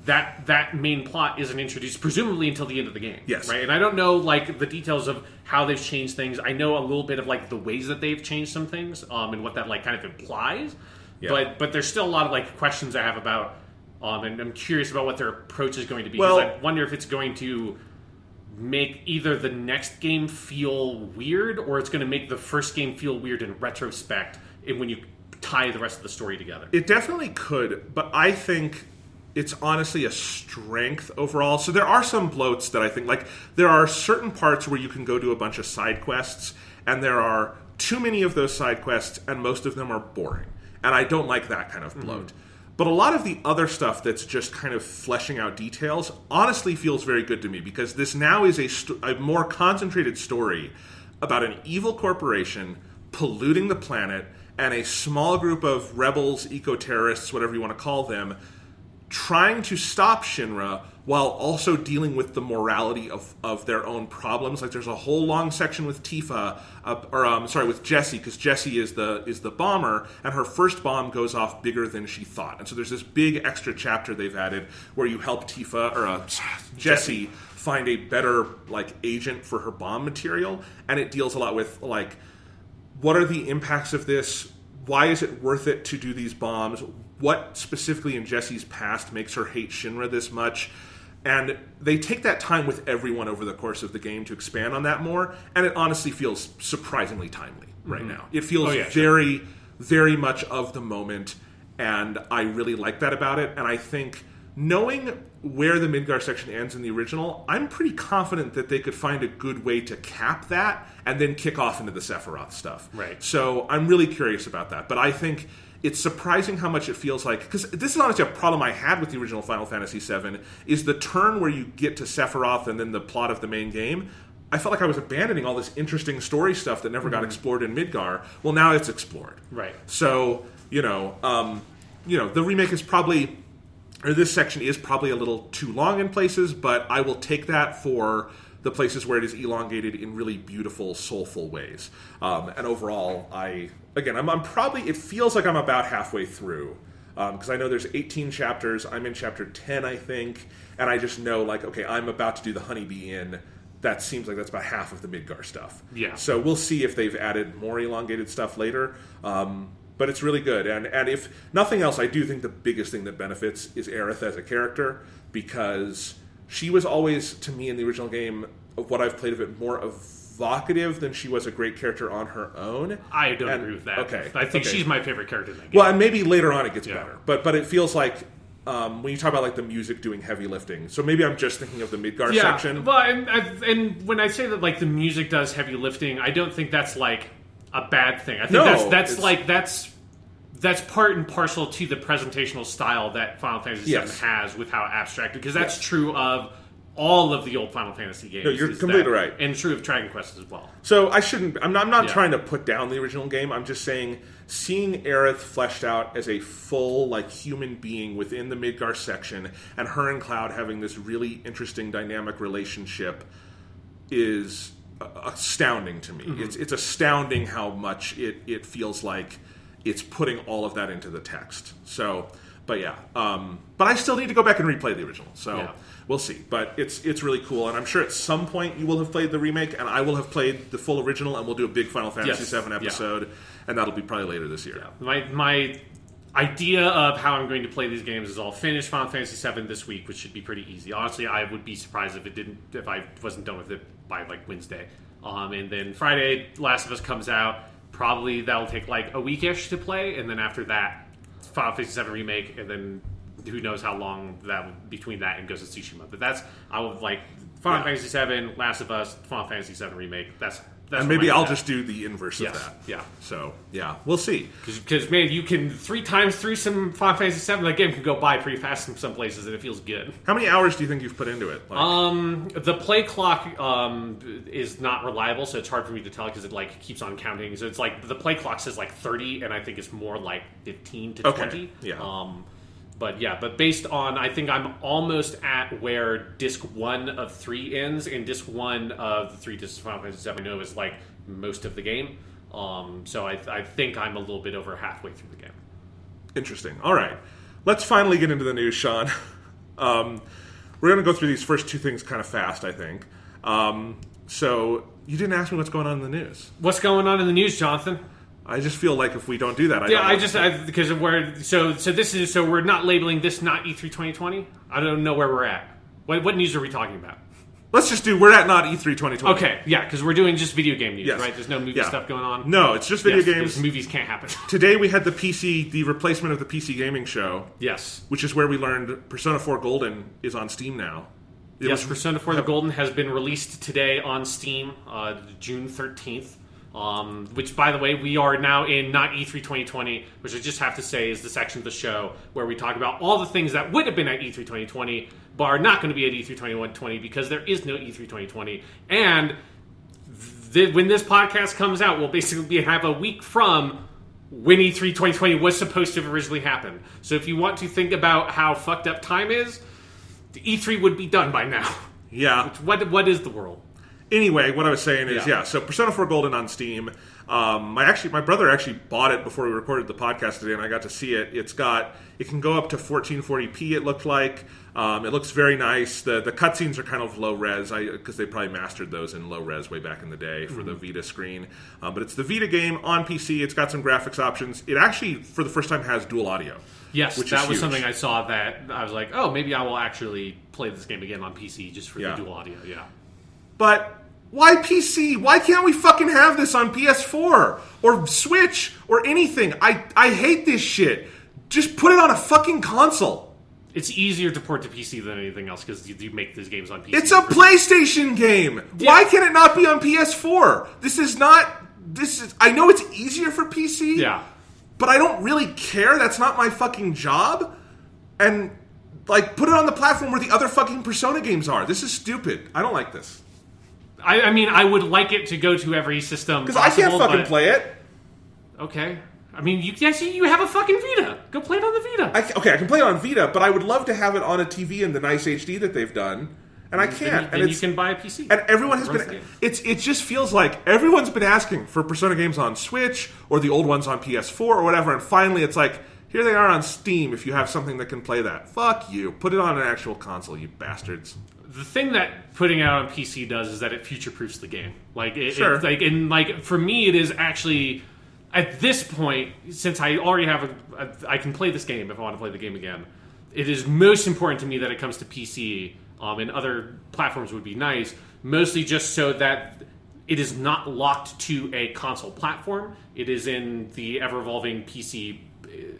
that main plot isn't introduced presumably until the end of the game. Yes. Right? And I don't know like the details of how they've changed things. I know a little bit of like the ways that they've changed some things, and what that like kind of implies. Yeah. But there's still a lot of like questions I have about and I'm curious about what their approach is going to be. Because I wonder if it's going to make either the next game feel weird, or it's going to make the first game feel weird in retrospect when you tie the rest of the story together. It definitely could, but I think it's honestly a strength overall. So there are some bloats that I think, like, there are certain parts where you can go do a bunch of side quests, and there are too many of those side quests, and most of them are boring. And I don't like that kind of bloat. But a lot of the other stuff that's just kind of fleshing out details honestly feels very good to me, because this now is a more concentrated story about an evil corporation polluting the planet, and a small group of rebels, eco-terrorists, whatever you want to call them, trying to stop Shinra while also dealing with the morality of their own problems. Like there's a whole long section with Tifa, with Jessie, because Jessie is the bomber, and her first bomb goes off bigger than she thought. And so there's this big extra chapter they've added where you help Jessie find a better like agent for her bomb material, and it deals a lot with like, what are the impacts of this? Why is it worth it to do these bombs? What specifically in Jessie's past makes her hate Shinra this much? And they take that time with everyone over the course of the game to expand on that more, and it honestly feels surprisingly timely right now. It feels very, very much of the moment, and I really like that about it. And I think knowing where the Midgar section ends in the original, I'm pretty confident that they could find a good way to cap that and then kick off into the Sephiroth stuff. Right. So I'm really curious about that. But I think it's surprising how much it feels like, because this is honestly a problem I had with the original Final Fantasy VII, is the turn where you get to Sephiroth and then the plot of the main game. I felt like I was abandoning all this interesting story stuff that never got explored in Midgar. Well, now it's explored. Right. So, the remake is probably, or this section is probably a little too long in places, but I will take that for the places where it is elongated in really beautiful, soulful ways. And overall, I'm probably, it feels like I'm about halfway through. Because I know there's 18 chapters. I'm in chapter 10, I think. And I just know, like, okay, I'm about to do the Honeybee Inn. That seems like that's about half of the Midgar stuff. Yeah. So we'll see if they've added more elongated stuff later. But it's really good. And if nothing else, I do think the biggest thing that benefits is Aerith as a character, because she was always, to me in the original game, of what I've played of it, more evocative than she was a great character on her own. I don't agree with that. Okay. I think she's my favorite character in that game. Well, and maybe later on it gets better. But it feels like when you talk about like the music doing heavy lifting, so maybe I'm just thinking of the Midgar section. Well, and when I say that like the music does heavy lifting, I don't think that's like a bad thing. I think that's part and parcel to the presentational style that Final Fantasy VII has with how abstracted, because that's true of all of the old Final Fantasy games. No, you're completely right. And true of Dragon Quest as well. So I'm not trying to put down the original game. I'm just saying, seeing Aerith fleshed out as a full, like, human being within the Midgar section, and her and Cloud having this really interesting dynamic relationship is astounding to me. Mm-hmm. It's astounding how much it feels like it's putting all of that into the text. So, but yeah. But I still need to go back and replay the original. So we'll see. But it's really cool. And I'm sure at some point you will have played the remake, and I will have played the full original, and we'll do a big Final Fantasy VII episode. And that'll be probably later this year. Yeah. My idea of how I'm going to play these games is I'll finish Final Fantasy VII this week, which should be pretty easy. Honestly, I would be surprised if I wasn't done with it by like Wednesday. And then Friday, Last of Us comes out. Probably that'll take like a weekish to play, and then after that, Final Fantasy VII Remake, and then who knows how long that between that and Ghost of Tsushima. But I would like Final Fantasy VII, Last of Us, Final Fantasy VII Remake. That's and maybe I'll just do the inverse of that. Yeah. So, we'll see. Because, man, you can 3 times through some Final Fantasy VII, that game can go by pretty fast in some places, and it feels good. How many hours do you think you've put into it? The play clock is not reliable, so it's hard for me to tell because it, like, keeps on counting. So it's like, the play clock says, like, 30, and I think it's more like 15 to 20. Yeah. But based on, I think I'm almost at where disc 1 of 3 ends, and disc 1 of the 3 discs of Final Fantasy VII I know is like most of the game. So I think I'm a little bit over halfway through the game. Interesting. All right. Let's finally get into the news, Sean. We're going to go through these first 2 things kind of fast, I think. So you didn't ask me what's going on in the news. What's going on in the news, Jonathan? I just feel like if we don't do that, because we're not labeling this not E3 2020. I don't know where we're at. What news are we talking about? Let's just do we're at not E3 2020. Okay, yeah, because we're doing just video game news, right? There's no movie stuff going on. No, it's just video games. Movies can't happen. Today we had the replacement of the PC gaming show. Yes, which is where we learned Persona 4 Golden is on Steam now. Persona 4 the Golden has been released today on Steam, June 13th. Which, by the way, we are now in not E3 2020, which I just have to say is the section of the show where we talk about all the things that would have been at E3 2020, but are not going to be at E3 2020 because there is no E3 2020. And when this podcast comes out, we'll basically have a week from when E3 2020 was supposed to have originally happened. So if you want to think about how fucked up time is, the E3 would be done by now. Yeah. What is the world? Anyway, what I was saying is, so Persona 4 Golden on Steam. My brother actually bought it before we recorded the podcast today, and I got to see it. It can go up to 1440p, it looked like. It looks very nice. The cutscenes are kind of low res, because they probably mastered those in low res way back in the day for the Vita screen. But it's the Vita game on PC. It's got some graphics options. It actually, for the first time, has dual audio. Yes, that was something I saw that I was like, oh, maybe I will actually play this game again on PC just for the dual audio, But why PC? Why can't we fucking have this on PS4 or Switch or anything? I hate this shit. Just put it on a fucking console. It's easier to port to PC than anything else because you make these games on PC. It's a PlayStation game. Yeah. Why can it not be on PS4? This is. I know it's easier for PC. Yeah. But I don't really care. That's not my fucking job. And like, put it on the platform where the other fucking Persona games are. This is stupid. I don't like this. I mean, I would like it to go to every system because I can't fucking play it. Okay. I mean, you have a fucking Vita. Go play it on the Vita. I can play it on Vita, but I would love to have it on a TV in the nice HD that they've done, and I can't. Then you can buy a PC. And everyone has been. It just feels like everyone's been asking for Persona games on Switch or the old ones on PS4 or whatever, and finally it's like, here they are on Steam. If you have something that can play that, fuck you. Put it on an actual console, you bastards. The thing that putting it out on PC does is that it future-proofs the game. Sure. For me, it is actually at this point, since I already have I can play this game if I want to play the game again. It is most important to me that it comes to PC, and other platforms would be nice. Mostly just so that it is not locked to a console platform. It is in the ever-evolving PC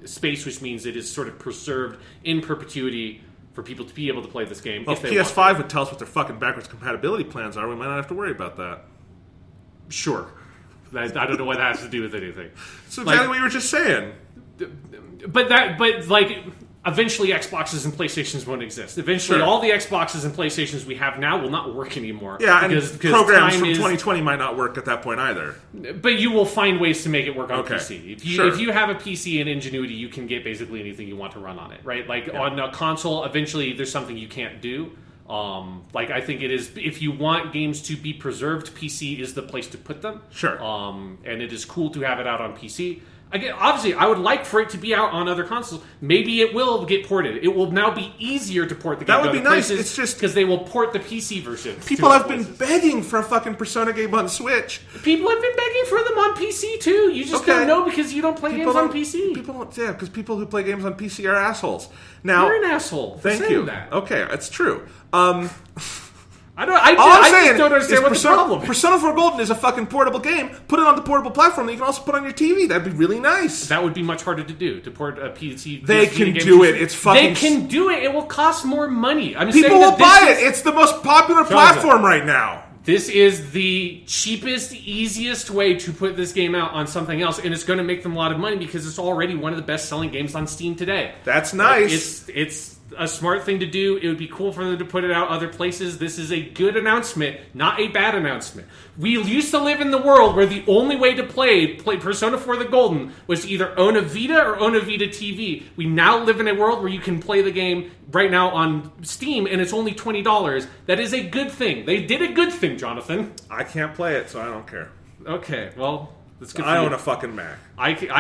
space, which means it is sort of preserved in perpetuity for people to be able to play this game. Well, if they PS5 would tell us what their fucking backwards compatibility plans are. We might not have to worry about that. Sure. I don't know what that has to do with anything. So exactly what you were just saying. But eventually Xboxes and PlayStations won't exist. Eventually all the Xboxes and PlayStations we have now will not work anymore. Yeah, because programs from 2020 might not work at that point either. But you will find ways to make it work on PC. If you have a PC and Ingenuity, you can get basically anything you want to run on it, right? On a console, eventually there's something you can't do. I think it is, if you want games to be preserved, PC is the place to put them. Sure. And it is cool to have it out on PC. Again, obviously, I would like for it to be out on other consoles. Maybe it will get ported. It will now be easier to port the game. That would be nice. It's just because they will port the PC version. People have been begging for a fucking Persona game on Switch. People have been begging for them on PC too. You just don't know because you don't play games on PC. Because people who play games on PC are assholes. Now, you're an asshole. Thank you. That. Okay, it's true. I just don't understand what the problem is. Persona 4 Golden is a fucking portable game. Put it on the portable platform that you can also put on your TV. That'd be really nice. That would be much harder to do, to port a PC. They can do it. It's fucking... They can do it. It will cost more money. People will buy it. It's the most popular platform right now. This is the cheapest, easiest way to put this game out on something else, and it's going to make them a lot of money because it's already one of the best-selling games on Steam today. That's nice. It's a smart thing to do. It would be cool for them to put it out other places. This is a good announcement, not a bad announcement. We used to live in the world where the only way to play Persona 4 the Golden was to either own a Vita or own a Vita TV. We now live in a world where you can play the game right now on Steam, and it's only $20. That is a good thing. They did a good thing, Jonathan. I can't play it, so I don't care. Okay, well... I own a fucking Mac. I could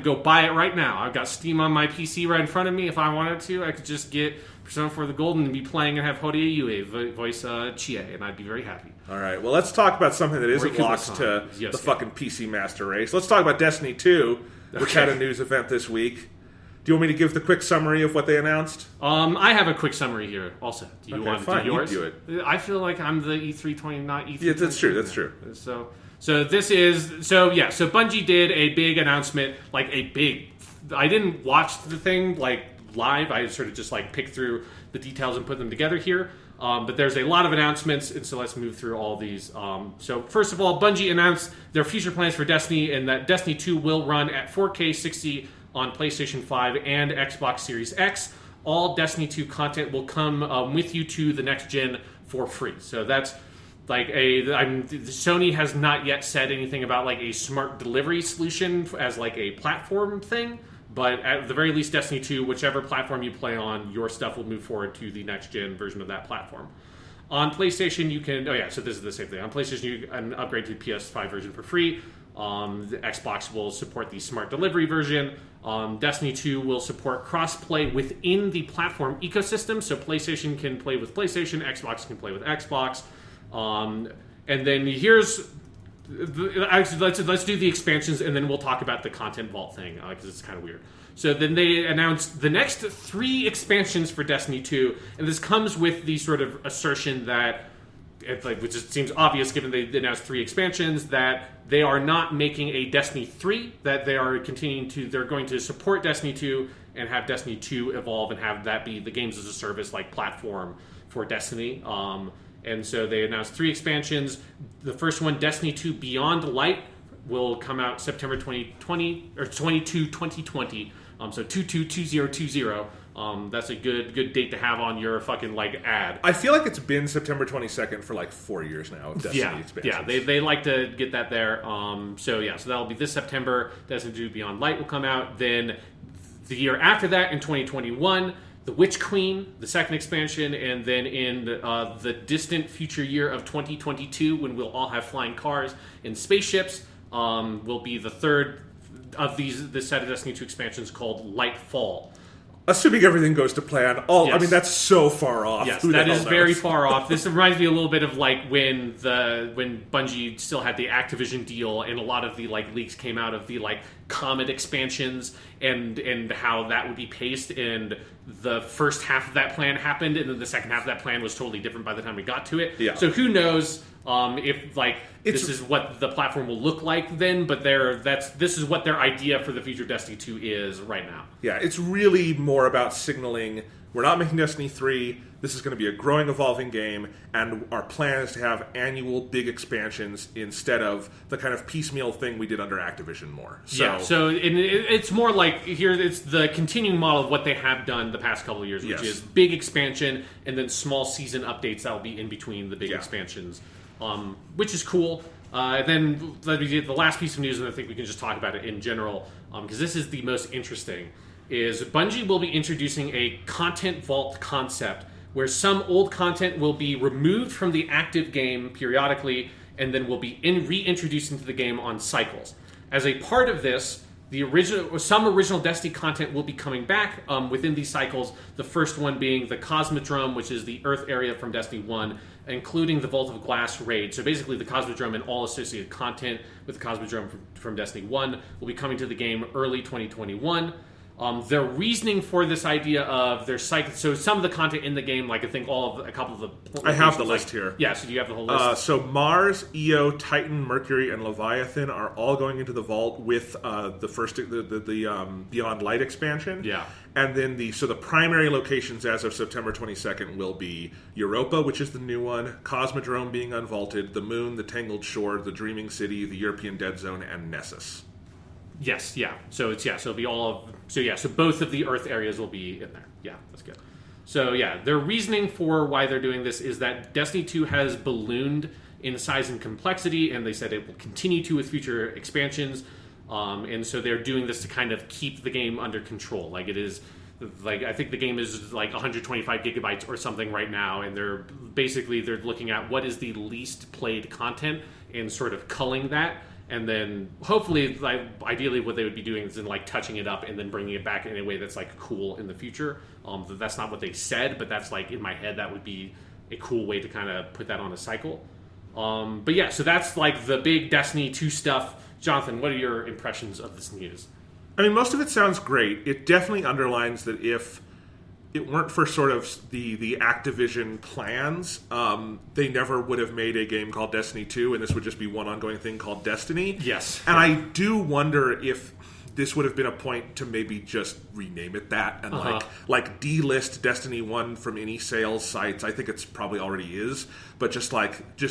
go buy it right now. I've got Steam on my PC right in front of me. If I wanted to, I could just get Persona 4 the Golden and be playing and have Horia Yue voice Chie, and I'd be very happy. All right, well, let's talk about something that isn't lost to the fucking PC Master Race. Let's talk about Destiny 2, which had a news event this week. Do you want me to give the quick summary of what they announced? I have a quick summary here also. Do you want to do yours? You do it. I feel like I'm the E320, not E3. Yeah, that's true. That's true. So Bungie did a big announcement, I didn't watch the thing live. I sort of just picked through the details and put them together here. But there's a lot of announcements, and so let's move through all these. So first of all, Bungie announced their future plans for Destiny, and that Destiny 2 will run at 4K 60 on PlayStation 5 and Xbox Series X. All Destiny 2 content will come with you to the next gen for free. So that's Sony has not yet said anything about a smart delivery solution as a platform thing, but at the very least, Destiny 2, whichever platform you play on, your stuff will move forward to the next gen version of that platform. On PlayStation, you can so this is the same thing. On PlayStation, you can upgrade to the PS5 version for free. The Xbox will support the smart delivery version. Destiny 2 will support cross-play within the platform ecosystem, so PlayStation can play with PlayStation, Xbox can play with Xbox. And then let's do the expansions, and then we'll talk about the content vault thing because it's kind of weird. So then they announced the next 3 expansions for Destiny 2, and this comes with the sort of assertion that, which just seems obvious given they announced 3 expansions, that they are not making a Destiny 3, that they're going to support Destiny 2, and have Destiny 2 evolve and have that be the games as a service like platform for Destiny. And so they announced 3 expansions. The first one, Destiny 2 Beyond Light, will come out September 2020 or 2020. So 222020. That's a good date to have on your fucking like ad. I feel like it's been September 22nd for like 4 years now of Destiny expansions. Yeah, they like to get that there. So that'll be this September. Destiny 2 Beyond Light will come out. Then the year after that, in 2021, The Witch Queen, the second expansion, and then in the distant future year of 2022, when we'll all have flying cars and spaceships, will be the third of this set of Destiny 2 expansions called Lightfall. Assuming everything goes to plan. Yes. I mean, that's so far off. Yes, Who the that hell is knows? very far off. This reminds me a little bit of like when Bungie still had the Activision deal, and a lot of the like leaks came out of the like Comet expansions and how that would be paced. And the first half of that plan happened, and then the second half of that plan was totally different by the time we got to it. Yeah. So who knows if like this is what the platform will look like then? But this is what their idea for the future Destiny 2 is right now. Yeah, it's really more about signaling we're not making Destiny 3. This is going to be a growing, evolving game, and our plan is to have annual big expansions instead of the kind of piecemeal thing we did under Activision more. So it's more like here it's the continuing model of what they have done the past couple of years, which is big expansion and then small season updates that will be in between the big expansions, which is cool. Then let me get the last piece of news, and I think we can just talk about it in general, because this is the most interesting, is Bungie will be introducing a content vault concept where some old content will be removed from the active game periodically and then will be reintroduced into the game on cycles. As a part of this, some original Destiny content will be coming back within these cycles, the first one being the Cosmodrome, which is the Earth area from Destiny 1, including the Vault of Glass raid. So basically the Cosmodrome and all associated content with the Cosmodrome from Destiny 1 will be coming to the game early 2021. Their reasoning for this idea of their cycle, so some of the content in the game, like I think a couple of the... I have the list here. Yeah, so do you have the whole list? So Mars, Io, Titan, Mercury, and Leviathan are all going into the vault with the Beyond Light expansion. Yeah. And then the primary locations as of September 22nd will be Europa, which is the new one, Cosmodrome being unvaulted, the Moon, the Tangled Shore, the Dreaming City, the European Dead Zone, and Nessus. Yes, yeah. So it'll be all of... So both of the Earth areas will be in there. Yeah, that's good. So yeah, their reasoning for why they're doing this is that Destiny 2 has ballooned in size and complexity, and they said it will continue to with future expansions. And so they're doing this to kind of keep the game under control. Like it is... Like I think the game is like 125 gigabytes or something right now, and they're looking at what is the least played content and sort of culling that. And then hopefully, like ideally, what they would be doing is touching it up and then bringing it back in a way that's like cool in the future. That's not what they said, but that's like in my head that would be a cool way to kind of put that on a cycle. But yeah, so that's like the big Destiny 2 stuff. Jonathan, what are your impressions of this news? I mean, most of it sounds great. It definitely underlines that if it weren't for sort of the Activision plans, they never would have made a game called Destiny 2, and this would just be one ongoing thing called Destiny. Yes. And I do wonder if this would have been a point to maybe just rename it that and like delist Destiny 1 from any sales sites. I think it's probably already is, but just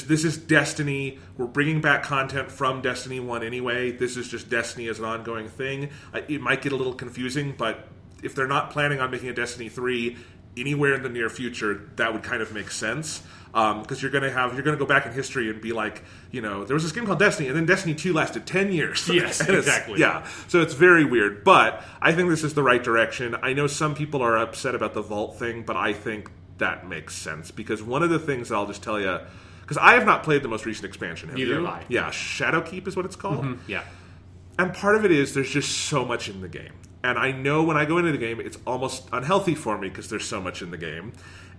this is Destiny. We're bringing back content from Destiny 1 anyway. This is just Destiny as an ongoing thing. It might get a little confusing, but if they're not planning on making a Destiny 3 anywhere in the near future, that would kind of make sense. Because you're gonna go back in history and be like, there was this game called Destiny, and then Destiny 2 lasted 10 years. Yes, exactly. Yeah, so it's very weird, but I think this is the right direction. I know some people are upset about the Vault thing, but I think that makes sense, because one of the things that I'll just tell you, because I have not played the most recent expansion. Neither have I. Yeah, Shadowkeep is what it's called. Mm-hmm. Yeah. And part of it is there's just so much in the game. And I know when I go into the game, it's almost unhealthy for me because there's so much in the game.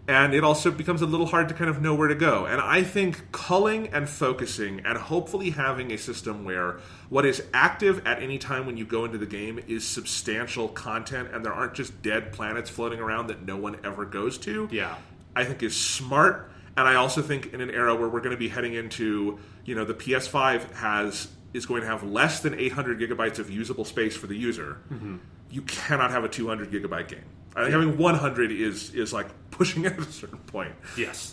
And it also becomes a little hard to kind of know where to go. And I think culling and focusing and hopefully having a system where what is active at any time when you go into the game is substantial content and there aren't just dead planets floating around that no one ever goes to, I think is smart. And I also think in an era where we're going to be heading into, the PS5 has is going to have less than 800 gigabytes of usable space for the user, you cannot have a 200 gigabyte game. I think having 100 is like pushing it at a certain point. Yes.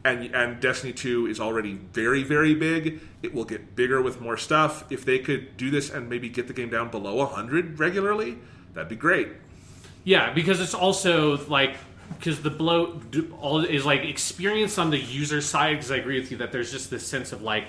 And Destiny 2 is already very, very big. It will get bigger with more stuff. If they could do this and maybe get the game down below 100 regularly, that'd be great. Yeah, because it's also like, because the bloat is like experience on the user side, because I agree with you that there's just this sense of like,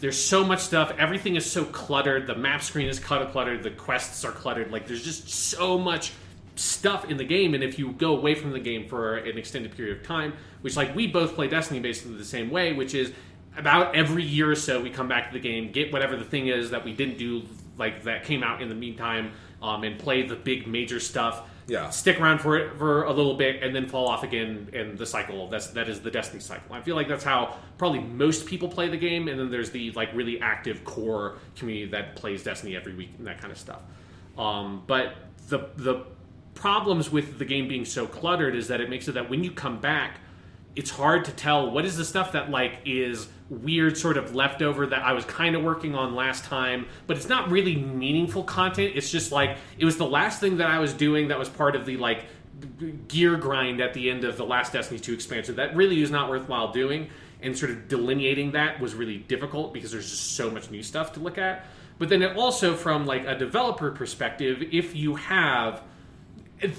there's so much stuff, everything is so cluttered, the map screen is cluttered, the quests are cluttered, like there's just so much stuff in the game, and if you go away from the game for an extended period of time, which like we both play Destiny basically the same way, which is about every year or so we come back to the game, get whatever the thing is that we didn't do, like that came out in the meantime, and play the big major stuff. Yeah. Stick around for it for a little bit and then fall off again in the cycle. That is the Destiny cycle. I feel like that's how probably most people play the game, and then there's the like really active core community that plays Destiny every week and that kind of stuff. But the problems with the game being so cluttered is that it makes it that when you come back, it's hard to tell what is the stuff that like is weird sort of leftover that I was kind of working on last time, but it's not really meaningful content. It's just like it was the last thing that I was doing that was part of the like gear grind at the end of the last Destiny 2 expansion that really is not worthwhile doing, and sort of delineating that was really difficult because there's just so much new stuff to look at. But then it also, from like a developer perspective, if you have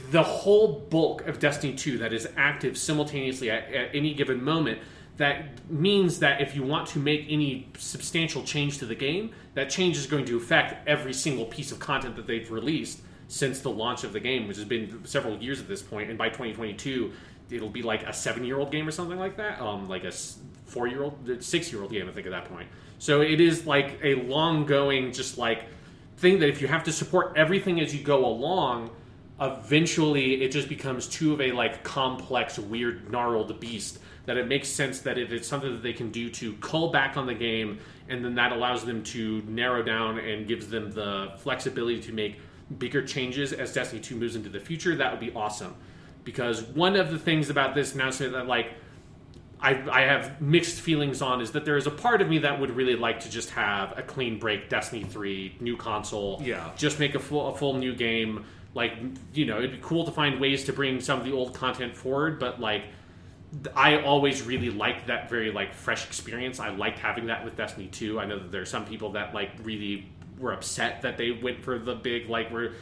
the whole bulk of Destiny 2 that is active simultaneously at any given moment, that means that if you want to make any substantial change to the game, that change is going to affect every single piece of content that they've released since the launch of the game, which has been several years at this point. And by 2022, it'll be like a 7-year-old game or something like that, like a 4-year-old, 6-year-old game, I think, at that point. So it is like a long-going, just like thing that if you have to support everything as you go along, eventually it just becomes too of a like complex, weird, gnarled beast that it makes sense that if it's something that they can do to cull back on the game, and then that allows them to narrow down and gives them the flexibility to make bigger changes as Destiny 2 moves into the future, that would be awesome. Because one of the things about this announcement that like I have mixed feelings on is that there is a part of me that would really like to just have a clean break Destiny 3, new console, just make a full new game. Like, you know, it'd be cool to find ways to bring some of the old content forward, but like I always really liked that very like fresh experience. I liked having that with Destiny 2. I know that there are some people that like really were upset that they went for the big like we're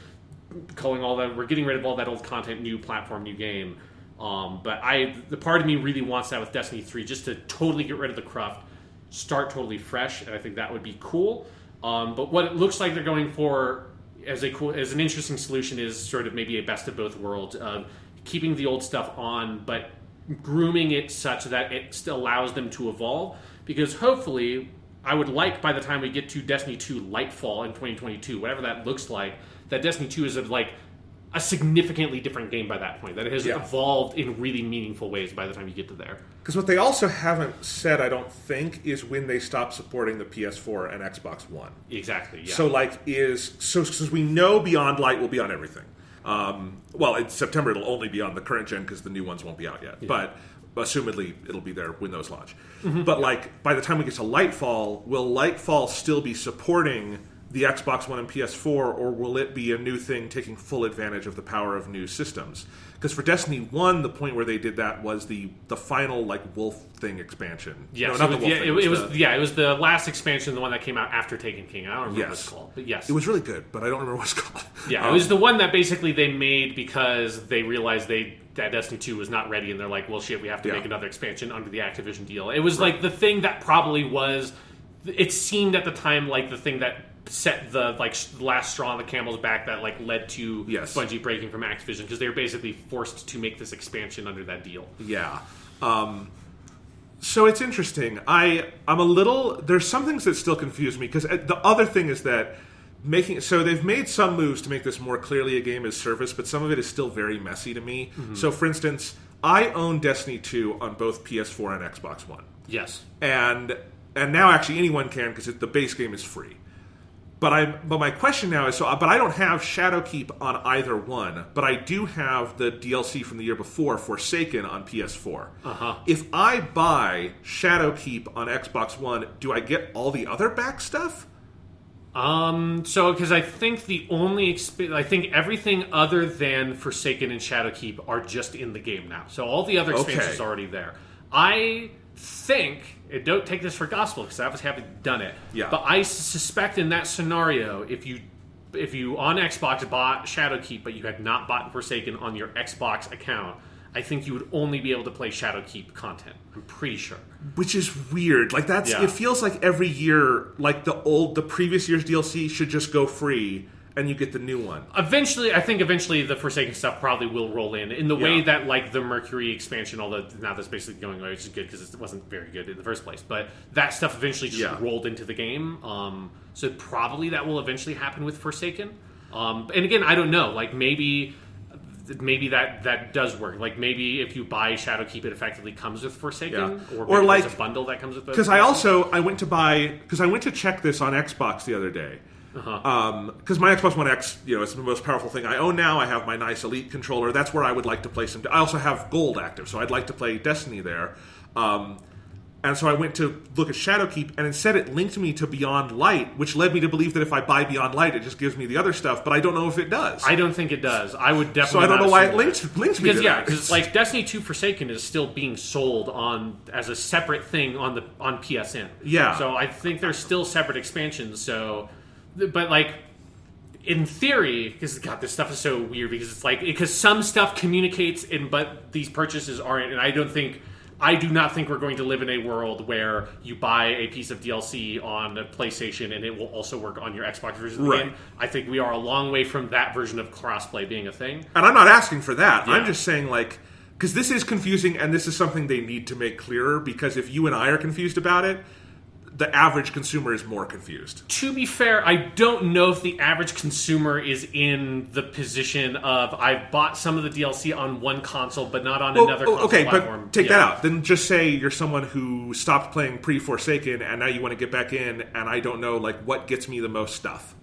getting rid of all that old content, new platform, new game. But the part of me really wants that with Destiny 3, just to totally get rid of the cruft, start totally fresh, and I think that would be cool. But what it looks like they're going for as an interesting solution is sort of maybe a best of both worlds of keeping the old stuff on, but grooming it such that it still allows them to evolve. Because hopefully, I would like by the time we get to Destiny 2 Lightfall in 2022, whatever that looks like, that Destiny 2 is like a significantly different game by that point. That it has evolved in really meaningful ways by the time you get to there. Because what they also haven't said, I don't think, is when they stop supporting the PS4 and Xbox One. Exactly, yeah. So, because we know Beyond Light will be on everything. Well, in September it'll only be on the current gen because the new ones won't be out yet. Yeah. But assumedly it'll be there when those launch. Mm-hmm. But like by the time we get to Lightfall, will Lightfall still be supporting the Xbox One and PS4, or will it be a new thing taking full advantage of the power of new systems? Because for Destiny 1, the point where they did that was the final like Wolf thing expansion. Yeah, no, so not the Wolf thing. It was the last expansion, the one that came out after Taken King. I don't remember what it's called, but yes. It was really good, but I don't remember what it's called. Yeah, it was the one that basically they made because they realized that Destiny 2 was not ready, and they're like, well, shit, we have to make another expansion under the Activision deal. It was like the thing that probably was, it seemed at the time like the thing that set the like last straw on the camel's back that like led to Bungie breaking from Activision, because they were basically forced to make this expansion under that deal. Yeah. So it's interesting. I'm a little, there's some things that still confuse me, because the other thing is that they've made some moves to make this more clearly a game as service, but some of it is still very messy to me. Mm-hmm. So for instance, I own Destiny 2 on both PS4 and Xbox One. Yes. And now actually anyone can, because the base game is free. But my question now is, but I don't have Shadowkeep on either one, but I do have the DLC from the year before, Forsaken, on PS4. Uh-huh. If I buy Shadowkeep on Xbox One, do I get all the other back stuff? So because I think I think everything other than Forsaken and Shadowkeep are just in the game now. So all the other expansions are already there. I think, and don't take this for gospel because I haven't done it. Yeah. But I suspect in that scenario, if you on Xbox bought Shadowkeep but you had not bought Forsaken on your Xbox account, I think you would only be able to play Shadowkeep content. I'm pretty sure. Which is weird. Like it feels like every year, like the previous year's DLC should just go free and you get the new one. I think eventually the Forsaken stuff probably will roll in the way that like the Mercury expansion, although now that's basically going away, which is good because it wasn't very good in the first place. But that stuff eventually just rolled into the game. So probably that will eventually happen with Forsaken. And again, I don't know. Like maybe that does work. Like maybe if you buy Shadowkeep, it effectively comes with Forsaken, or like there's a bundle that comes with those. Because I went to check this on Xbox the other day. Because my Xbox One X, it's the most powerful thing I own now. I have my nice Elite controller. That's where I would like to play some. I also have Gold active, so I'd like to play Destiny there. And so I went to look at Shadowkeep, and instead it linked me to Beyond Light, which led me to believe that if I buy Beyond Light, it just gives me the other stuff. But I don't know if it does. I don't think it does. I would definitely. So I don't know why it linked me to that. Because like Destiny 2 Forsaken is still being sold as a separate thing on PSN. Yeah. So I think there's still separate expansions. So. But like, in theory, because God, this stuff is so weird because some stuff communicates, but these purchases aren't. And I do not think we're going to live in a world where you buy a piece of DLC on a PlayStation and it will also work on your Xbox version of the game. I think we are a long way from that version of crossplay being a thing. And I'm not asking for that. Yeah. I'm just saying because this is confusing, and this is something they need to make clearer. Because if you and I are confused about it, the average consumer is more confused. To be fair, I don't know if the average consumer is in the position of I've bought some of the DLC on one console but not on another console platform. But take that out. Then just say you're someone who stopped playing pre-Forsaken and now you want to get back in, and I don't know what gets me the most stuff.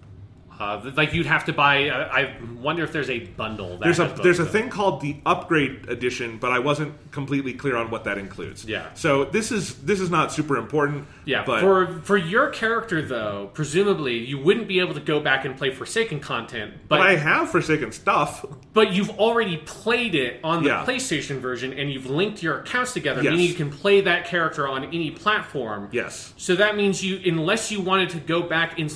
You'd have to buy. I wonder if there's a bundle. There's a thing called the Upgrade Edition, but I wasn't completely clear on what that includes. Yeah. So this is not super important. Yeah. But for your character though, presumably you wouldn't be able to go back and play Forsaken content. But I have Forsaken stuff. But you've already played it on the PlayStation version, and you've linked your accounts together, meaning you can play that character on any platform. Yes. So that means unless you wanted to go back and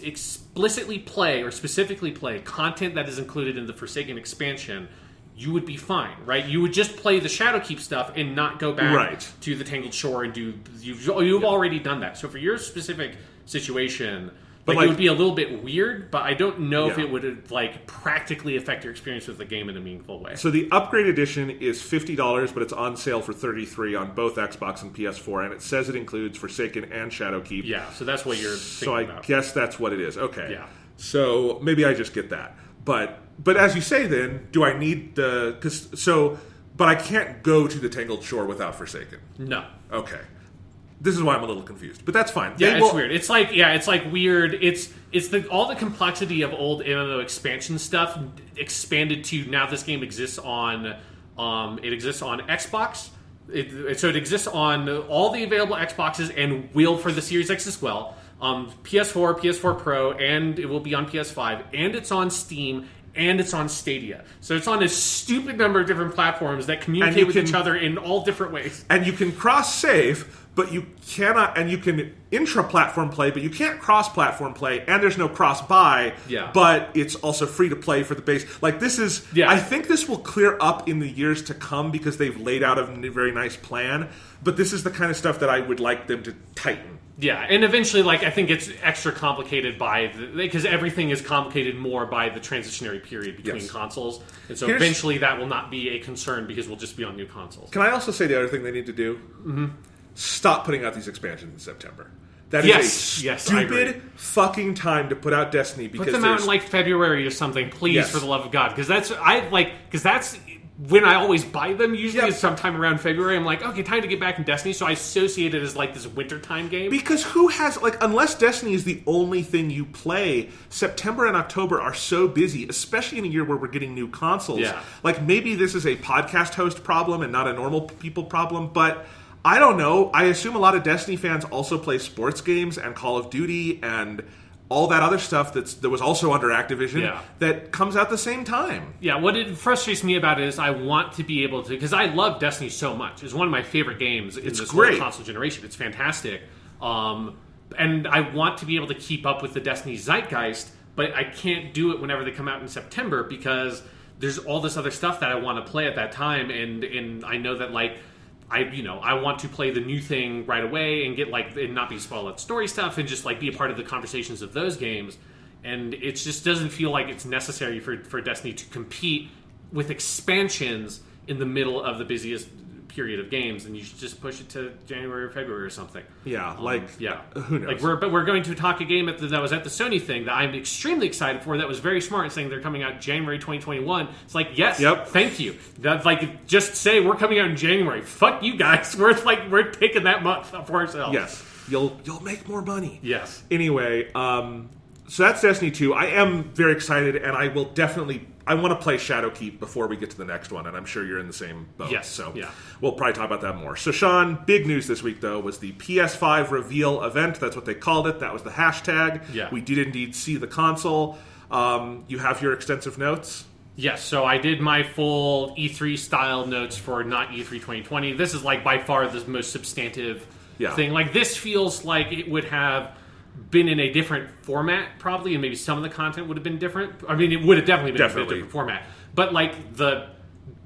explicitly play or specifically play content that is included in the Forsaken expansion, you would be fine, right? You would just play the Shadowkeep stuff and not go back to the Tangled Shore and do. You've already done that. So for your specific situation, it would be a little bit weird, but I don't know if it would practically affect your experience with the game in a meaningful way. So the Upgrade Edition is $50, but it's on sale for $33 on both Xbox and PS4, and it says it includes Forsaken and Shadowkeep. Yeah, so that's what you're thinking about. Guess that's what it is. Okay. Yeah. So maybe I just get that. But as you say, then do I need but I can't go to the Tangled Shore without Forsaken. No. Okay. This is why I'm a little confused, but that's fine. Yeah, it's weird. It's weird. It's all the complexity of old MMO expansion stuff expanded to now. This game exists on Xbox. It exists on all the available Xboxes and will for the Series X as well. PS4, PS4 Pro, and it will be on PS5, and it's on Steam, and it's on Stadia. So it's on a stupid number of different platforms that communicate with each other in all different ways. And you can cross-save, but you cannot, and you can intra-platform play, but you can't cross-platform play, and there's no cross-buy, but it's also free to play for the base. I think this will clear up in the years to come because they've laid out a very nice plan, but this is the kind of stuff that I would like them to tighten. Yeah, and eventually, I think it's extra complicated because everything is complicated more by the transitionary period between consoles, and so eventually that will not be a concern because we'll just be on new consoles. Can I also say the other thing they need to do? Mm-hmm. Stop putting out these expansions in September. That is a stupid fucking time to put out Destiny. Because put them out in February or something, please, for the love of God, because that's when I always buy them. Usually it's sometime around February. I'm like, okay, time to get back in Destiny. So I associate it as this wintertime game. Because who has, unless Destiny is the only thing you play, September and October are so busy, especially in a year where we're getting new consoles. Yeah. Maybe this is a podcast host problem and not a normal people problem, but I don't know. I assume a lot of Destiny fans also play sports games and Call of Duty and all that other stuff that was also under Activision that comes out the same time. Yeah, what it frustrates me about it is I want to be able to, because I love Destiny so much. It's one of my favorite games in this whole console generation. It's fantastic. And I want to be able to keep up with the Destiny zeitgeist, but I can't do it whenever they come out in September because there's all this other stuff that I want to play at that time, and I know that like I want to play the new thing right away and get like and not be spoiled at story stuff and just like be a part of the conversations of those games. And it just doesn't feel like it's necessary for Destiny to compete with expansions in the middle of the busiest period of games, and you should just push it to January or February or something. Yeah, who knows? Like we're going to talk a game that was at the Sony thing that I'm extremely excited for. That was very smart, saying they're coming out January 2021. It's like yes, thank you. That's like just say we're coming out in January. Fuck you guys. We're taking that month for ourselves. Yes, you'll make more money. Yes. Anyway, so that's Destiny 2. I am very excited, and I will definitely. I want to play Shadowkeep before we get to the next one, and I'm sure you're in the same boat. Yes. So we'll probably talk about that more. So, Sean, big news this week, though, was the PS5 Reveal event. That's what they called it. That was the hashtag. Yeah. We did indeed see the console. You have your extensive notes? Yes, so I did my full E3 style notes for not E3 2020. This is like by far the most substantive thing. Like this feels like it would have been in a different format probably, and maybe some of the content would have been different. I mean, it would have definitely been in a different format. But like the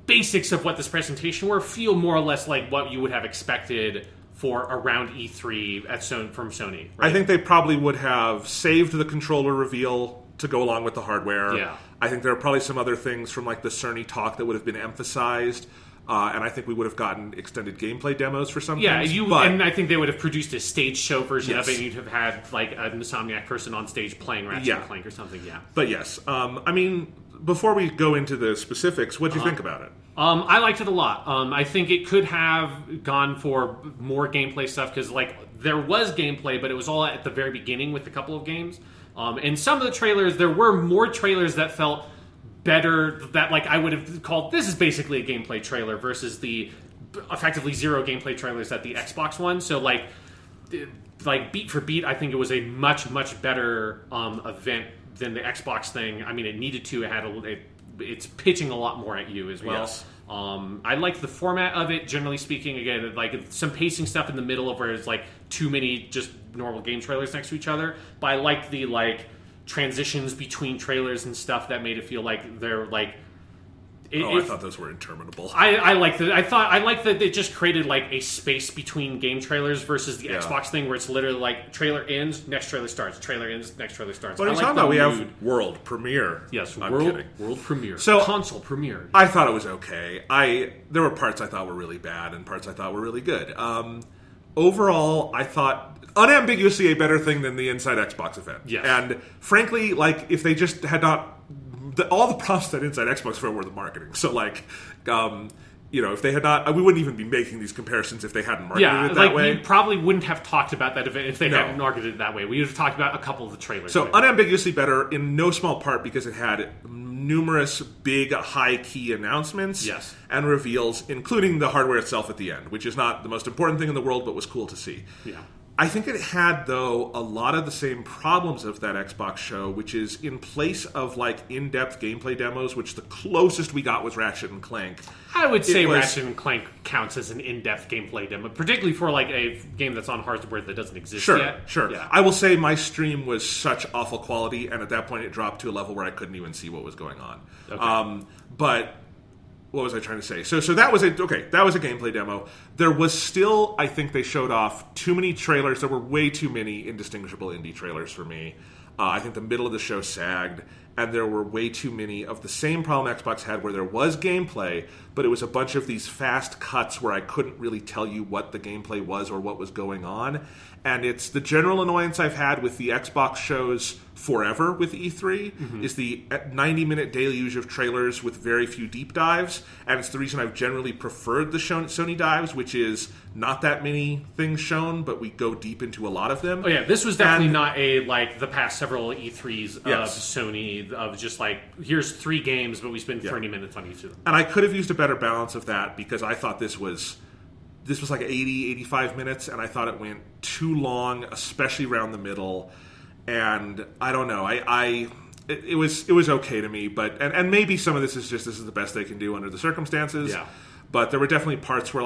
basics of what this presentation were feel more or less like what you would have expected for around E3 from Sony. Right? I think they probably would have saved the controller reveal to go along with the hardware. Yeah. I think there are probably some other things from like the Sony talk that would have been emphasized. And I think we would have gotten extended gameplay demos for some things. And I think they would have produced a stage show version of it. You'd have had like an Insomniac person on stage playing Ratchet and Clank or something. Yeah, but yes, I mean, before we go into the specifics, what do you think about it? I liked it a lot. I think it could have gone for more gameplay stuff because like there was gameplay, but it was all at the very beginning with a couple of games. And some of the trailers, there were more trailers that felt better, that like I would have called this is basically a gameplay trailer versus the effectively zero gameplay trailers at the Xbox one. So like beat for beat, I think it was a much better event than the Xbox thing. I mean, it needed to. It's pitching a lot more at you as well. Yes. I liked the format of it, generally speaking. Again, like some pacing stuff in the middle of where it's like too many just normal game trailers next to each other. But I liked the like transitions between trailers and stuff that made it feel like they're like. I thought those were interminable. I liked that. I liked that it just created like a space between game trailers versus the Xbox thing where it's literally like trailer ends, next trailer starts, trailer ends, next trailer starts. What are you talking about? We have world premiere. Yes, I'm world kidding. World premiere. So console premiere. I thought it was okay. There were parts I thought were really bad and parts I thought were really good. Overall, I thought unambiguously a better thing than the Inside Xbox event. Yes. And frankly, like if they just had not. All the problems that Inside Xbox for were the marketing. So, like, if they had not, we wouldn't even be making these comparisons if they hadn't marketed it that way. We probably wouldn't have talked about that event if they hadn't marketed it that way. We would have talked about a couple of the trailers. So, unambiguously better in no small part because it had numerous big, high-key announcements and reveals, including the hardware itself at the end, which is not the most important thing in the world, but was cool to see. Yeah. I think it had, though, a lot of the same problems of that Xbox show, which is in place of, like, in-depth gameplay demos, which the closest we got was Ratchet and Clank. I would say Ratchet and Clank counts as an in-depth gameplay demo, particularly for, like, a game that's on hardware that doesn't exist yet. Sure. Yeah. I will say my stream was such awful quality, and at that point it dropped to a level where I couldn't even see what was going on. Okay. But... what was I trying to say? So that was that was a gameplay demo. There was still, I think they showed off too many trailers. There were way too many indistinguishable indie trailers for me. I think the middle of the show sagged, and there were way too many of the same problem Xbox had where there was gameplay, but it was a bunch of these fast cuts where I couldn't really tell you what the gameplay was or what was going on. And it's the general annoyance I've had with the Xbox shows forever with E3 is the 90-minute deluge of trailers with very few deep dives. And it's the reason I've generally preferred the Sony dives, which is not that many things shown, but we go deep into a lot of them. Oh yeah, this was definitely not the past several E3s of Sony, of just like, here's 3 games, but we spend 30 minutes on each of them. And I could have used a better balance of that because I thought this was like 80, 85 minutes, and I thought it went too long, especially around the middle. and I don't know. It was okay to me, but and maybe some of this is the best they can do under the circumstances. Yeah. But there were definitely parts where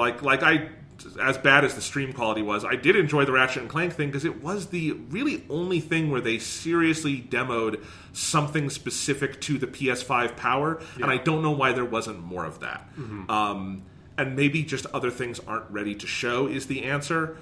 as bad as the stream quality was, I did enjoy the Ratchet and Clank thing because it was the really only thing where they seriously demoed something specific to the PS5 power, and I don't know why there wasn't more of that. And maybe just other things aren't ready to show is the answer.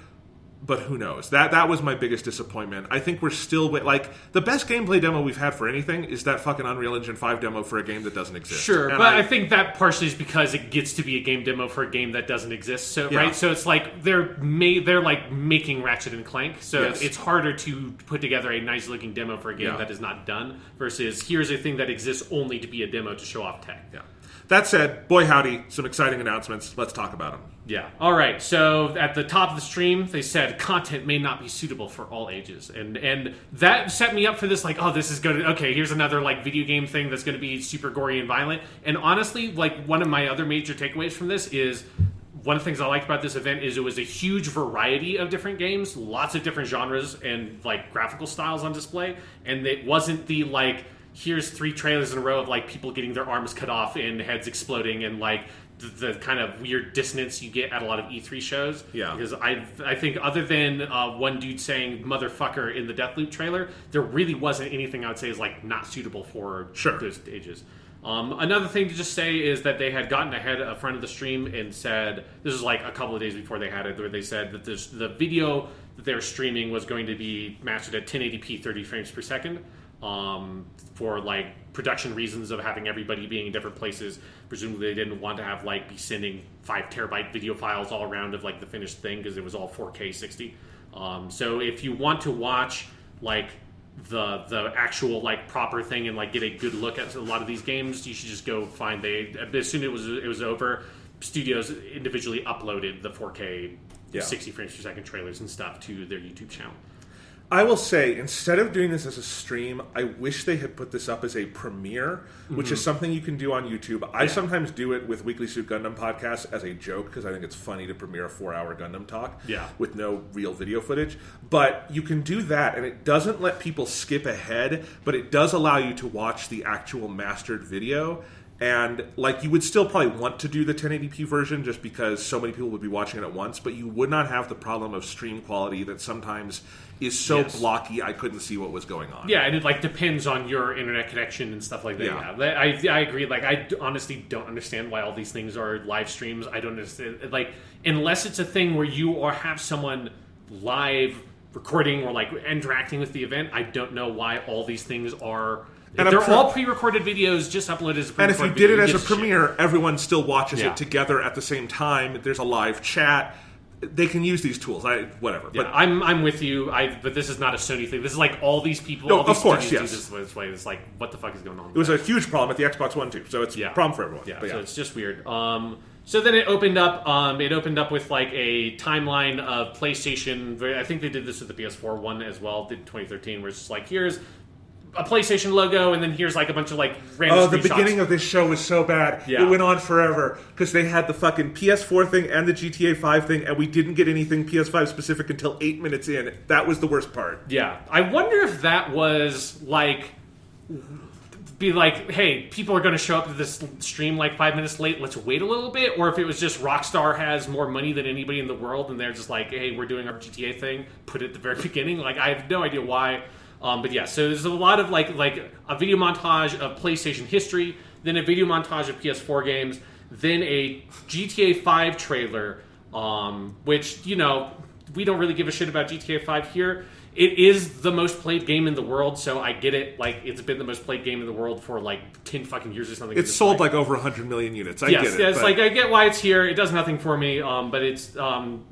But who knows? That was my biggest disappointment. I think we're still the best gameplay demo we've had for anything is that fucking Unreal Engine 5 demo for a game that doesn't exist. Sure, and I think that partially is because it gets to be a game demo for a game that doesn't exist. So right, so it's like they're like making Ratchet and Clank, so it's harder to put together a nice looking demo for a game that is not done versus here's a thing that exists only to be a demo to show off tech. Yeah. That said, boy howdy, some exciting announcements. Let's talk about them. Yeah. All right. So at the top of the stream, they said content may not be suitable for all ages, and that set me up for this. Like, oh, this is going to here's another video game thing that's going to be super gory and violent. And honestly, one of my other major takeaways from this is one of the things I liked about this event is it was a huge variety of different games, lots of different genres and graphical styles on display, and it wasn't the here's 3 trailers in a row of people getting their arms cut off and heads exploding and the kind of weird dissonance you get at a lot of E3 shows. Yeah. Because I think other than one dude saying motherfucker in the Deathloop trailer, there really wasn't anything I would say is not suitable for those ages. Another thing to just say is that they had gotten ahead of front of the stream and said, this was a couple of days before they had it, where they said that the video that they were streaming was going to be mastered at 1080p 30 frames per second. For production reasons of having everybody being in different places. Presumably they didn't want to have be sending 5 terabyte video files all around of the finished thing because it was all 4K 60. So if you want to watch the actual proper thing and get a good look at a lot of these games, you should just go find as soon as it was over, studios individually uploaded the 4K 60 frames per second trailers and stuff to their YouTube channel. I will say, instead of doing this as a stream, I wish they had put this up as a premiere, which is something you can do on YouTube. I sometimes do it with Weekly Suit Gundam podcasts as a joke, because I think it's funny to premiere a 4-hour Gundam talk with no real video footage. But you can do that, and it doesn't let people skip ahead, but it does allow you to watch the actual mastered video. And you would still probably want to do the 1080p version just because so many people would be watching it at once, but you would not have the problem of stream quality that sometimes is so blocky I couldn't see what was going on. Yeah, and it depends on your internet connection and stuff like that. Yeah. I agree. I honestly don't understand why all these things are live streams. I don't understand. Unless it's a thing where you or have someone live recording or interacting with the event, I don't know why all these things are. And they're all pre-recorded videos, just uploaded as a pre-recorded video. And if you did it as a premiere, everyone still watches it together at the same time. There's a live chat. They can use these tools. Whatever. Yeah, but I'm with you. But this is not a Sony thing. This is all these people. No, all these of course, studios do this way. It's what the fuck is going on? It was a huge problem at the Xbox One too. So it's a problem for everyone. Yeah, so it's just weird. So then it opened up. It opened up with a timeline of PlayStation. I think they did this with the PS4 one as well. Did 2013, where it's just here's a PlayStation logo, and then here's a bunch of random Oh, the beginning of this show was so bad. Yeah. It went on forever because they had the fucking PS4 thing and the GTA 5 thing, and we didn't get anything PS5 specific until 8 minutes in. That was the worst part. Yeah. I wonder if that was hey, people are going to show up to this stream 5 minutes late, let's wait a little bit, or if it was just Rockstar has more money than anybody in the world, and they're just hey, we're doing our GTA thing, put it at the very beginning. I have no idea why. But yeah, so there's a lot of a video montage of PlayStation history, then a video montage of PS4 games, then a GTA 5 trailer, which, we don't really give a shit about GTA 5 here. It is the most played game in the world, so I get it. It's been the most played game in the world for 10 fucking years or something. It's sold over 100 million units. I get it. Yes, I get why it's here. It does nothing for me, but it's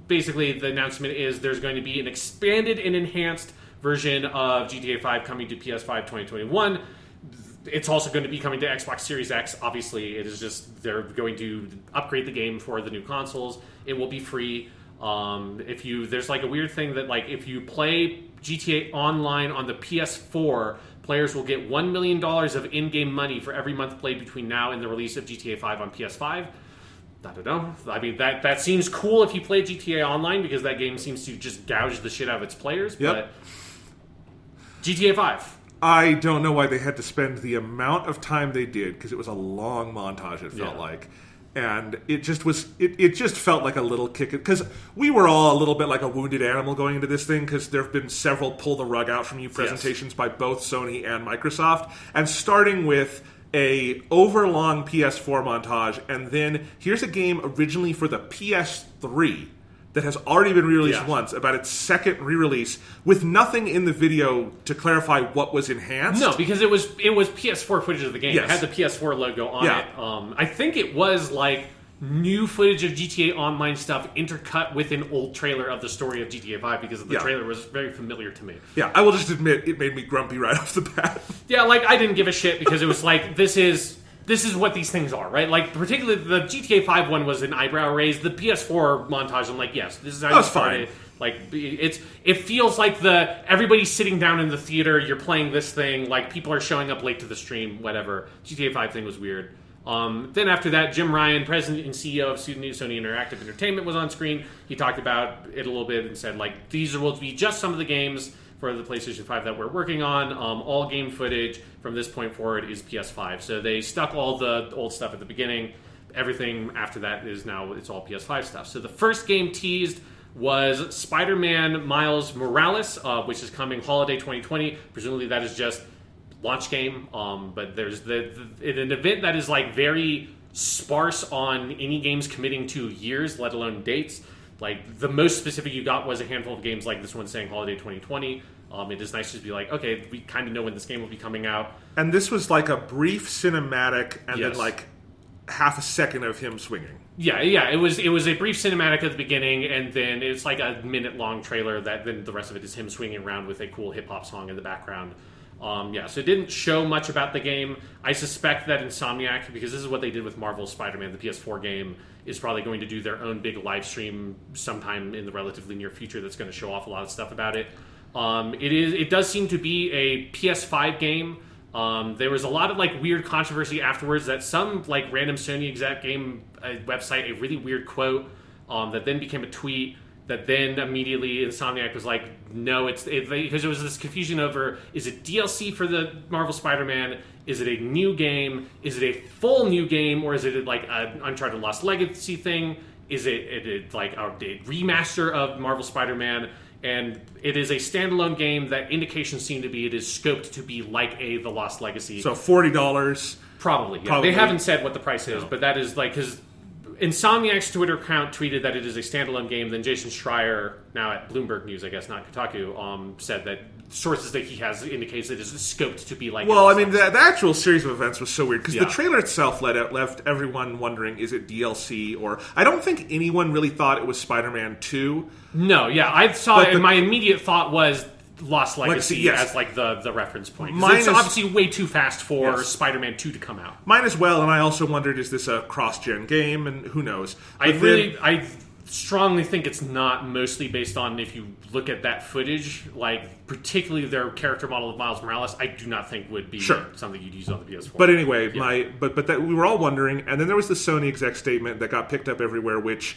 basically the announcement is there's going to be an expanded and enhanced version of GTA 5 coming to PS5 2021. It's also going to be coming to Xbox Series X. Obviously, it is just they're going to upgrade the game for the new consoles. It will be free. There's a weird thing that if you play GTA Online on the PS4, players will get $1 million of in-game money for every month played between now and the release of GTA 5 on PS5. I don't know. I mean, that seems cool if you play GTA Online because that game seems to just gouge the shit out of its players. Yep. But GTA 5. I don't know why they had to spend the amount of time they did, because it was a long montage, it felt like. And it just was, it just felt like a little kick. Because we were all a little bit like a wounded animal going into this thing, because there have been several pull the rug out from you presentations by both Sony and Microsoft. And starting with a overlong PS4 montage, and then here's a game originally for the PS3 that has already been re-released once, about its second re-release, with nothing in the video to clarify what was enhanced. No, because it was PS4 footage of the game. It had the PS4 logo on it. I think it was like new footage of GTA Online stuff intercut with an old trailer of the story of GTA 5, because the trailer was very familiar to me. Yeah, I will just admit, it made me grumpy right off the bat. Yeah, like, I didn't give a shit, because it was like, this is what these things are, right? Like, particularly the GTA 5 one was an eyebrow raise. The PS4 montage, I'm like, yes, this is how you started. Like, it feels like everybody's sitting down in the theater, you're playing this thing, like, people are showing up late to the stream, whatever. GTA 5 thing was weird. Then after that, Jim Ryan, president and CEO of Sony Interactive Entertainment, was on screen. He talked about it a little bit and said, like, these will be just some of the games for the PlayStation 5 that we're working on. All game footage from this point forward is PS5. So they stuck all the old stuff at the beginning. Everything after that is now, it's all PS5 stuff. So the first game teased was Spider-Man Miles Morales, which is coming holiday 2020. Presumably that is just launch game. But there's an event that is like very sparse on any games committing to years, let alone dates. Like, the most specific you got was a handful of games like this one saying holiday 2020. It is nice to be like, okay, we kind of know when this game will be coming out. And this was like a brief cinematic, and then like half a second of him swinging. Yeah. It was a brief cinematic at the beginning, and then it's like a minute-long trailer that then the rest of it is him swinging around with a cool hip-hop song in the background. So it didn't show much about the game. I suspect that Insomniac, because this is what they did with Marvel's Spider-Man, the PS4 game, is probably going to do their own big live stream sometime in the relatively near future that's going to show off a lot of stuff about it. It does seem to be a PS5 game. There was a lot of like weird controversy afterwards that some like random Sony exec game website, a really weird quote that then became a tweet, that then immediately Insomniac was like, no, because it was this confusion over, is it DLC for the Marvel Spider-Man? Is it a new game? Is it a full new game? Or is it like an Uncharted Lost Legacy thing? Is it like a remaster of Marvel Spider-Man? And it is a standalone game that indications seem to be it is scoped to be like The Lost Legacy. So $40. Probably. They haven't said what the price is, but that is like, because Insomniac's Twitter account tweeted that it is a standalone game. Then Jason Schreier, now at Bloomberg News, I guess, not Kotaku, said that sources that he has indicates it is scoped to be like. Well, I mean, the actual series of events was so weird, because the trailer itself left everyone wondering, is it DLC or... I don't think anyone really thought it was Spider-Man 2. No, I saw it, and my immediate thought was Lost Legacy as like the reference point. It's obviously way too fast for Spider-Man 2 to come out. Mine as well, and I also wondered, is this a cross-gen game, and who knows? I strongly think it's not, mostly based on, if you look at that footage, like particularly their character model of Miles Morales, I do not think would be something you'd use on the PS4. But anyway, but that we were all wondering, and then there was the Sony exec statement that got picked up everywhere, which...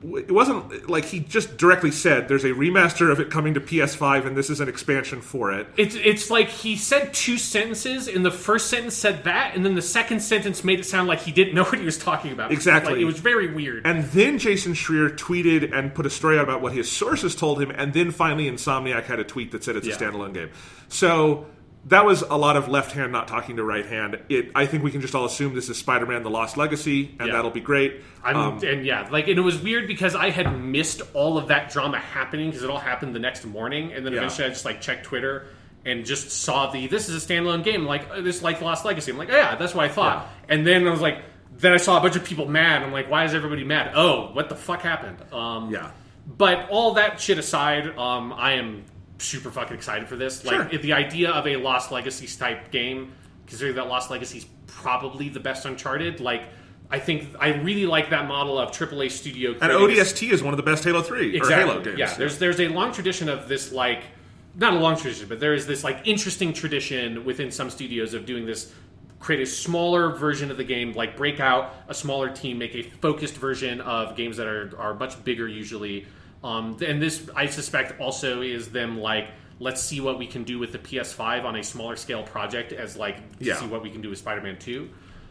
It wasn't like he just directly said there's a remaster of it coming to PS5 and this is an expansion for it. It's like he said two sentences, and the first sentence said that, and then the second sentence made it sound like he didn't know what he was talking about. Exactly. Like, it was very weird. And then Jason Schreier tweeted and put a story out about what his sources told him, and then finally Insomniac had a tweet that said it's a standalone game. So... that was a lot of left hand not talking to right hand. I think we can just all assume this is Spider-Man: The Lost Legacy, and that'll be great. And it was weird because I had missed all of that drama happening, because it all happened the next morning, and then eventually I just like checked Twitter and just saw this is a standalone game, like this, like Lost Legacy. I'm like, oh, yeah, that's what I thought. And then I was like, then I saw a bunch of people mad. I'm like, why is everybody mad? Oh, what the fuck happened? But all that shit aside, I am super fucking excited for this. Like, the idea of a Lost Legacy type game, considering that Lost Legacy is probably the best Uncharted, like, I think I really like that model of AAA studio. And ODST is one of the best Halo 3 or Halo games. Yeah, there's a long tradition of this, like, not a long tradition, but there is this like interesting tradition within some studios of doing this, create a smaller version of the game, like break out a smaller team, make a focused version of games that are much bigger usually. And this, I suspect, also is them like let's see what we can do with the PS5 on a smaller scale project as like to see what we can do with Spider-Man 2.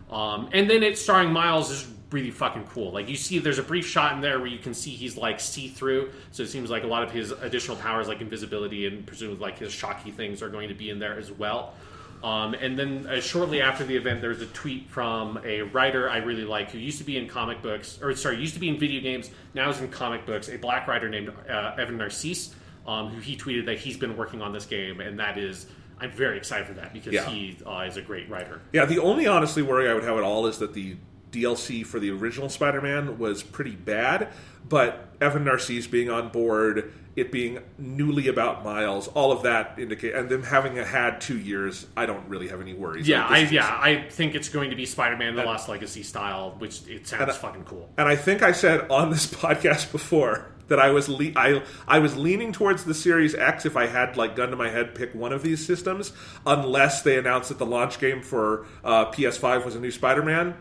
And then it starring Miles is really fucking cool. Like you see, there's a brief shot in there where you can see he's like see-through, so it seems like a lot of his additional powers, like invisibility and presumably like his shocky things, are going to be in there as well. And then shortly after the event, there was a tweet from a writer I really like who used to be in comic books, used to be in video games, now is in comic books, a black writer named Evan Narcisse, who he tweeted that he's been working on this game, and that is... I'm very excited for that because he is a great writer. Yeah, the only honestly worry I would have at all is that the DLC for the original Spider-Man was pretty bad, but Evan Narcisse being on board, it being newly about Miles, all of that indicate, and them having had 2 years, I don't really have any worries. I think it's going to be Spider-Man: The Lost Legacy style, which it sounds fucking cool. And I think I said on this podcast before that I was leaning towards the Series X if I had like gun to my head pick one of these systems, unless they announced that the launch game for PS5 was a new Spider-Man.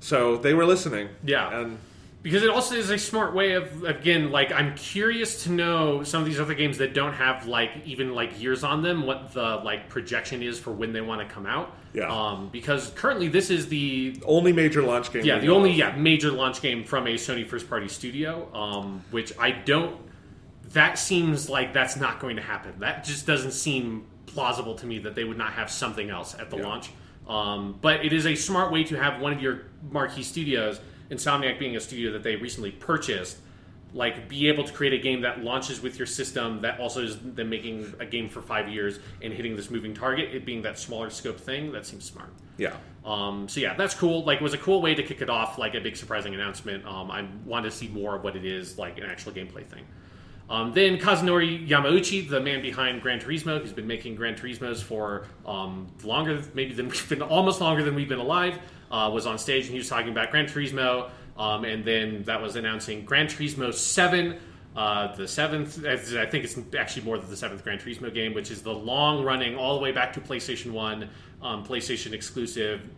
So they were listening. Yeah. And because it also is a smart way of, again, like, I'm curious to know some of these other games that don't have, like, even, like, years on them, what the, like, projection is for when they want to come out. Yeah. Because currently this is the... only major launch game. Yeah, the only major launch game from a Sony first-party studio, which I don't... That seems like that's not going to happen. That just doesn't seem plausible to me that they would not have something else at the launch. But it is a smart way to have one of your marquee studios, Insomniac being a studio that they recently purchased, like be able to create a game that launches with your system that also is them making a game for 5 years and hitting this moving target, it being that smaller scope thing. That seems smart. Yeah. So yeah, that's cool. Like, it was a cool way to kick it off, like a big surprising announcement. I wanted to see more of what it is, like an actual gameplay thing. Then Kazunori Yamauchi, the man behind Gran Turismo, who's been making Gran Turismos for longer, maybe than we've been, almost longer than we've been alive, was on stage and he was talking about Gran Turismo, and then that was announcing Gran Turismo 7, the seventh. I think it's actually more than the seventh Gran Turismo game, which is the long-running, all the way back to PlayStation 1, PlayStation exclusive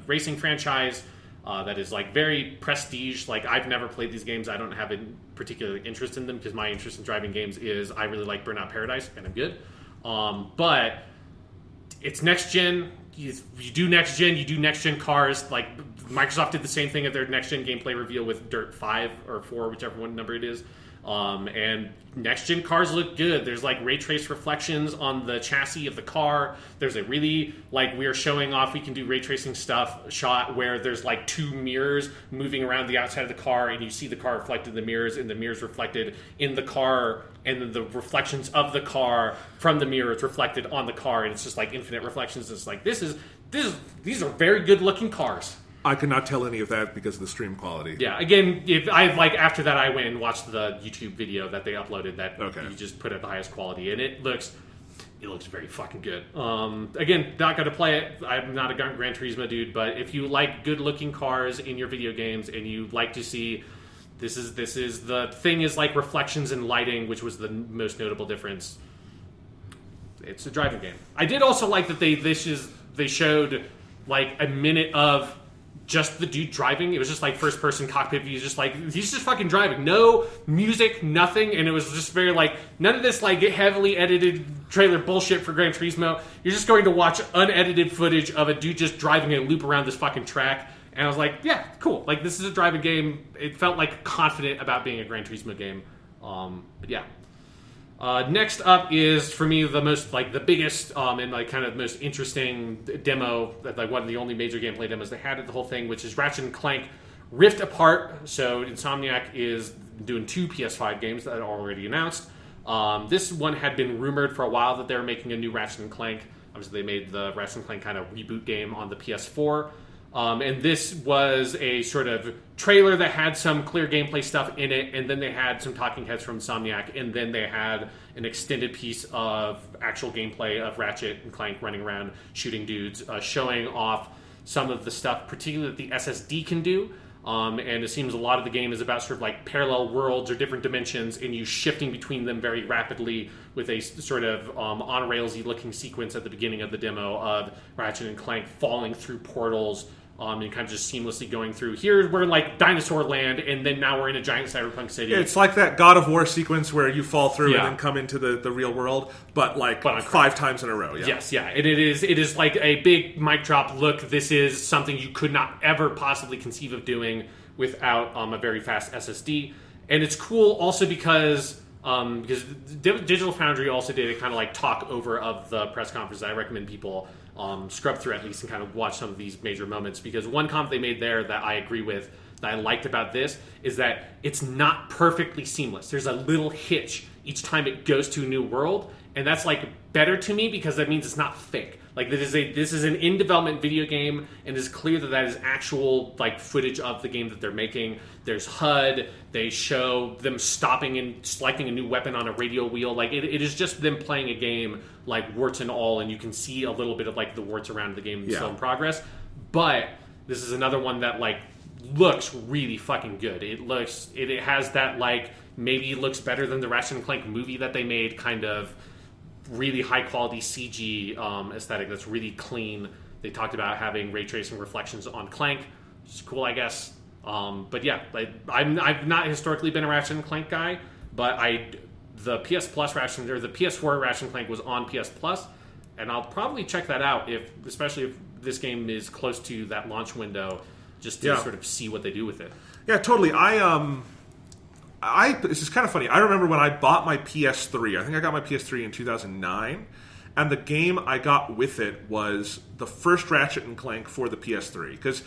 racing franchise. That is like very prestige. Like, I've never played these games. I don't have a particular interest in them because my interest in driving games is I really like Burnout Paradise and I'm good. But it's next gen. You do next gen. You do next gen cars. Like, Microsoft did the same thing at their next gen gameplay reveal with Dirt 5 or 4, whichever one number it is. And next-gen cars look good. There's, like, ray trace reflections on the chassis of the car. There's a really, like, we are showing off we can do ray tracing stuff shot where there's, like, two mirrors moving around the outside of the car, and you see the car reflected in the mirrors, and the mirrors reflected in the car, and then the reflections of the car from the mirrors reflected on the car, and it's just, like, infinite reflections. It's like, these are very good-looking cars. I could not tell any of that because of the stream quality. Yeah, again, if I after that I went and watched the YouTube video that they uploaded that you just put at the highest quality, and it looks very fucking good. Again, not going to play it. I'm not a Gran Turismo dude, but if you like good looking cars in your video games and you like to see this is the thing is like reflections and lighting, which was the most notable difference. It's a driving game. I did also like that they showed like a minute of just the dude driving. It was just like first person cockpit view. He's just fucking driving. No music, nothing. And it was just very like, none of this like heavily edited trailer bullshit for Gran Turismo. You're just going to watch unedited footage of a dude just driving a loop around this fucking track. And I was like, yeah, cool. Like, this is a driving game. It felt like confident about being a Gran Turismo game. But yeah. Next up is, for me, the most, like, the biggest and, like, kind of most interesting demo, like, one of the only major gameplay demos they had at the whole thing, which is Ratchet & Clank Rift Apart. So Insomniac is doing 2 PS5 games that are already announced. This one had been rumored for a while that they were making a new Ratchet & Clank. Obviously, they made the Ratchet & Clank kind of reboot game on the PS4. And this was a sort of trailer that had some clear gameplay stuff in it, and then they had some talking heads from Insomniac, and then they had an extended piece of actual gameplay of Ratchet and Clank running around shooting dudes, showing off some of the stuff, particularly that the SSD can do. And it seems a lot of the game is about sort of like parallel worlds or different dimensions, and you shifting between them very rapidly with a sort of on-railsy looking sequence at the beginning of the demo of Ratchet and Clank falling through portals and kind of just seamlessly going through. Here we're in like dinosaur land, and then now we're in a giant cyberpunk city. It's like that God of War sequence where you fall through and then come into the real world, but 5 times in a row. Yeah. Yes, yeah. And it is like a big mic drop. Look, this is something you could not ever possibly conceive of doing without a very fast SSD. And it's cool also because Digital Foundry also did a kind of like talk over of the press conference. I recommend people scrub through at least and kind of watch some of these major moments, because one comment they made there that I agree with, that I liked about this, is that it's not perfectly seamless. There's a little hitch each time it goes to a new world, and that's like better to me because that means it's not fake. Like this is an in development video game, and it's clear that is actual like footage of the game that they're making. There's HUD. They show them stopping and selecting a new weapon on a radio wheel. Like it is just them playing a game like warts and all, and you can see a little bit of like the warts around the game still in progress. But this is another one that like looks really fucking good. It has that like maybe looks better than the Ratchet and Clank movie that they made, kind of really high quality CG aesthetic that's really clean. They talked about having ray tracing reflections on Clank, which is cool, I guess. But yeah, I've not historically been a Ratchet and Clank guy, but the PS Plus Ratchet, or the PS4 Ratchet and Clank was on PS Plus, and I'll probably check that out especially if this game is close to that launch window, just to sort of see what they do with it. Yeah, totally. This is kind of funny. I remember when I bought my PS3. I think I got my PS3 in 2009, and the game I got with it was the first Ratchet and Clank for the PS3. Because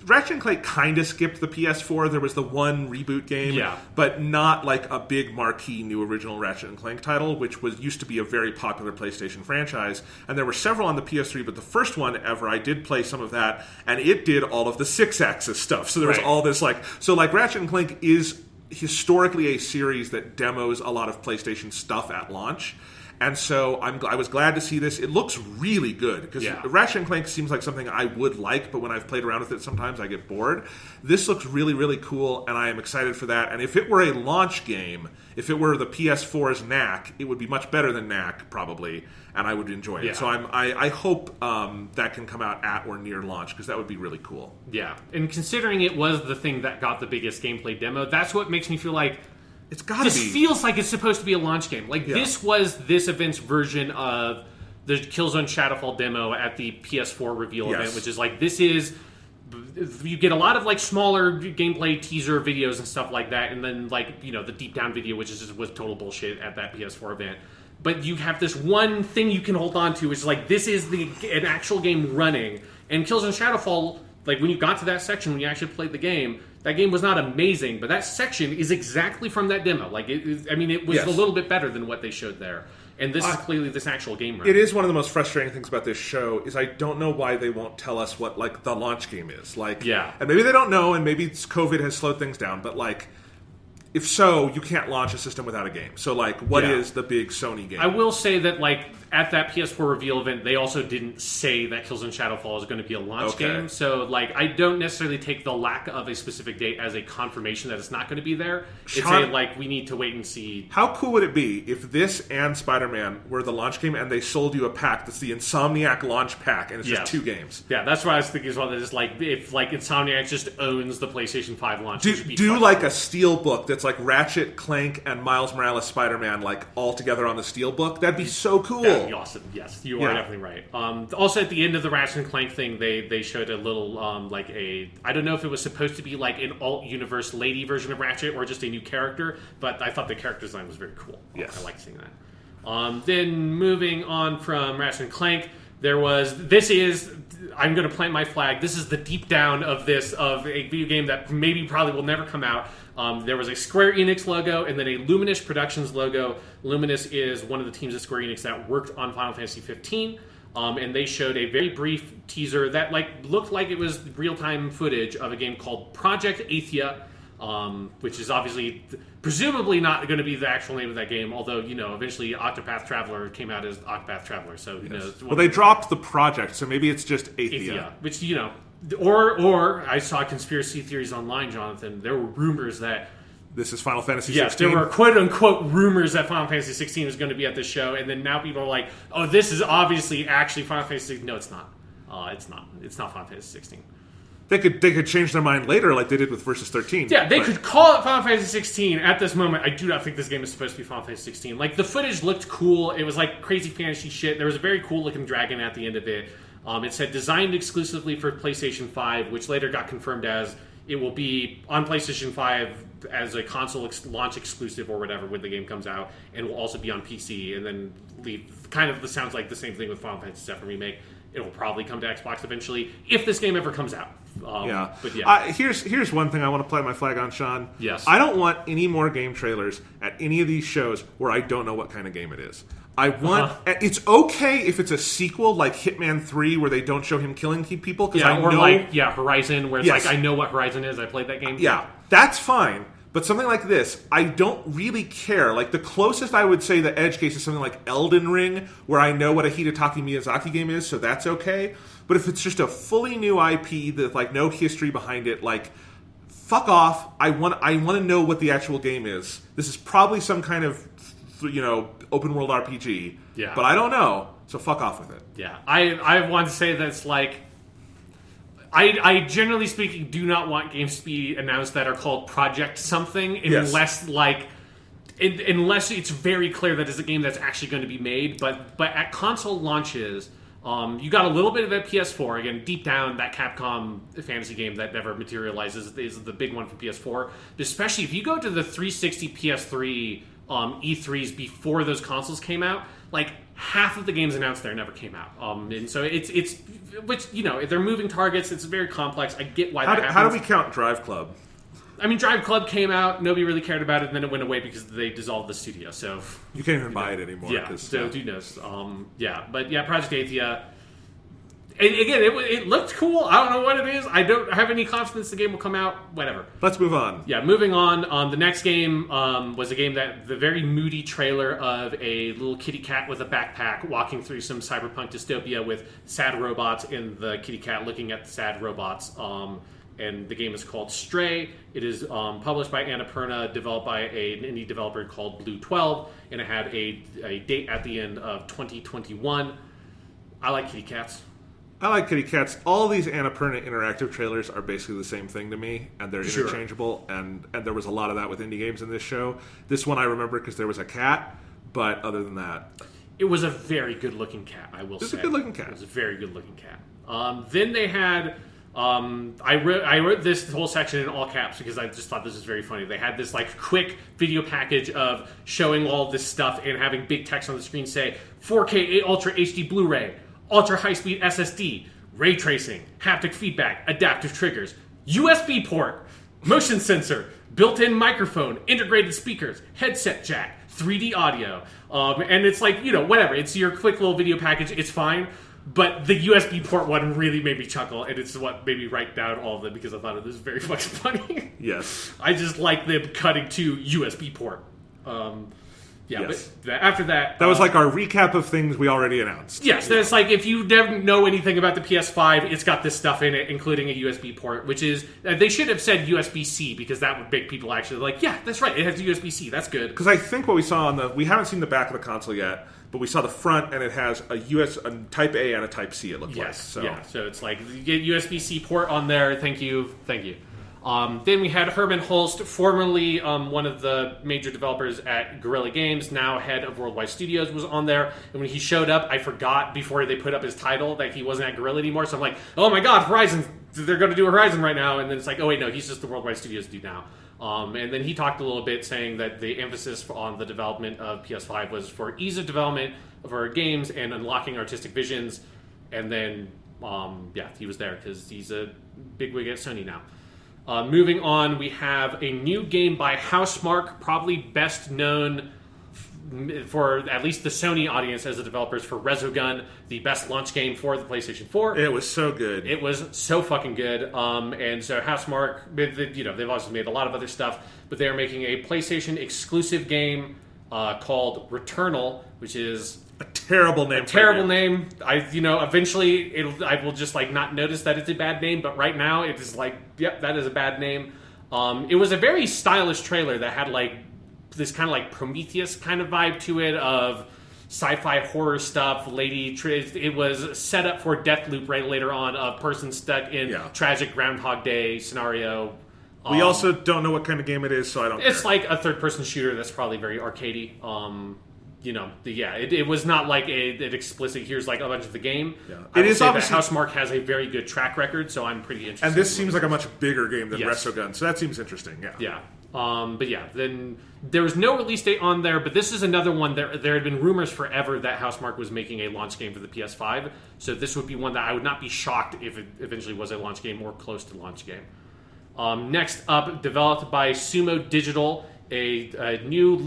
Ratchet and Clank kind of skipped the PS4. There was the one reboot game, but not like a big marquee new original Ratchet and Clank title, which used to be a very popular PlayStation franchise. And there were several on the PS3, but the first one ever, I did play some of that, and it did all of the 6-axis stuff. So there was all this like Ratchet and Clank is historically a series that demos a lot of PlayStation stuff at launch, and so I was glad to see this. It looks really good, because Ratchet and Clank seems like something I would like, but when I've played around with it sometimes I get bored. This looks really, really cool, and I am excited for that. And if it were a launch game, if it were the PS4's knack, it would be much better than knack, probably, and I would enjoy it. So I hope that can come out at or near launch, because that would be really cool. Yeah, and considering it was the thing that got the biggest gameplay demo, that's what makes me feel like it's gotta be. This feels like it's supposed to be a launch game. Like this was this event's version of the Killzone Shadowfall demo at the PS4 Reveal event, which is like, this is, you get a lot of like smaller gameplay teaser videos and stuff like that, and then like, you know, the deep down video, which was total bullshit at that PS4 event. But you have this one thing you can hold on to, which is like, this is an actual game running. And Killzone Shadowfall, like when you got to that section, when you actually played the game, that game was not amazing, but that section is exactly from that demo. Like, it was a little bit better than what they showed there. And this is clearly this actual game running. It is one of the most frustrating things about this show, is I don't know why they won't tell us what, like, the launch game is. Like, and maybe they don't know, and maybe COVID has slowed things down, but, like, if so, you can't launch a system without a game. So, like, what is the big Sony game? I will say that, like, at that PS4 reveal event, they also didn't say that Killzone Shadowfall is going to be a launch game. So, like, I don't necessarily take the lack of a specific date as a confirmation that it's not going to be there. It's like, we need to wait and see. How cool would it be if this and Spider-Man were the launch game, and they sold you a pack that's the Insomniac launch pack, and it's just 2 games? Yeah, that's what I was thinking as well. That is like, if like Insomniac just owns the PlayStation 5 launch, do like a steel book that's like Ratchet, Clank, and Miles Morales Spider-Man, like, all together on the steel book. That'd be so cool. That'd be awesome. Yes, you are definitely right. Also, at the end of the Ratchet and Clank thing, they showed a little like I don't know if it was supposed to be like an alt universe lady version of Ratchet or just a new character, but I thought the character design was very cool. Yes, I like seeing that. Then moving on from Ratchet and Clank, I'm going to plant my flag. This is the deep down of a video game that maybe probably will never come out. There was a Square Enix logo and then a Luminous Productions logo. Luminous is one of the teams at Square Enix that worked on Final Fantasy XV, and they showed a very brief teaser that looked like it was real-time footage of a game called Project Athia, which is obviously presumably not going to be the actual name of that game, although, you know, eventually Octopath Traveler came out as Octopath Traveler, so who knows. Well, they dropped the project, so maybe it's just Athia. Which, you know, or I saw conspiracy theories online, Jonathan. There were rumors that this is Final Fantasy XVI. Yes, there were quote-unquote rumors that Final Fantasy XVI was going to be at this show, and then now people are like, oh, this is obviously actually Final Fantasy XVI. No, it's not. It's not. It's not Final Fantasy XVI. They could change their mind later, like they did with Versus 13. Yeah, they could call it Final Fantasy 16. At this moment, I do not think this game is supposed to be Final Fantasy 16. Like, the footage looked cool. It was like crazy fantasy shit. There was a very cool looking dragon at the end of it. It said designed exclusively for PlayStation 5, which later got confirmed as it will be on PlayStation 5 as a console launch exclusive or whatever when the game comes out, and will also be on PC. And then kind of sounds like the same thing with Final Fantasy VII Remake. It will probably come to Xbox eventually if this game ever comes out. But yeah. Here's one thing I want to plant my flag on, Sean. Yes. I don't want any more game trailers at any of these shows where I don't know what kind of game it is. I want. It's okay if it's a sequel like Hitman 3 where they don't show him killing people. Horizon where it's like I know what Horizon is. I played that game. Yeah, that's fine. But something like this, I don't really care. Like, the closest I would say the edge case is something like Elden Ring, where I know what a Hidetaka Miyazaki game is, so that's okay. But if it's just a fully new IP that, like, no history behind it, like, fuck off. I want to know what the actual game is. This is probably some kind of, open world RPG. Yeah. But I don't know, so fuck off with it. Yeah. I want to say that's like... I generally speaking do not want games to be announced that are called Project something unless unless it's very clear that it's a game that's actually going to be made. But at console launches, you got a little bit of it PS4. Again, deep down, that Capcom fantasy game that never materializes is the big one for PS4. Especially if you go to the 360 PS3 E3s before those consoles came out, like half of the games announced there never came out. And so it's which, they're moving targets. It's very complex. I get why that happens. How do we count Drive Club? I mean, Drive Club came out. Nobody really cared about it. And then it went away because they dissolved the studio. So you can't even buy it anymore. Yeah, so who knows? But yeah, Project Athia. And again, it looked cool. I don't know what it is. I don't have any confidence the game will come out. Whatever. Let's move on. Yeah, moving on. The next game was a game that the very moody trailer of a little kitty cat with a backpack walking through some cyberpunk dystopia with sad robots and the kitty cat looking at the sad robots. And the game is called Stray. It is published by Annapurna, developed by an indie developer called Blue 12, and it had a date at the end of 2021. I like kitty cats. I like kitty cats. All these Annapurna interactive trailers are basically the same thing to me, and they're interchangeable, and there was a lot of that with indie games in this show. This one I remember because there was a cat, but other than that... It was a very good-looking cat, I will say. It was a good-looking cat. It was a very good-looking cat. Then they had... I wrote this whole section in all caps because I just thought this was very funny. They had this like quick video package of showing all this stuff and having big text on the screen say 4K Ultra HD Blu-ray, Ultra high-speed SSD, ray tracing, haptic feedback, adaptive triggers, USB port, motion sensor, built-in microphone, integrated speakers, headset jack, 3D audio. And it's like, whatever. It's your quick little video package. It's fine. But the USB port one really made me chuckle, and it's what made me write down all of them because I thought it was very fucking funny. Yes. I just like them cutting to USB port. Yes. But after that... That was like our recap of things we already announced. Yes, it's like if you don't know anything about the PS5, it's got this stuff in it, including a USB port, which is... they should have said USB-C, because that would make people actually like, yeah, that's right, it has USB-C, that's good. Because I think what we saw we haven't seen the back of the console yet, but we saw the front, and it has a Type A and a Type C, it looked like. So. Yeah, so it's like, you get USB-C port on there, thank you. Then we had Herman Hulst, formerly one of the major developers at Guerrilla Games, now head of Worldwide Studios, was on there. And when he showed up, I forgot before they put up his title that he wasn't at Guerrilla anymore. So I'm like, oh my god, Horizon, they're going to do Horizon right now. And then it's like, oh wait, no, he's just the Worldwide Studios dude now. And then he talked a little bit saying that the emphasis on the development of PS5 was for ease of development of our games and unlocking artistic visions. And then, he was there because he's a bigwig at Sony now. Moving on, we have a new game by Housemarque, probably best known for at least the Sony audience as the developers for Resogun, the best launch game for the PlayStation 4. It was so good. It was so fucking good. And so Housemarque, they've also made a lot of other stuff, but they are making a PlayStation exclusive game called Returnal, which is... a terrible name. Name. Eventually I will just like not notice that it's a bad name, but right now it is like, yep, that is a bad name. It was a very stylish trailer that had like this kind of like Prometheus kind of vibe to it of sci-fi horror stuff. It was set up for Deathloop right later on. A person stuck in tragic Groundhog Day scenario. We also don't know what kind of game it is, so I don't care. It's like a third-person shooter that's probably very arcadey. It was not like an explicit, here's like a bunch of the game. Yeah. It is obviously that Housemarque has a very good track record, so I'm pretty interested. And this seems like a much bigger game than Resogun, so that seems interesting, Yeah. Then there was no release date on there, but this is another one. There had been rumors forever that Housemarque was making a launch game for the PS5, so this would be one that I would not be shocked if it eventually was a launch game or close to launch game. Next up, developed by Sumo Digital, a new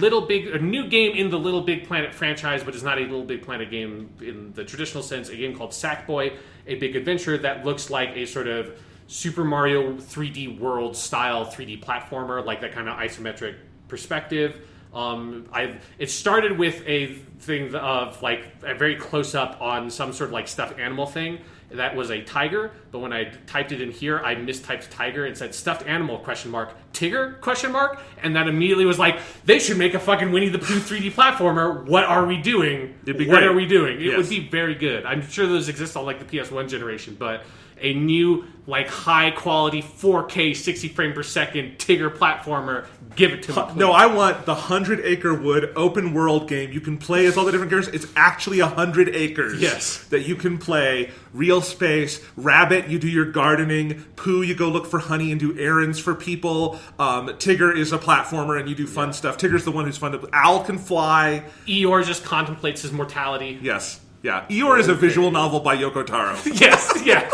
game in the Little Big Planet franchise, but it's not a Little Big Planet game in the traditional sense. A game called Sackboy, a big adventure that looks like a sort of Super Mario 3D World style 3D platformer, like that kind of isometric perspective. It started with a thing of like a very close up on some sort of like stuffed animal thing. That was a tiger, but when I typed it in here, I mistyped tiger and said stuffed animal ? Tigger ? And that immediately was like, they should make a fucking Winnie the Pooh 3D platformer. What are we doing? It'd be what great. are we doing? It would be very good. I'm sure those exist on like the PS1 generation, but a new like high quality 4K 60 frame per second Tigger platformer, give it to me, please. No, I want the 100 Acre Wood open world game. You can play as all the different characters. It's actually 100 acres. Yes. That you can play. Real space. Rabbit, you do your gardening. Pooh, you go look for honey and do errands for people. Tigger is a platformer and you do fun stuff. Tigger's the one who's fun to... Owl can fly. Eeyore just contemplates his mortality. Yes. Yeah. Eeyore is a visual novel by Yoko Taro. Yes, yeah.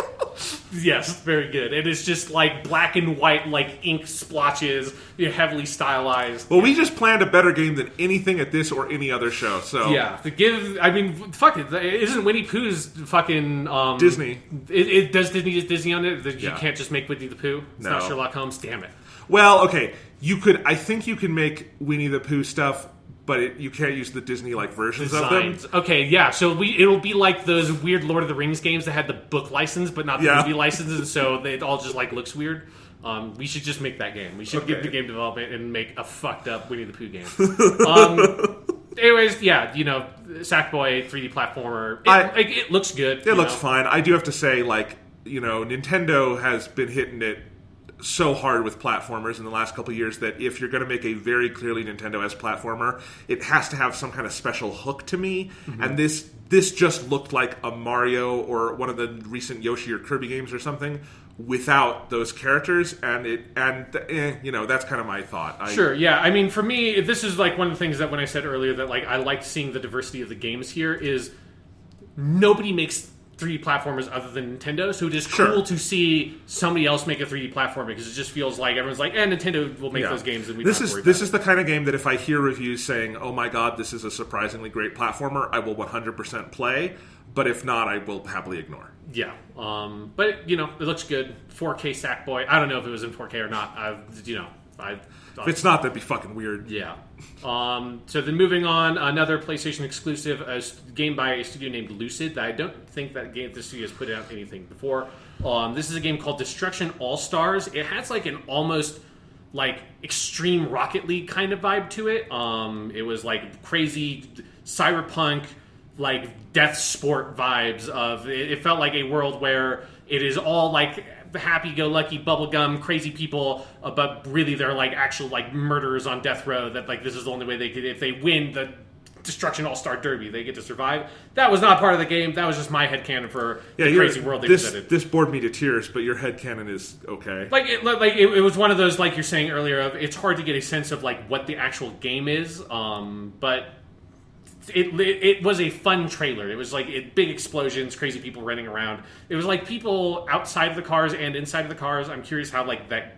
Yes, very good. It is just like black and white, like ink splotches, heavily stylized. Well, we just planned a better game than anything at this or any other show. So yeah, fuck it. Isn't Winnie Pooh's fucking Disney? It does Disney on it. You can't just make Winnie the Pooh. It's not Sherlock Holmes. Damn it. Well, okay. I think you can make Winnie the Pooh stuff, but you can't use the Disney-like versions Designs. of them. Okay, yeah. So it'll be like those weird Lord of the Rings games that had the book license, but not the movie license, and so it all just like looks weird. We should just make that game. We should get the game development and make a fucked up Winnie the Pooh game. Anyways, Sackboy 3D platformer. It looks good. It looks fine. I do have to say, Nintendo has been hitting it so hard with platformers in the last couple of years that if you're going to make a very clearly Nintendo-esque platformer, it has to have some kind of special hook to me. Mm-hmm. And this just looked like a Mario or one of the recent Yoshi or Kirby games or something without those characters, that's kind of my thought. Sure, yeah. I mean, for me, this is like one of the things that when I said earlier that like I liked seeing the diversity of the games here is nobody makes 3D platformers other than Nintendo, so it is cool to see somebody else make a 3D platformer because it just feels like everyone's like, Nintendo will make those games and this is the kind of game that if I hear reviews saying, oh my god, this is a surprisingly great platformer, I will 100% play, but if not, I will happily ignore. Yeah, but it looks good. 4K Sackboy. I don't know if it was in 4K or not. If it's not, that'd be fucking weird. Yeah. So then moving on, another PlayStation exclusive, a game by a studio named Lucid. That I don't think this studio has put out anything before. This is a game called Destruction All-Stars. It has like an almost like extreme Rocket League kind of vibe to it. It was like crazy cyberpunk, like death sport vibes of it felt like a world where it is all like happy-go-lucky bubblegum crazy people, but really they're like actual like murderers on death row that like this is the only way they could, if they win the Destruction All-Star Derby, they get to survive. That was not part of the game. That was just my headcanon for the crazy world they presented. This bored me to tears, but your headcanon is okay. It was one of those, like you're saying earlier, of it's hard to get a sense of like what the actual game is, but it was a fun trailer. It was like big explosions, crazy people running around. It was like people outside of the cars and inside of the cars. I'm curious how that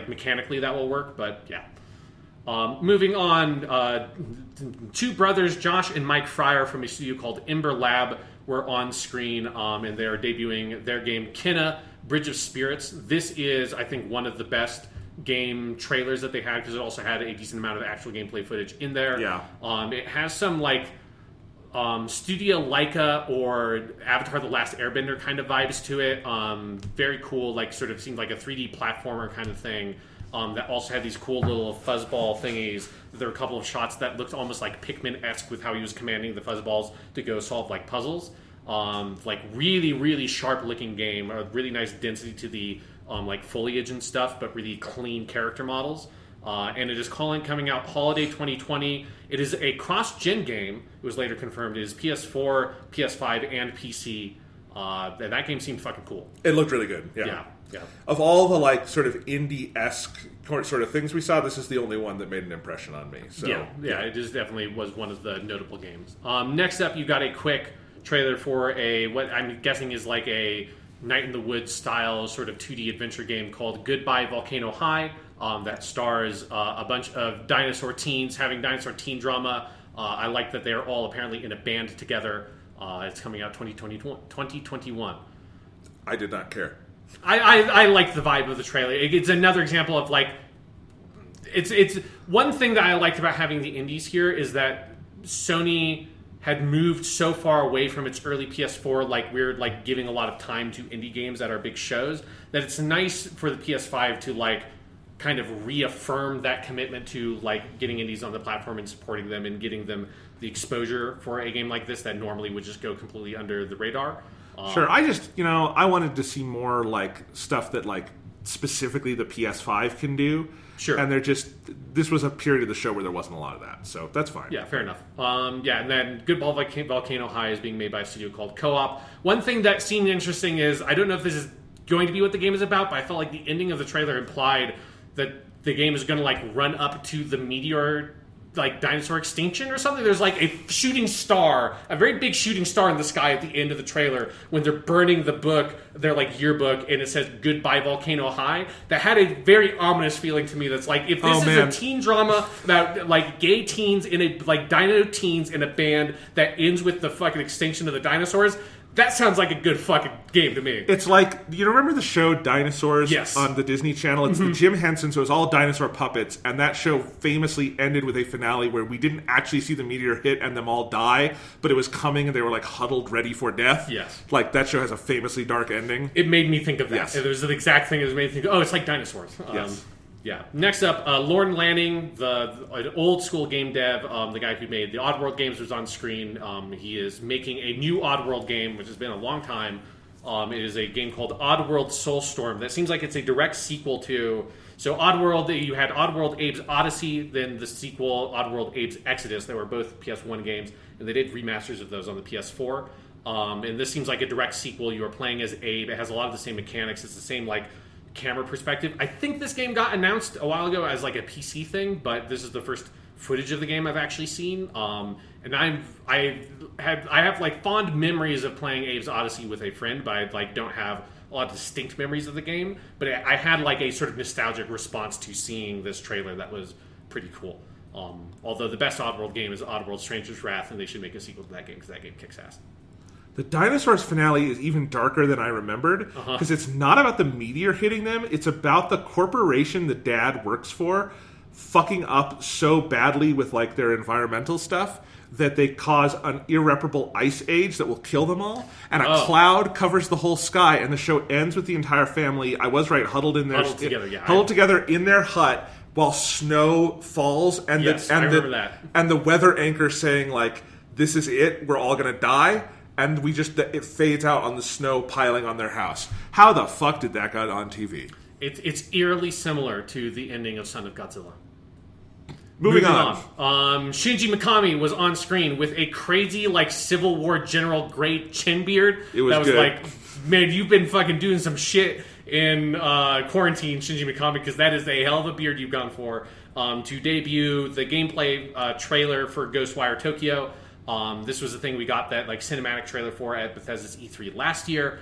mechanically that will work, but yeah. Moving on, two brothers, Josh and Mike Fryer from a studio called Ember Lab, were on screen, and they're debuting their game Kenna, Bridge of Spirits. This is, I think, one of the best game trailers that they had because it also had a decent amount of actual gameplay footage in there. Yeah. It has some Studio Laika or Avatar: The Last Airbender kind of vibes to it. Very cool, sort of seemed like a 3D platformer kind of thing. That also had these cool little fuzzball thingies. There were a couple of shots that looked almost like Pikmin-esque with how he was commanding the fuzzballs to go solve like puzzles. Like really, really sharp looking game, a really nice density to the like foliage and stuff, but really clean character models. And it is coming out holiday 2020. It is a cross-gen game. It was later confirmed. It is PS4, PS5, and PC. That game seemed fucking cool. It looked really good. Yeah. Of all the like sort of indie-esque sort of things we saw, this is the only one that made an impression on me. So yeah, it just definitely was one of the notable games. Next up, you got a quick trailer for what I'm guessing is like a Night in the Woods style sort of 2D adventure game called Goodbye Volcano High. That stars a bunch of dinosaur teens having dinosaur teen drama. I like that they're all apparently in a band together. It's coming out 2021. I did not care. I like the vibe of the trailer. It's another example of like, it's one thing that I liked about having the indies here is that Sony had moved so far away from its early PS4, like we're like giving a lot of time to indie games at our big shows, that it's nice for the PS5 to like kind of reaffirm that commitment to like getting indies on the platform and supporting them and getting them the exposure for a game like this that normally would just go completely under the radar. Sure, I just, I wanted to see more like stuff that like specifically the PS5 can do. Sure. And this was a period of the show where there wasn't a lot of that, so that's fine. Yeah, fair enough. And then Goodbye Volcano High is being made by a studio called Co-op. One thing that seemed interesting is, I don't know if this is going to be what the game is about, but I felt like the ending of the trailer implied that the game is going to like run up to the meteor like dinosaur extinction or something. There's like a shooting star, a very big shooting star in the sky at the end of the trailer when they're burning the book, their like yearbook, and it says Goodbye Volcano High. That had a very ominous feeling to me. That's like, if this is a teen drama about like gay teens in a like dino teens in a band that ends with the fucking extinction of the dinosaurs, that sounds like a good fucking game to me. It's like, you remember the show Dinosaurs? Yes. On the Disney Channel? It's the Jim Henson, so it was all dinosaur puppets, and that show famously ended with a finale where we didn't actually see the meteor hit and them all die, but it was coming and they were like huddled ready for death. Yes. Like, that show has a famously dark ending. It made me think of that. Yes. It was the exact thing that made me think, oh, it's like dinosaurs. Yes. Yeah. Next up, Lorne Lanning, an old school game dev, the guy who made the Oddworld games, was on screen. He is making a new Oddworld game, which has been a long time. It is a game called Oddworld Soulstorm. That seems like it's a direct sequel to... So Oddworld, you had Oddworld Abe's Odyssey, then the sequel, Oddworld Abe's Exodus. They were both PS1 games, and they did remasters of those on the PS4. And this seems like a direct sequel. You are playing as Abe. It has a lot of the same mechanics. It's the same, like, camera perspective. I think this game got announced a while ago as like a PC thing, but this is the first footage of the game I've actually seen. And I have like fond memories of playing Abe's Odyssey with a friend, but I like don't have a lot of distinct memories of the game. But I had like a sort of nostalgic response to seeing this trailer that was pretty cool. Although the best Oddworld game is Oddworld Stranger's Wrath, and they should make a sequel to that game because that game kicks ass. The dinosaurs finale is even darker than I remembered, because it's not about the meteor hitting them, it's about the corporation the dad works for fucking up so badly with like their environmental stuff that they cause an irreparable ice age that will kill them all, and a cloud covers the whole sky, and the show ends with the entire family, I was right, huddled together in their hut while snow falls, and the weather anchor saying like, this is it, we're all gonna die. And it fades out on the snow piling on their house. How the fuck did that get on TV? It's eerily similar to the ending of Son of Godzilla. Moving on. Shinji Mikami was on screen with a crazy, like, Civil War general grade chin beard. It was good. Like, man, you've been fucking doing some shit in quarantine, Shinji Mikami, because that is a hell of a beard you've gone for. To debut the gameplay trailer for Ghostwire Tokyo. This was the thing we got that like cinematic trailer for at Bethesda's E3 last year.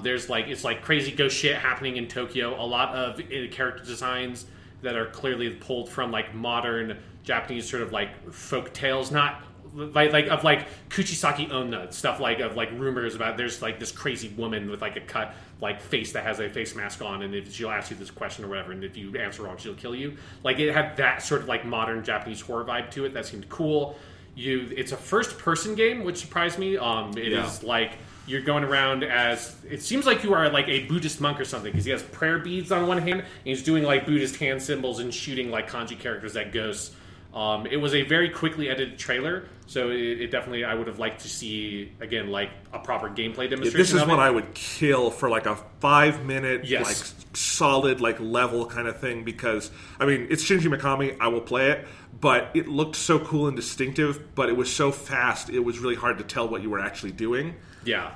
There's like, it's like crazy ghost shit happening in Tokyo. A lot of character designs that are clearly pulled from like modern Japanese sort of like folk tales, not like of like Kuchisaki Onna stuff, like of like rumors about there's like this crazy woman with like a cut like face that has a face mask on, and if she'll ask you this question or whatever, and if you answer wrong she'll kill you. Like it had that sort of like modern Japanese horror vibe to it that seemed cool. It's a first-person game, which surprised me. It is like you're going around as... It seems like you are like a Buddhist monk or something, because he has prayer beads on one hand, and he's doing like Buddhist hand symbols and shooting like kanji characters at ghosts. It was a very quickly edited trailer, so it definitely, I would have liked to see, again, like a proper gameplay demonstration. This is what I would kill for like a 5-minute, like solid, like level kind of thing, because, I mean, it's Shinji Mikami, I will play it, but it looked so cool and distinctive, but it was so fast, it was really hard to tell what you were actually doing. Yeah.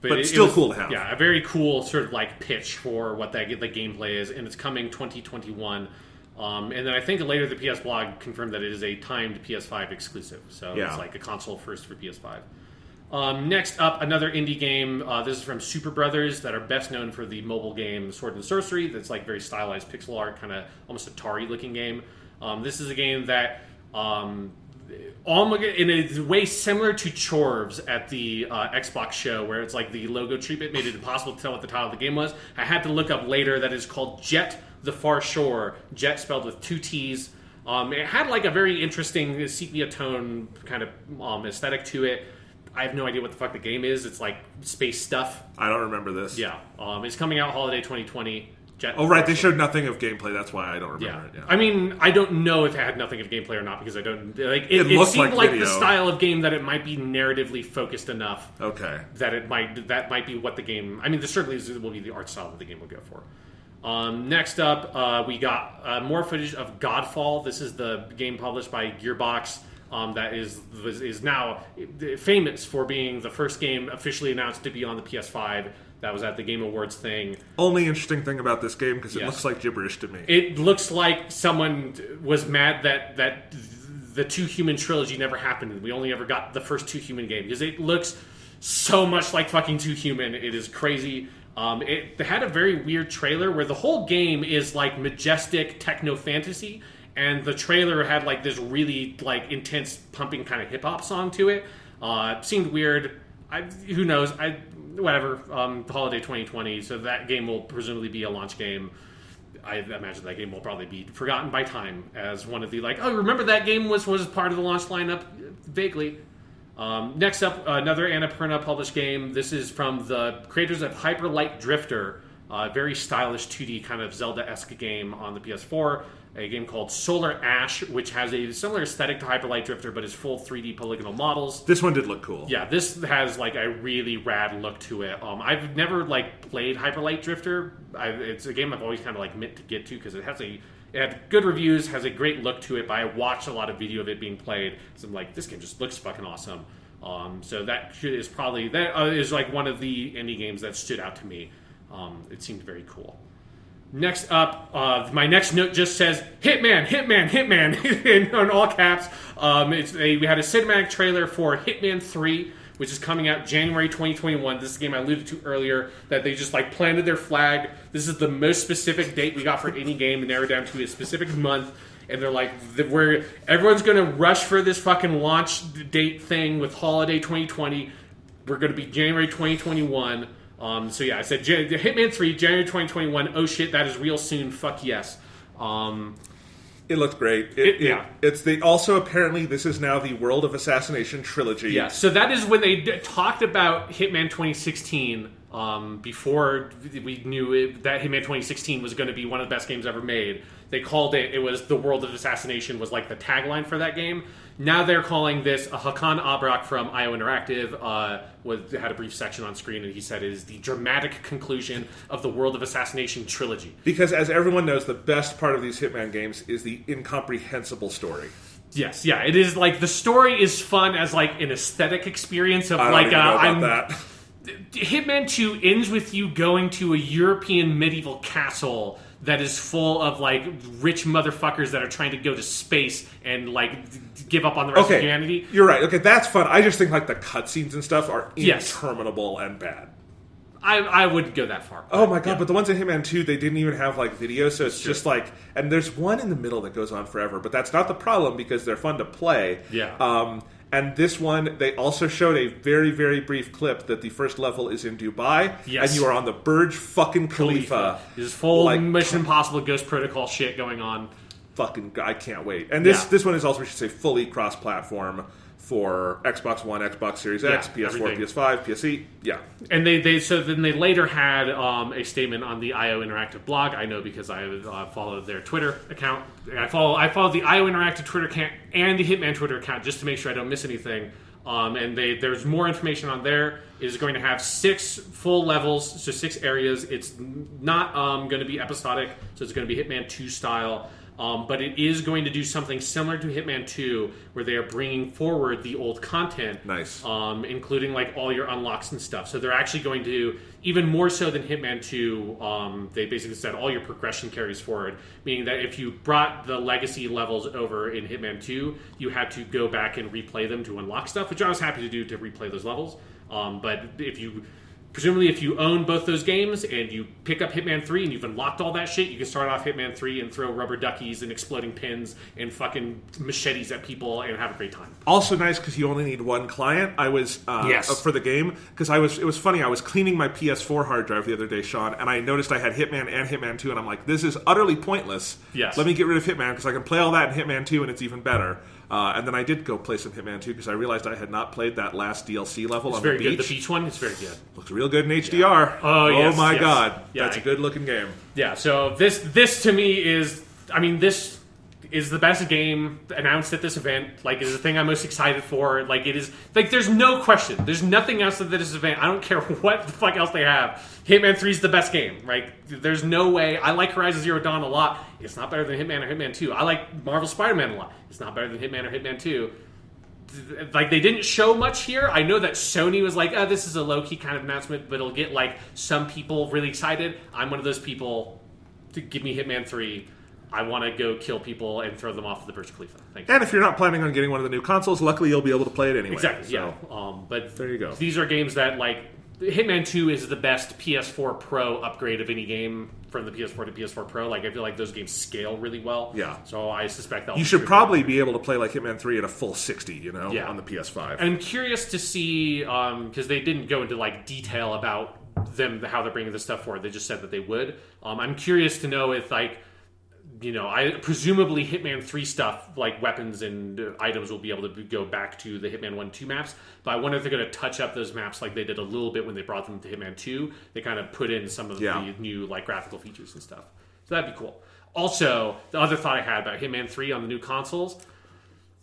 But it's still cool to have. Yeah, a very cool sort of like pitch for what the gameplay is, and it's coming 2021. And then I think later the PS blog confirmed that it is a timed PS5 exclusive, so it's like a console first for PS5. Next up, another indie game. This is from Super Brothers, that are best known for the mobile game Sword and Sorcery. That's like very stylized pixel art, kind of almost Atari looking game. This is a game that in a way similar to Chorves at the Xbox show, where it's like the logo treatment made it impossible to tell what the title of the game was. I had to look up later that it's called Jet the Far Shore. Jet spelled with 2 T's. It had like a very interesting sepia tone kind of aesthetic to it. I have no idea what the fuck the game is. It's like space stuff. I don't remember this. Yeah. It's coming out holiday 2020. Jet oh, right. They showed nothing of gameplay. That's why I don't remember it. Yeah. I mean, I don't know if it had nothing of gameplay or not, because I don't... Like, it seemed like the style of game that it might be narratively focused enough. Okay. That might be what the game... I mean, this certainly will be the art style that the game will go for. Next up, we got more footage of Godfall. This is the game published by Gearbox that is now famous for being the first game officially announced to be on the PS5. That was at the Game Awards thing. Only interesting thing about this game, because it looks like gibberish to me. It looks like someone was mad that the Two Human trilogy never happened. We only ever got the first Two Human game, because it looks so much like fucking Two Human. It is crazy. It had a very weird trailer where the whole game is like majestic techno fantasy, and the trailer had like this really like intense pumping kind of hip hop song to it. It seemed weird. Who knows? Whatever. Holiday 2020. So that game will presumably be a launch game. I imagine that game will probably be forgotten by time as one of the like, oh, remember that game was part of the launch lineup? Vaguely. Next up, another Annapurna published game. This is from the creators of Hyper Light Drifter, a very stylish 2D kind of Zelda-esque game on the PS4. A game called Solar Ash, which has a similar aesthetic to Hyper Light Drifter, but is full 3D polygonal models. This one did look cool. Yeah, this has like a really rad look to it. I've never like played Hyper Light Drifter. It's a game I've always kind of like meant to get to, because it had good reviews, has a great look to it, but I watched a lot of video of it being played, so I'm like, this game just looks fucking awesome. So that is like one of the indie games that stood out to me. It seemed very cool. Next up, my next note just says Hitman, Hitman, Hitman in all caps. We had a cinematic trailer for Hitman 3, which is coming out January 2021. This is a game I alluded to earlier, that they just like planted their flag. This is the most specific date we got for any game, narrowed down to a specific month. And they're like, everyone's going to rush for this fucking launch date thing with holiday 2020. We're going to be January 2021. So yeah, I said Hitman 3, January 2021. Oh shit, that is real soon. Fuck yes. It looked great. It's also apparently this is now the World of Assassination trilogy. Yeah, so that is when they talked about Hitman 2016. Before we knew that Hitman 2016 was going to be one of the best games ever made, they called it was the World of Assassination was like the tagline for that game. Now they're calling this Hakan Abrak from IO Interactive had a brief section on screen, and he said it is the dramatic conclusion of the World of Assassination trilogy. Because as everyone knows, the best part of these Hitman games is the incomprehensible story. Yes, yeah, it is like the story is fun as like an aesthetic experience of that. Hitman 2 ends with you going to a European medieval castle that is full of like rich motherfuckers that are trying to go to space and like give up on the rest of humanity. You're right. Okay, that's fun. I just think like the cutscenes and stuff are interminable and bad. I wouldn't go that far. Oh my god, but the ones in Hitman 2, they didn't even have like video, so it's just like, and there's one in the middle that goes on forever, but that's not the problem because they're fun to play. Yeah. And this one, they also showed a very, very brief clip that the first level is in Dubai, and you are on the Burj fucking Khalifa. There's full like, Mission Impossible Ghost Protocol shit going on. Fucking, I can't wait. And this one is also, we should say, fully cross-platform. for Xbox One, Xbox Series X, PS4, everything. PS5, PSE. Yeah. And then they later had a statement on the IO Interactive blog. I know because I followed their Twitter account. I followed the IO Interactive Twitter account and the Hitman Twitter account just to make sure I don't miss anything. And there's more information on there. It is going to have 6 full levels, so 6 areas. It's not going to be episodic, so it's going to be Hitman 2 style. But it is going to do something similar to Hitman 2, where they are bringing forward the old content. Nice. Including like all your unlocks and stuff. So they're actually going to, even more so than Hitman 2, they basically said all your progression carries forward. Meaning that if you brought the legacy levels over in Hitman 2, you had to go back and replay them to unlock stuff, which I was happy to do to replay those levels. But presumably, if you own both those games and you pick up Hitman 3 and you've unlocked all that shit, you can start off Hitman 3 and throw rubber duckies and exploding pins and fucking machetes at people and have a great time. Also nice because you only need one client. I was for the game because it was funny. I was cleaning my PS4 hard drive the other day, Sean, and I noticed I had Hitman and Hitman 2, and I'm like, this is utterly pointless. Yes. Let me get rid of Hitman because I can play all that in Hitman 2 and it's even better. And then I did go play some Hitman 2 because I realized I had not played that last DLC level on the beach. Very good. The beach one, it's very good. Looks real good in HDR. Oh, yes, my yes. God. Yeah, That's a good looking game. Yeah, so this to me is, this is the best game announced at this event. Like, it is the thing I'm most excited for. Like, it is, like, there's no question. There's nothing else at this event. I don't care what the fuck else they have. Hitman 3 is the best game. Right? There's no way. I like Horizon Zero Dawn a lot. It's not better than Hitman or Hitman 2. I like Marvel Spider-Man a lot. It's not better than Hitman or Hitman 2. Like, they didn't show much here. I know that Sony was like, this is a low-key kind of announcement, but it'll get, like, some people really excited. I'm one of those people. To give me Hitman 3. I want to go kill people and throw them off of the Burj Khalifa. Thank you. And if you're not planning on getting one of the new consoles, luckily you'll be able to play it anyway. Exactly, so. yeah. But there you go. These are games that, like, Hitman 2 is the best PS4 Pro upgrade of any game from the PS4 to PS4 Pro. Like, I feel like those games scale really well. Yeah. So I suspect that you should probably be able to play like Hitman 3 at a full 60, on the PS5. And I'm curious to see, because they didn't go into, like, detail about how they're bringing this stuff forward. They just said that they would. I'm curious to know if, like, presumably Hitman 3 stuff, like weapons and items, will be able to go back to the Hitman 1-2 maps. But I wonder if they're going to touch up those maps like they did a little bit when they brought them to Hitman 2. They kind of put in some of the new, like, graphical features and stuff. So that'd be cool. Also, the other thought I had about Hitman 3 on the new consoles,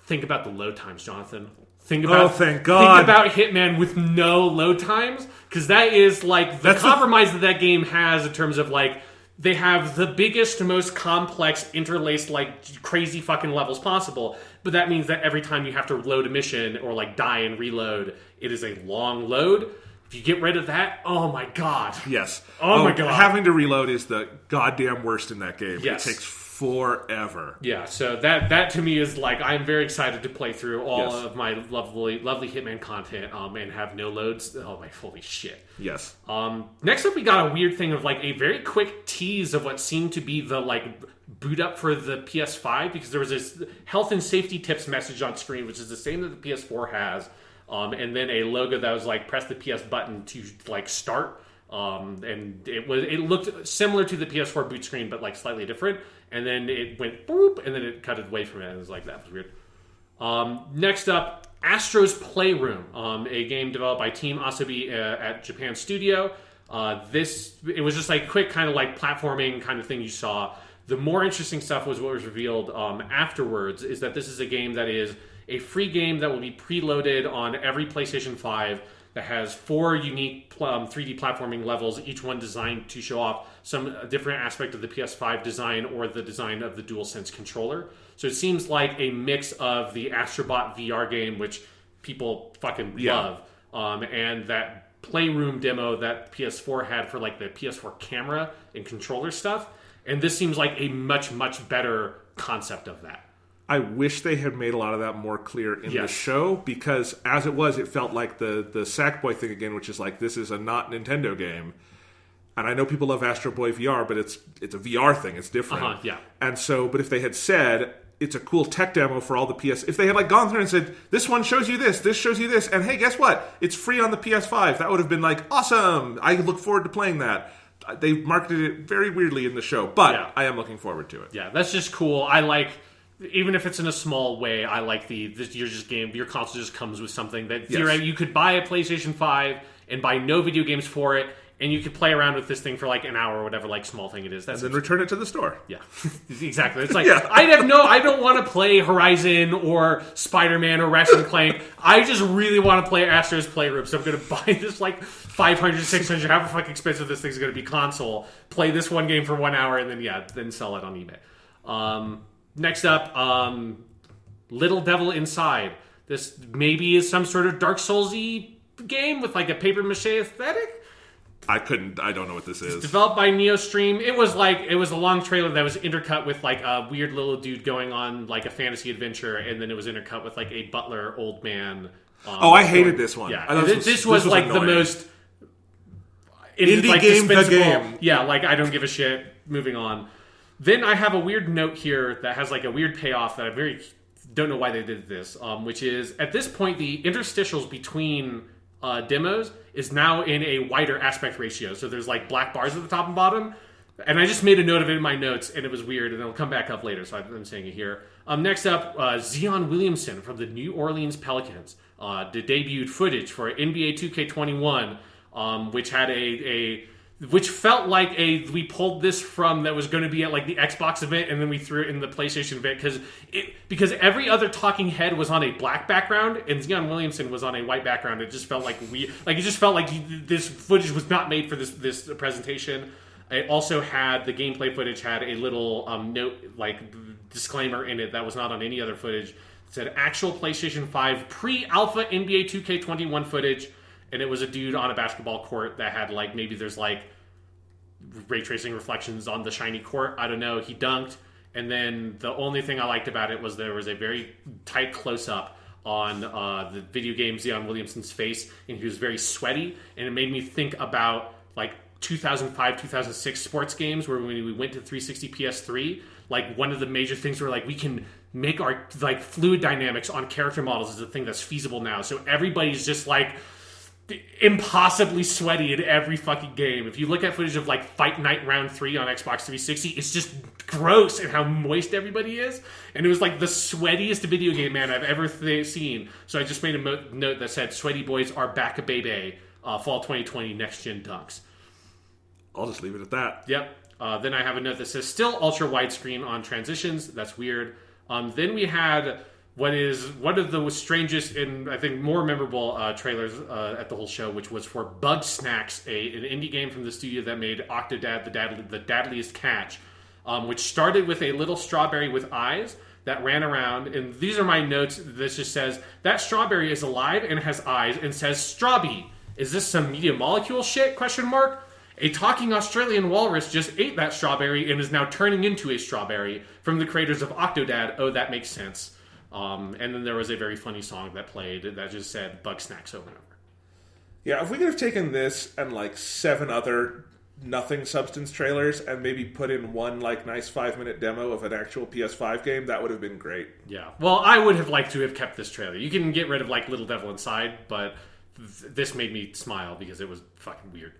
think about the load times, Jonathan. Thank God. Think about Hitman with no load times, because that is, like, the compromise that game has in terms of, like, they have the biggest, most complex, interlaced, like, crazy fucking levels possible. But that means that every time you have to load a mission or, like, die and reload, it is a long load. If you get rid of that, oh my God. Yes. Oh my God. Having to reload is the goddamn worst in that game. Yes. It takes forever. Yeah, so that to me is, like, I'm very excited to play through all of my lovely Hitman content and have no loads. Oh my, holy shit. Yes. Next up, we got a weird thing of, like, a very quick tease of what seemed to be the, like, boot up for the PS5, because there was this health and safety tips message on screen, which is the same that the PS4 has, and then a logo that was like, press the PS button to, like, start. And it looked similar to the PS4 boot screen, but, like, slightly different. And then it went boop, and then it cut away from it. And it was like, that was weird. Next up, Astro's Playroom, a game developed by Team Asobi at Japan Studio. It was just, like, quick kind of, like, platforming kind of thing you saw. The more interesting stuff was what was revealed afterwards, is that this is a game that is a free game that will be preloaded on every PlayStation 5, that has 4 unique 3D platforming levels, each one designed to show off some different aspect of the PS5 design or the design of the DualSense controller. So it seems like a mix of the Astrobot VR game, which people fucking love, and that Playroom demo that PS4 had for, like, the PS4 camera and controller stuff. And this seems like a much, much better concept of that. I wish they had made a lot of that more clear in the show, because as it was, it felt like the Sackboy thing again, which is like, this is a not Nintendo game. And I know people love Astro Boy VR, but it's a VR thing. It's different. And so, but if they had said, it's a cool tech demo for all the PS... If they had, like, gone through and said, this one shows you this shows you this, and hey, guess what? It's free on the PS5. That would have been like, awesome! I look forward to playing that. They marketed it very weirdly in the show, but I am looking forward to it. Yeah, that's just cool. I like even if it's in a small way, I like your console just comes with something that theoretically you could buy a PlayStation 5 and buy no video games for it, and you could play around with this thing for like an hour or whatever, like small thing it is. And then return it to the store. Yeah, exactly. It's like, I don't want to play Horizon or Spider-Man or Ratchet and Clank. I just really want to play Astro's Playroom, so I'm going to buy this like $500, $600, however fucking expensive this thing's going to be console, play this one game for 1 hour, and then sell it on eBay. Next up, Little Devil Inside. This maybe is some sort of Dark Souls-y game with like a paper mache aesthetic. I don't know what this is. It's developed by NeoStream. It was a long trailer that was intercut with like a weird little dude going on like a fantasy adventure, and then it was intercut with like a butler old man. I hated this one. Yeah, this was like annoying. The most indie like, game. The game. Yeah, like I don't give a shit. Moving on. Then I have a weird note here that has like a weird payoff that I don't know why they did this. Which is at this point the interstitials between demos is now in a wider aspect ratio. So there's like black bars at the top and bottom. And I just made a note of it in my notes, and it was weird, and it'll come back up later, so I'm saying it here. Next up, Zion Williamson from the New Orleans Pelicans debuted footage for NBA 2K21, which had which felt like we pulled this from that was going to be at like the Xbox event, and then we threw it in the PlayStation event because every other talking head was on a black background and Zion Williamson was on a white background. It just felt like this footage was not made for this presentation. It also had the gameplay footage had a little note like disclaimer in it that was not on any other footage. It said actual PlayStation 5 pre-alpha NBA 2K21 footage. And it was a dude on a basketball court that had, like, maybe there's, like, ray tracing reflections on the shiny court. I don't know. He dunked. And then the only thing I liked about it was there was a very tight close-up on the video game Zion Williamson's face. And he was very sweaty. And it made me think about, like, 2005, 2006 sports games where when we went to 360 PS3, like, one of the major things were, like, we can make our, like, fluid dynamics on character models is a thing that's feasible now. So everybody's just, like, impossibly sweaty in every fucking game. If you look at footage of like Fight Night Round 3 on Xbox 360, it's just gross and how moist everybody is. And it was like the sweatiest video game man I've ever seen. So I just made a note that said, "Sweaty boys are back a baby. Fall 2020 next gen dunks." I'll just leave it at that. Yep. Then I have a note that says, "Still ultra widescreen on transitions." That's weird. Then we had what is one of the strangest and I think more memorable trailers at the whole show, which was for Bug Snacks, an indie game from the studio that made Octodad, the Dadliest Catch, which started with a little strawberry with eyes that ran around. And these are my notes. This just says, that strawberry is alive and has eyes and says, "Strawbee. Is this some media molecule shit? ? A talking Australian walrus just ate that strawberry and is now turning into a strawberry." From the creators of Octodad. Oh, that makes sense. And then there was a very funny song that played that just said "Bug Snacks" over and over. Yeah, if we could have taken this and like 7 other nothing substance trailers and maybe put in one like nice 5-minute demo of an actual PS5 game, that would have been great. Yeah, well, I would have liked to have kept this trailer. You can get rid of like Little Devil Inside, but this made me smile because it was fucking weird.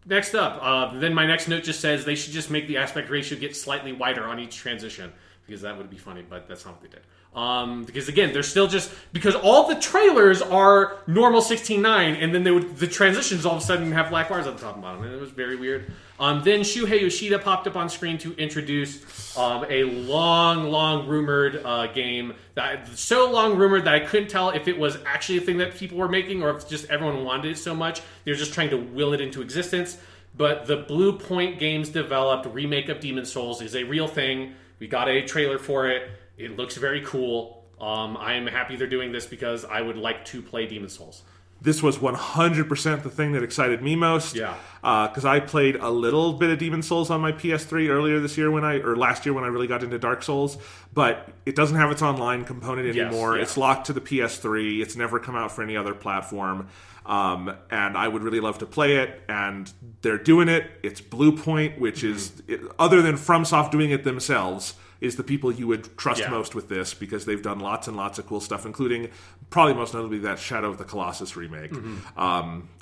Next up, then my next note just says they should just make the aspect ratio get slightly wider on each transition. Because that would be funny, but that's not what they did. Because again, they're still just because all the trailers are normal 16:9, and then the transitions all of a sudden have black bars at the top and bottom, and it was very weird. Then Shuhei Yoshida popped up on screen to introduce a long rumored game that so long rumored that I couldn't tell if it was actually a thing that people were making or if just everyone wanted it so much they were just trying to will it into existence. But the Blue Point Games developed remake of Demon's Souls is a real thing. We got a trailer for it. It looks very cool. I am happy they're doing this because I would like to play Demon's Souls. This was 100% the thing that excited me most. Yeah. Because I played a little bit of Demon's Souls on my PS3 earlier this year last year when I really got into Dark Souls. But it doesn't have its online component anymore. Yes, yeah. It's locked to the PS3. It's never come out for any other platform. And I would really love to play it. And they're doing it. It's Blue Point, which is, other than FromSoft doing it themselves, is the people you would trust most with this, because they've done lots and lots of cool stuff, including probably most notably that Shadow of the Colossus remake.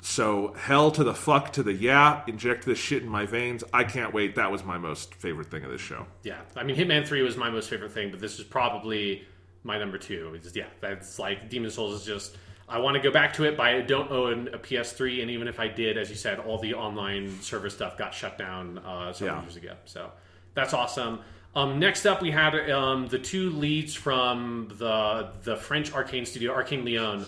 So hell to the fuck to the inject this shit in my veins. I can't wait. That was my most favorite thing of this show. Yeah, I mean, Hitman 3 was my most favorite thing, but this is probably my number 2. That's like Demon's Souls is just... I want to go back to it, but I don't own a PS3, and even if I did, as you said, all the online server stuff got shut down several years ago. So that's awesome. Next up, we had the 2 leads from the French arcane studio, Arcane Lyon,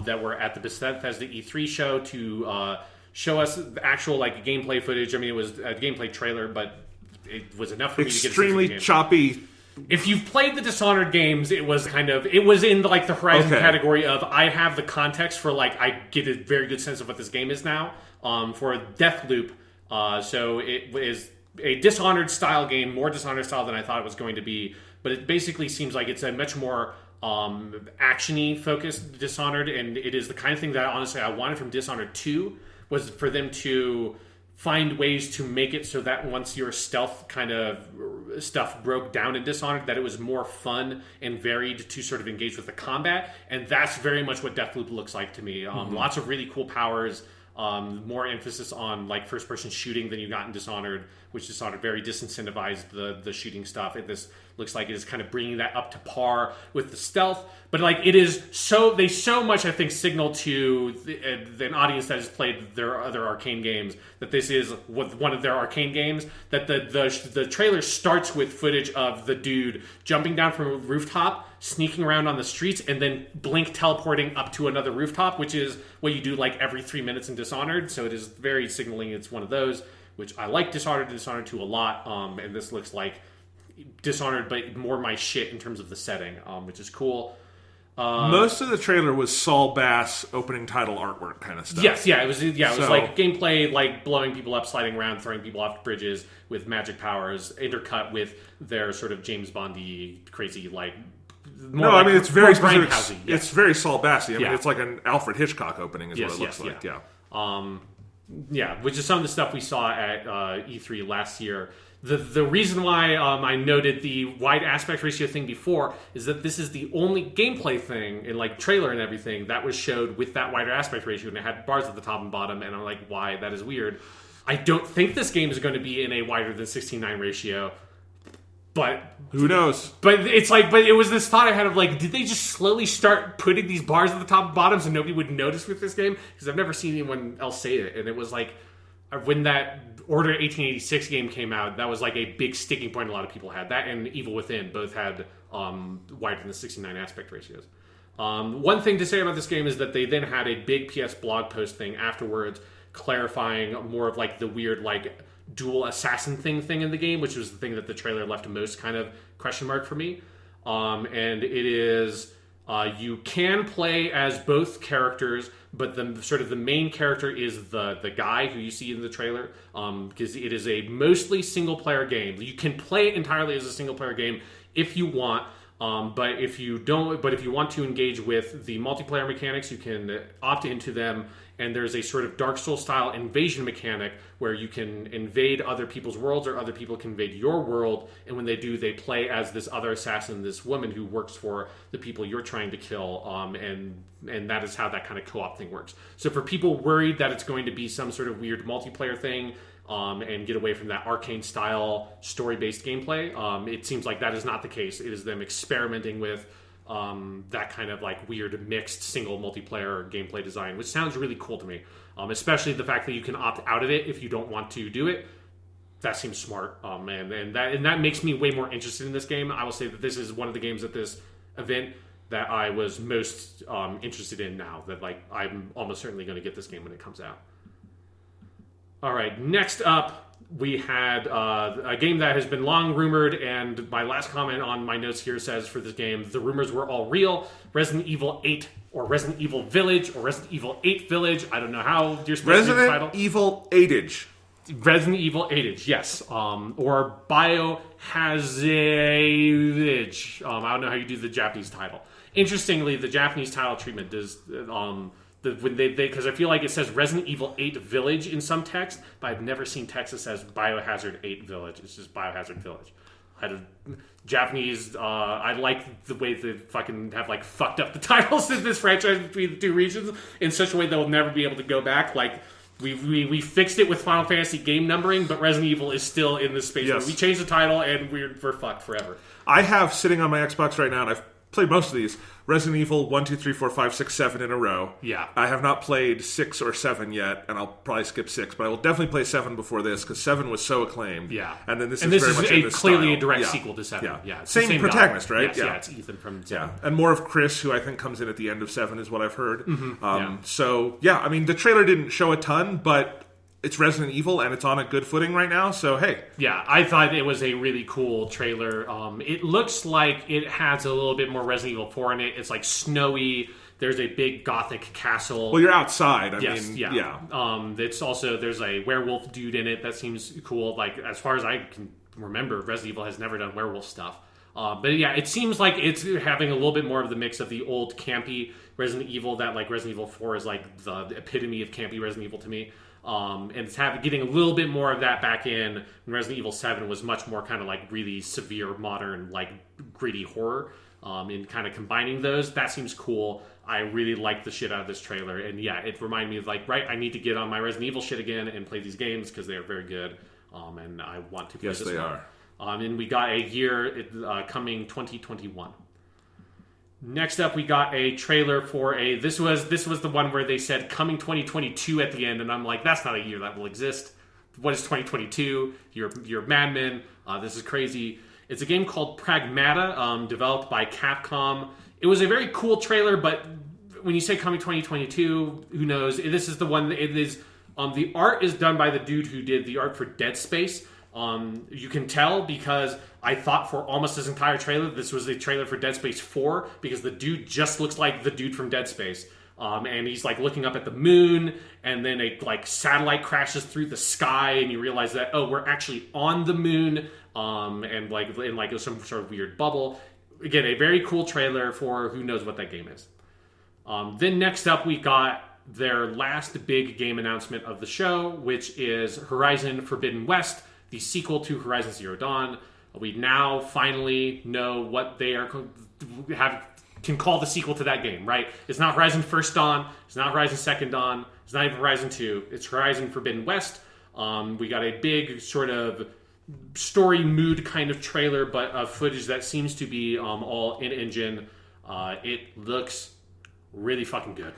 that were at the Bethesda E3 show to show us the actual gameplay footage. I mean, it was a gameplay trailer, but it was enough for me to get extremely choppy. If you've played the Dishonored games, it was in the Horizon category of I have the context for I get a very good sense of what this game is now. For Deathloop, so it is a Dishonored style game, more Dishonored style than I thought it was going to be. But it basically seems like it's a much more action-y focused Dishonored, and it is the kind of thing that honestly I wanted from Dishonored 2 was for them to find ways to make it so that once your stealth kind of stuff broke down in Dishonored, that it was more fun and varied to sort of engage with the combat. And that's very much what Deathloop looks like to me. Lots of really cool powers, more emphasis on first-person shooting than you got in Dishonored, which Dishonored very disincentivized the shooting stuff. This looks like it is kind of bringing that up to par with the stealth. But it is they so much, I think, signal to an audience that has played their other Arcane games that this is one of their Arcane games. That the trailer starts with footage of the dude jumping down from a rooftop, sneaking around on the streets, and then blink teleporting up to another rooftop, which is what you do every 3 minutes in Dishonored. So it is very signaling it's one of those, which I like Dishonored and Dishonored 2 a lot. And this looks like Dishonored, but more my shit in terms of the setting, which is cool. Most of the trailer was Saul Bass opening title artwork kind of stuff. Yes, it was gameplay, blowing people up, sliding around, throwing people off bridges with magic powers, intercut with their sort of James Bondy crazy it's very specific. Yeah. It's very Saul Bassy. I mean, it's like an Alfred Hitchcock opening, is what it looks like. Yeah. Which is some of the stuff we saw at E3 last year. The reason why I noted the wide aspect ratio thing before is that this is the only gameplay thing in trailer and everything that was showed with that wider aspect ratio, and it had bars at the top and bottom, and I'm like, why? That is weird. I don't think this game is going to be in a wider than 16:9 ratio, but who knows? But it was this thought I had of did they just slowly start putting these bars at the top and bottom so nobody would notice with this game? Because I've never seen anyone else say it, and it was when that Order 1886 game came out, that was a big sticking point a lot of people had. That and Evil Within both had wider than 69 aspect ratios. One thing to say about this game is that they then had a big PS blog post thing afterwards clarifying more of the weird dual assassin thing in the game, which was the thing that the trailer left most kind of question mark for me. And it is you can play as both characters, but the main character is the guy who you see in the trailer, because it is a mostly single player game. You can play it entirely as a single player game if you want, but if you want to engage with the multiplayer mechanics, you can opt into them. And there's a sort of Dark Souls style invasion mechanic where you can invade other people's worlds, or other people can invade your world. And when they do, they play as this other assassin, this woman who works for the people you're trying to kill. And that is how that kind of co-op thing works. So for people worried that it's going to be some sort of weird multiplayer thing, and get away from that Arcane style story-based gameplay, it seems like that is not the case. It is them experimenting with that kind of weird mixed single multiplayer gameplay design, which sounds really cool to me. Especially the fact that you can opt out of it if you don't want to do it. That seems smart, and that makes me way more interested in this game. I will say that this is one of the games at this event that I was most interested in now. That I'm almost certainly going to get this game when it comes out. All right, next up, we had a game that has been long rumored, and my last comment on my notes here says for this game, the rumors were all real. Resident Evil 8, or Resident Evil Village, or Resident Evil 8 Village. I don't know how you're supposed to do the title. Resident Evil 8-age. Resident Evil 8-age, yes. Or Biohazard. I don't know how you do the Japanese title. Interestingly, the Japanese title treatment does... because I feel like it says Resident Evil 8 Village in some text, but I've never seen text that says Biohazard 8 Village. It's just Biohazard Village. Japanese, I like the way they fucking have like fucked up the titles in this franchise between the two regions in such a way they'll never be able to go back. Like we fixed it with Final Fantasy game numbering, but Resident Evil is still in this space where we changed the title and we're fucked forever. I have sitting on my Xbox right now, and I've played most of these, Resident Evil 1, 2, 3, 4, 5, 6, 7 in a row. Yeah. I have not played 6 or 7 yet, and I'll probably skip 6, but I will definitely play 7 before this, because 7 was so acclaimed. Yeah. And then this is very much in this clearly style. a direct sequel to 7. Yeah. Same protagonist, guy. right? Yes, yeah, it's Ethan from 7. Yeah. And more of Chris, who I think comes in at the end of 7, is what I've heard. Mm-hmm. So, yeah, I mean, the trailer didn't show a ton, but it's Resident Evil, and it's on a good footing right now, so hey. Yeah, I thought it was a really cool trailer. It looks like it has a little bit more Resident Evil 4 in it. It's like snowy. There's a big gothic castle. Well, you're outside. I yes, mean, yeah. It's also, there's a werewolf dude in it that seems cool. Like, as far as I can remember, Resident Evil has never done werewolf stuff. But yeah, it seems like it's having a little bit more of the mix of the old campy Resident Evil that, like, Resident Evil 4 is like the epitome of campy Resident Evil to me. And it's getting a little bit more of that back in. And Resident Evil 7 was much more kind of like really severe, modern, like gritty horror. And kind of combining those, that seems cool. I really like the shit out of this trailer. And yeah, it reminded me of like, right, I need to get on my Resident Evil shit again and play these games because they are very good. And I want to play this one. Yes, they are. And we got a year coming 2021. Next up, we got a trailer for this was the one where they said coming 2022 at the end, and I'm like, that's not a year that will exist. What is 2022? You're madmen. This is crazy. It's a game called Pragmata, developed by Capcom. It was a very cool trailer, but when you say coming 2022, who knows? This is the one. It is the art is done by the dude who did the art for Dead Space. You can tell because I thought for almost this entire trailer this was the trailer for Dead Space 4 because the dude just looks like the dude from Dead Space. And he's like looking up at the moon, and then a like satellite crashes through the sky, and you realize that we're actually on the moon, and like in like some sort of weird bubble. Again, a very cool trailer for who knows what that game is. Then next up we got their last big game announcement of the show, which is Horizon Forbidden West, the sequel to Horizon Zero Dawn. We now finally know what they can call the sequel to that game, right? It's not Horizon First Dawn. It's not Horizon Second Dawn. It's not even Horizon 2. It's Horizon Forbidden West. We got a big sort of story mood kind of trailer, but footage that seems to be all in-engine. It looks really fucking good.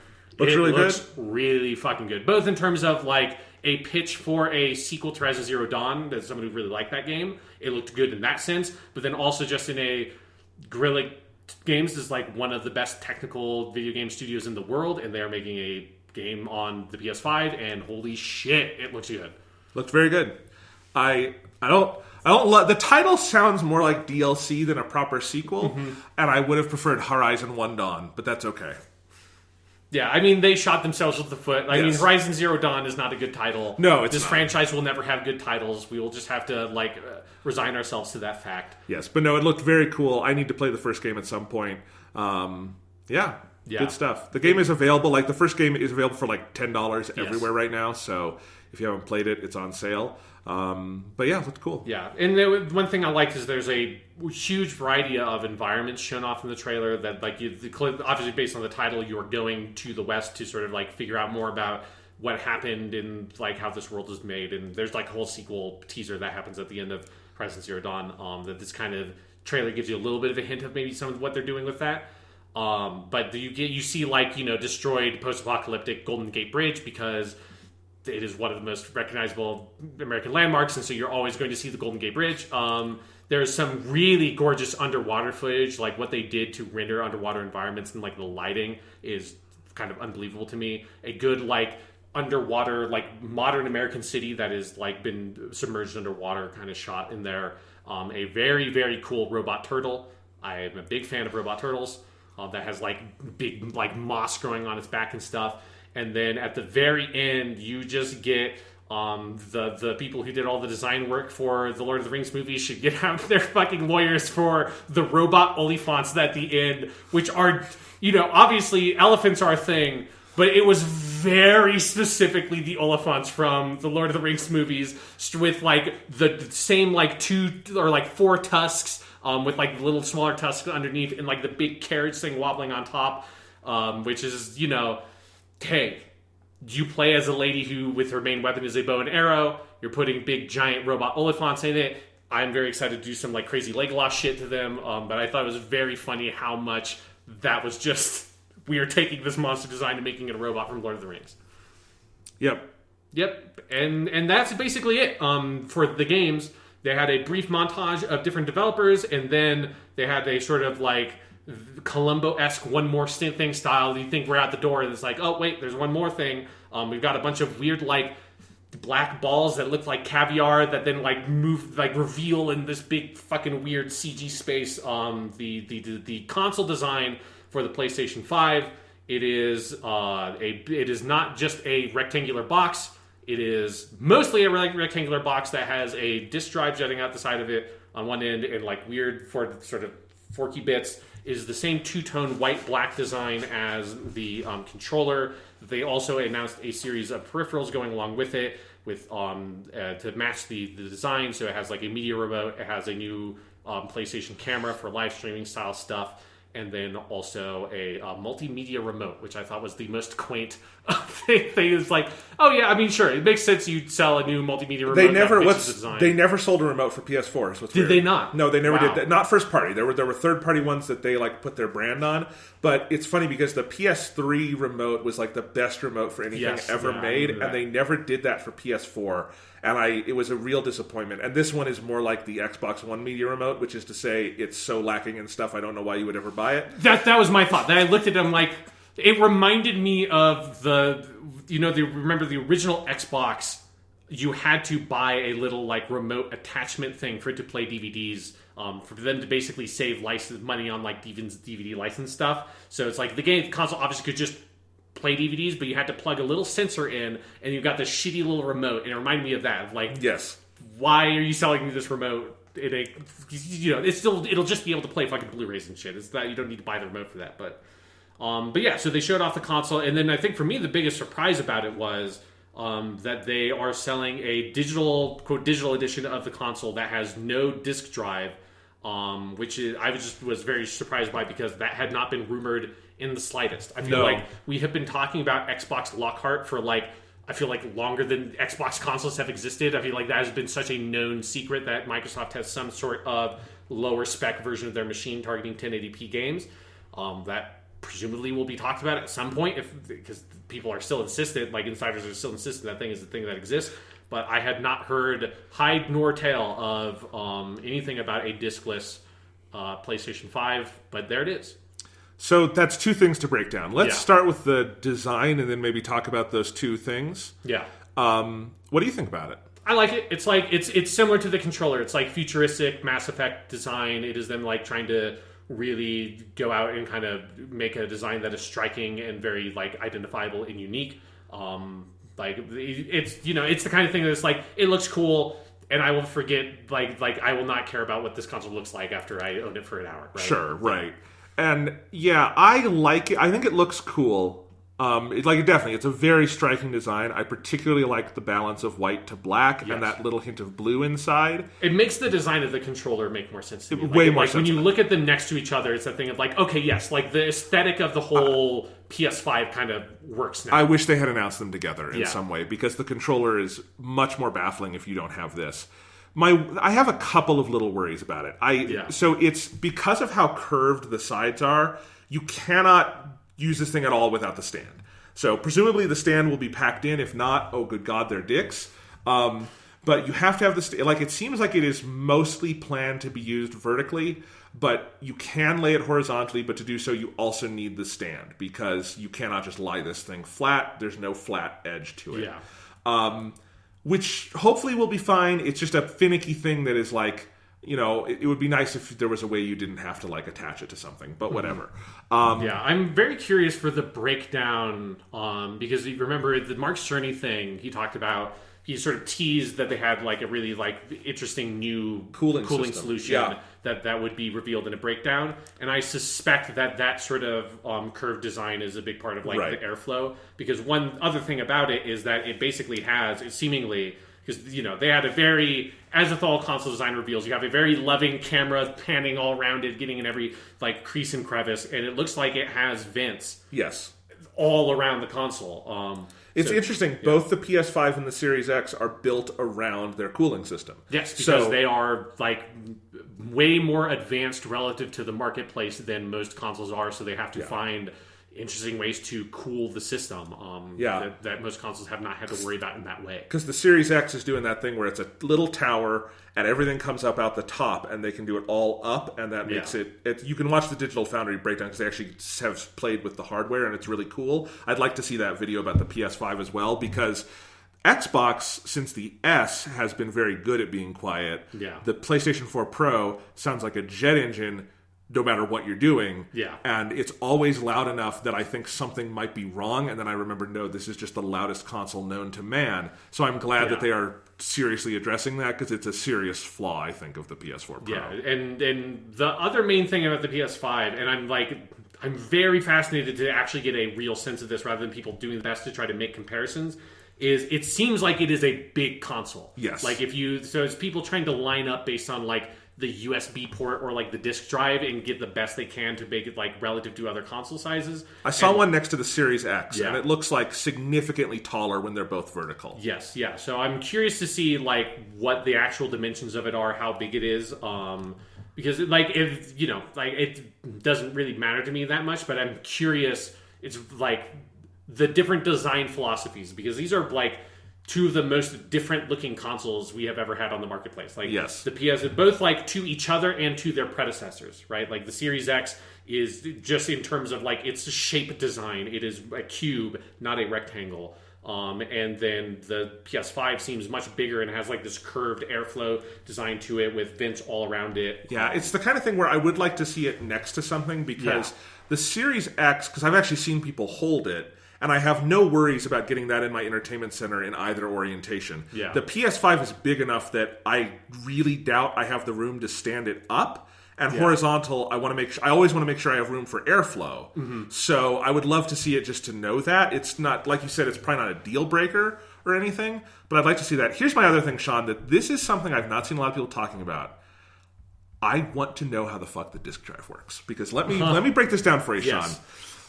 Really fucking good. Both in terms of like a pitch for a sequel to Horizon Zero Dawn, as someone who really liked that game, it looked good in that sense. But then also just in a Guerrilla Games is like one of the best technical video game studios in the world, and they're making a game on the PS5, and holy shit, it looks good. Looks very good. I don't love the title. Sounds more like DLC than a proper sequel, and I would have preferred Horizon One Dawn, but that's okay. Yeah, I mean, they shot themselves with the foot. I mean, Horizon Zero Dawn is not a good title. No, it's This not. franchise will never have good titles. We will just have to, like, resign ourselves to that fact. Yes, but no, it looked very cool. I need to play the first game at some point. Yeah, good stuff. The game is available. Like, the first game is available for, like, $10 everywhere right now. So if you haven't played it, it's on sale. But yeah, it looked cool. Yeah, and one thing I liked is there's a huge variety of environments shown off in the trailer that, like, obviously based on the title, you're going to the West to sort of, like, figure out more about what happened and, like, how this world is made. And there's, like, a whole sequel teaser that happens at the end of Horizon Zero Dawn, that this kind of trailer gives you a little bit of a hint of maybe some of what they're doing with that. But you see, like, destroyed post-apocalyptic Golden Gate Bridge because it is one of the most recognizable American landmarks, and so you're always going to see the Golden Gate Bridge. There's some really gorgeous underwater footage, like what they did to render underwater environments, and like the lighting is kind of unbelievable to me. A good like underwater, like modern American city that is like been submerged underwater kind of shot in there. A very, very cool robot turtle. I am a big fan of robot turtles. That has like big like moss growing on its back and stuff. And then at the very end, you just get the people who did all the design work for the Lord of the Rings movies should get out their fucking lawyers for the robot Oliphants at the end, which are, obviously elephants are a thing, But it was very specifically the Oliphants from the Lord of the Rings movies, with like the same like 2 or like 4 tusks, with like little smaller tusks underneath, and like the big carriage thing wobbling on top, which is, you know, hey, you play as a lady who, with her main weapon is a bow and arrow. You're putting big giant robot Oliphants in it. I'm very excited to do some like crazy Legolas shit to them, but I thought it was very funny how much that was just, we are taking this monster design and making it a robot from Lord of the Rings. Yep. And that's basically it. For the games, they had a brief montage of different developers, and then they had a sort of like Columbo-esque one more thing style. You think we're out the door, and it's like, oh wait, there's one more thing. We've got a bunch of weird like black balls that look like caviar that then like move, like reveal in this big fucking weird CG space. The console design for the PlayStation 5, it is not just a rectangular box. It is mostly a rectangular box that has a disk drive jutting out the side of it on one end, and like weird for sort of forky bits. Is the same two-tone white-black design as the controller. They also announced a series of peripherals going along with it, with to match the design. So it has like a media remote. It has a new PlayStation camera for live streaming style stuff, and then also a multimedia remote, which I thought was the most quaint thing. It's like, oh yeah, I mean, sure, it makes sense you'd sell a new multimedia remote. They never sold a remote for PS4. Is what's did weird. They not? No, they never did. Not first party. There were third party ones that they like put their brand on. But it's funny because the PS3 remote was like the best remote for anything ever made, and they never did that for PS4. And it was a real disappointment. And this one is more like the Xbox One media remote, which is to say it's so lacking in stuff, I don't know why you would ever buy it. That was my thought. Then I looked at them like, it reminded me of remember the original Xbox, you had to buy a little like remote attachment thing for it to play DVDs, for them to basically save money on like DVD license stuff. So it's like the console obviously could just play DVDs, but you had to plug a little sensor in, and you've got this shitty little remote, and it reminded me of that. Like, yes, why are you selling me this remote? It'll just be able to play fucking Blu-rays and shit. It's that you don't need to buy the remote for that. But yeah, so they showed off the console, and then I think for me the biggest surprise about it was that they are selling a digital edition of the console that has no disc drive, which I was very surprised by, because that had not been rumored in the slightest. I feel like we have been talking about Xbox Lockhart for longer than Xbox consoles have existed. I feel like that has been such a known secret that Microsoft has some sort of lower spec version of their machine targeting 1080p games. That presumably will be talked about at some point, because people are still insistent, like insiders are still insistent that thing is the thing that exists. But I had not heard hide nor tail of anything about a discless PlayStation 5, but there it is. So that's two things to break down. Let's start with the design and then maybe talk about those two things. Yeah. What do you think about it? I like it. It's like it's similar to the controller. It's like futuristic Mass Effect design. It is them like trying to really go out and kind of make a design that is striking and very like identifiable and unique. Like it's it's the kind of thing that's like, it looks cool, and I will forget like I will not care about what this console looks like after I own it for an hour. Right? Sure, right. And yeah, I like it. I think it looks cool. It's a very striking design. I particularly like the balance of white to black and that little hint of blue inside. It makes the design of the controller make more sense to me. Way more sense. When you look at them next to each other, it's a thing of like, okay, yes, like the aesthetic of the whole PS5 kind of works now. I wish they had announced them together in some way, because the controller is much more baffling if you don't have this. I have a couple of little worries about it. So it's because of how curved the sides are, you cannot use this thing at all without the stand. So presumably the stand will be packed in. If not, oh good God, they're dicks. But you have to have the stand. Like, it seems like it is mostly planned to be used vertically, but you can lay it horizontally. But to do so, you also need the stand, because you cannot just lie this thing flat. There's no flat edge to it. Yeah. Which hopefully will be fine. It's just a finicky thing that is like, it would be nice if there was a way you didn't have to like attach it to something, but whatever. I'm very curious for the breakdown, because you remember the Mark Cerny thing, he talked about he sort of teased that they had like a really like interesting new cooling solution that would be revealed in a breakdown. And I suspect that sort of curved design is a big part of like the airflow, because one other thing about it is that it basically has seemingly, because they had a very, as with all console design reveals, you have a very loving camera panning all around it, getting in every like crease and crevice, and it looks like it has vents all around the console. It's interesting. Both the PS5 and the Series X are built around their cooling system. Yes, because they are like way more advanced relative to the marketplace than most consoles are, so they have to find interesting ways to cool the system that most consoles have not had to worry about in that way. Because the Series X is doing that thing where it's a little tower and everything comes up out the top, and they can do it all up, and that makes it you can watch the Digital Foundry breakdown because they actually have played with the hardware, and it's really cool. I'd like to see that video about the PS5 as well, because Xbox, since the S, has been very good at being quiet. The PlayStation 4 Pro sounds like a jet engine no matter what you're doing. And it's always loud enough that I think something might be wrong, and then I remember, no, this is just the loudest console known to man. So I'm glad that they are seriously addressing that, because it's a serious flaw, I think, of the PS4 Pro. And the other main thing about the PS5, and I'm very fascinated to actually get a real sense of this rather than people doing the best to try to make comparisons, is it seems like it is a big console. Like so it's people trying to line up based on like the USB port or like the disc drive and get the best they can to make it like relative to other console sizes. I saw one next to the Series X, and it looks like significantly taller when they're both vertical. So I'm curious to see like what the actual dimensions of it are, how big it is, because it doesn't really matter to me that much, but I'm curious. It's like the different design philosophies, because these are like two of the most different looking consoles we have ever had on the marketplace. Like the PS, both like to each other and to their predecessors, right? Like the Series X is just in terms of like its shape design, it is a cube, not a rectangle. And then the PS5 seems much bigger and has like this curved airflow design to it with vents all around it. It's the kind of thing where I would like to see it next to something, because the Series X, because I've actually seen people hold it, and I have no worries about getting that in my entertainment center in either orientation. The PS5 is big enough that I really doubt I have the room to stand it up. And horizontal, I always want to make sure I have room for airflow. So I would love to see it just to know that. It's not, like you said, it's probably not a deal breaker or anything, but I'd like to see that. Here's my other thing, Sean, that this is something I've not seen a lot of people talking about. I want to know how the fuck the disk drive works. Because let me break this down for you, Sean.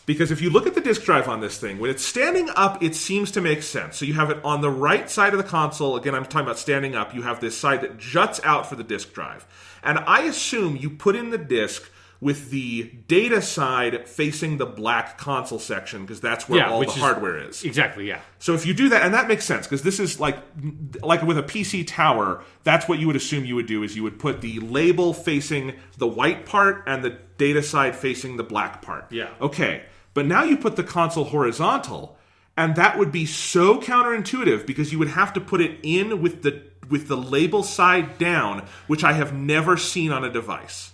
Because if you look at the disk drive on this thing, when it's standing up, it seems to make sense. So you have it on the right side of the console. Again, I'm talking about standing up. You have this side that juts out for the disk drive. And I assume you put in the disk with the data side facing the black console section, because that's where all the hardware is. Exactly, So if you do that, and that makes sense, because this is like with a PC tower, that's what you would assume you would do, is you would put the label facing the white part and the data side facing the black part. Okay. But now you put the console horizontal, and that would be so counterintuitive, because you would have to put it in with the label side down, which I have never seen on a device.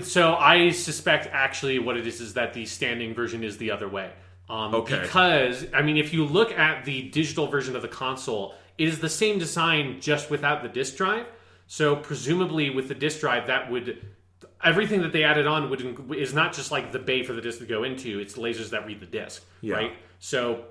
So I suspect actually what it is that the standing version is the other way. Because, I mean, if you look at the digital version of the console, it is the same design just without the disk drive. So presumably with the disk drive, that would... Everything that they added on is not just like the bay for the disc to go into, it's lasers that read the disc, right? So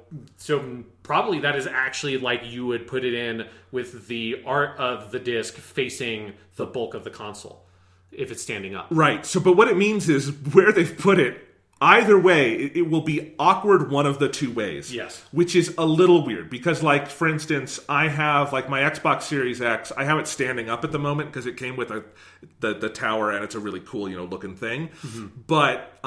probably that is actually like you would put it in with the art of the disc facing the bulk of the console, if it's standing up. Right. So, but what it means is where they've put it, either way, it will be awkward one of the two ways. Which is a little weird, because like, for instance, I have like my Xbox Series X, I have it standing up at the moment because it came with the tower, and it's a really cool, looking thing. But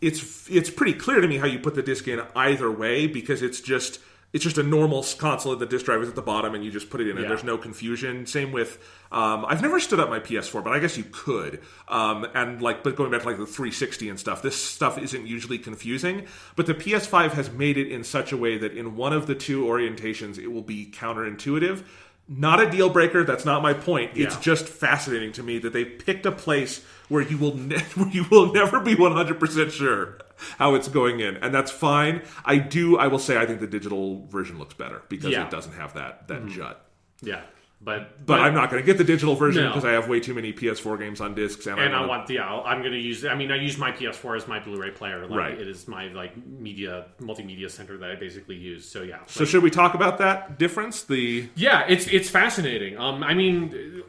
it's pretty clear to me how you put the disc in either way, because it's just a normal console. The disc drive is at the bottom, and you just put it in, and there's no confusion. Same with, I've never stood up my PS4, but I guess you could. But going back to like the 360 and stuff, this stuff isn't usually confusing. But the PS5 has made it in such a way that in one of the two orientations, it will be counterintuitive. Not a deal breaker. That's not my point. It's Yeah. just fascinating to me that they picked a place where you will never be 100% sure how it's going in, and that's fine. I will say I think the digital version looks better because Yeah. it doesn't have that jut. Yeah. But I'm not going to get the digital version No. because I have way too many PS4 games on discs, and I'm going to use. I use my PS4 as my Blu-ray player. Like, Right. It is my multimedia center that I basically use. So yeah. So should we talk about that difference? Yeah, it's fascinating.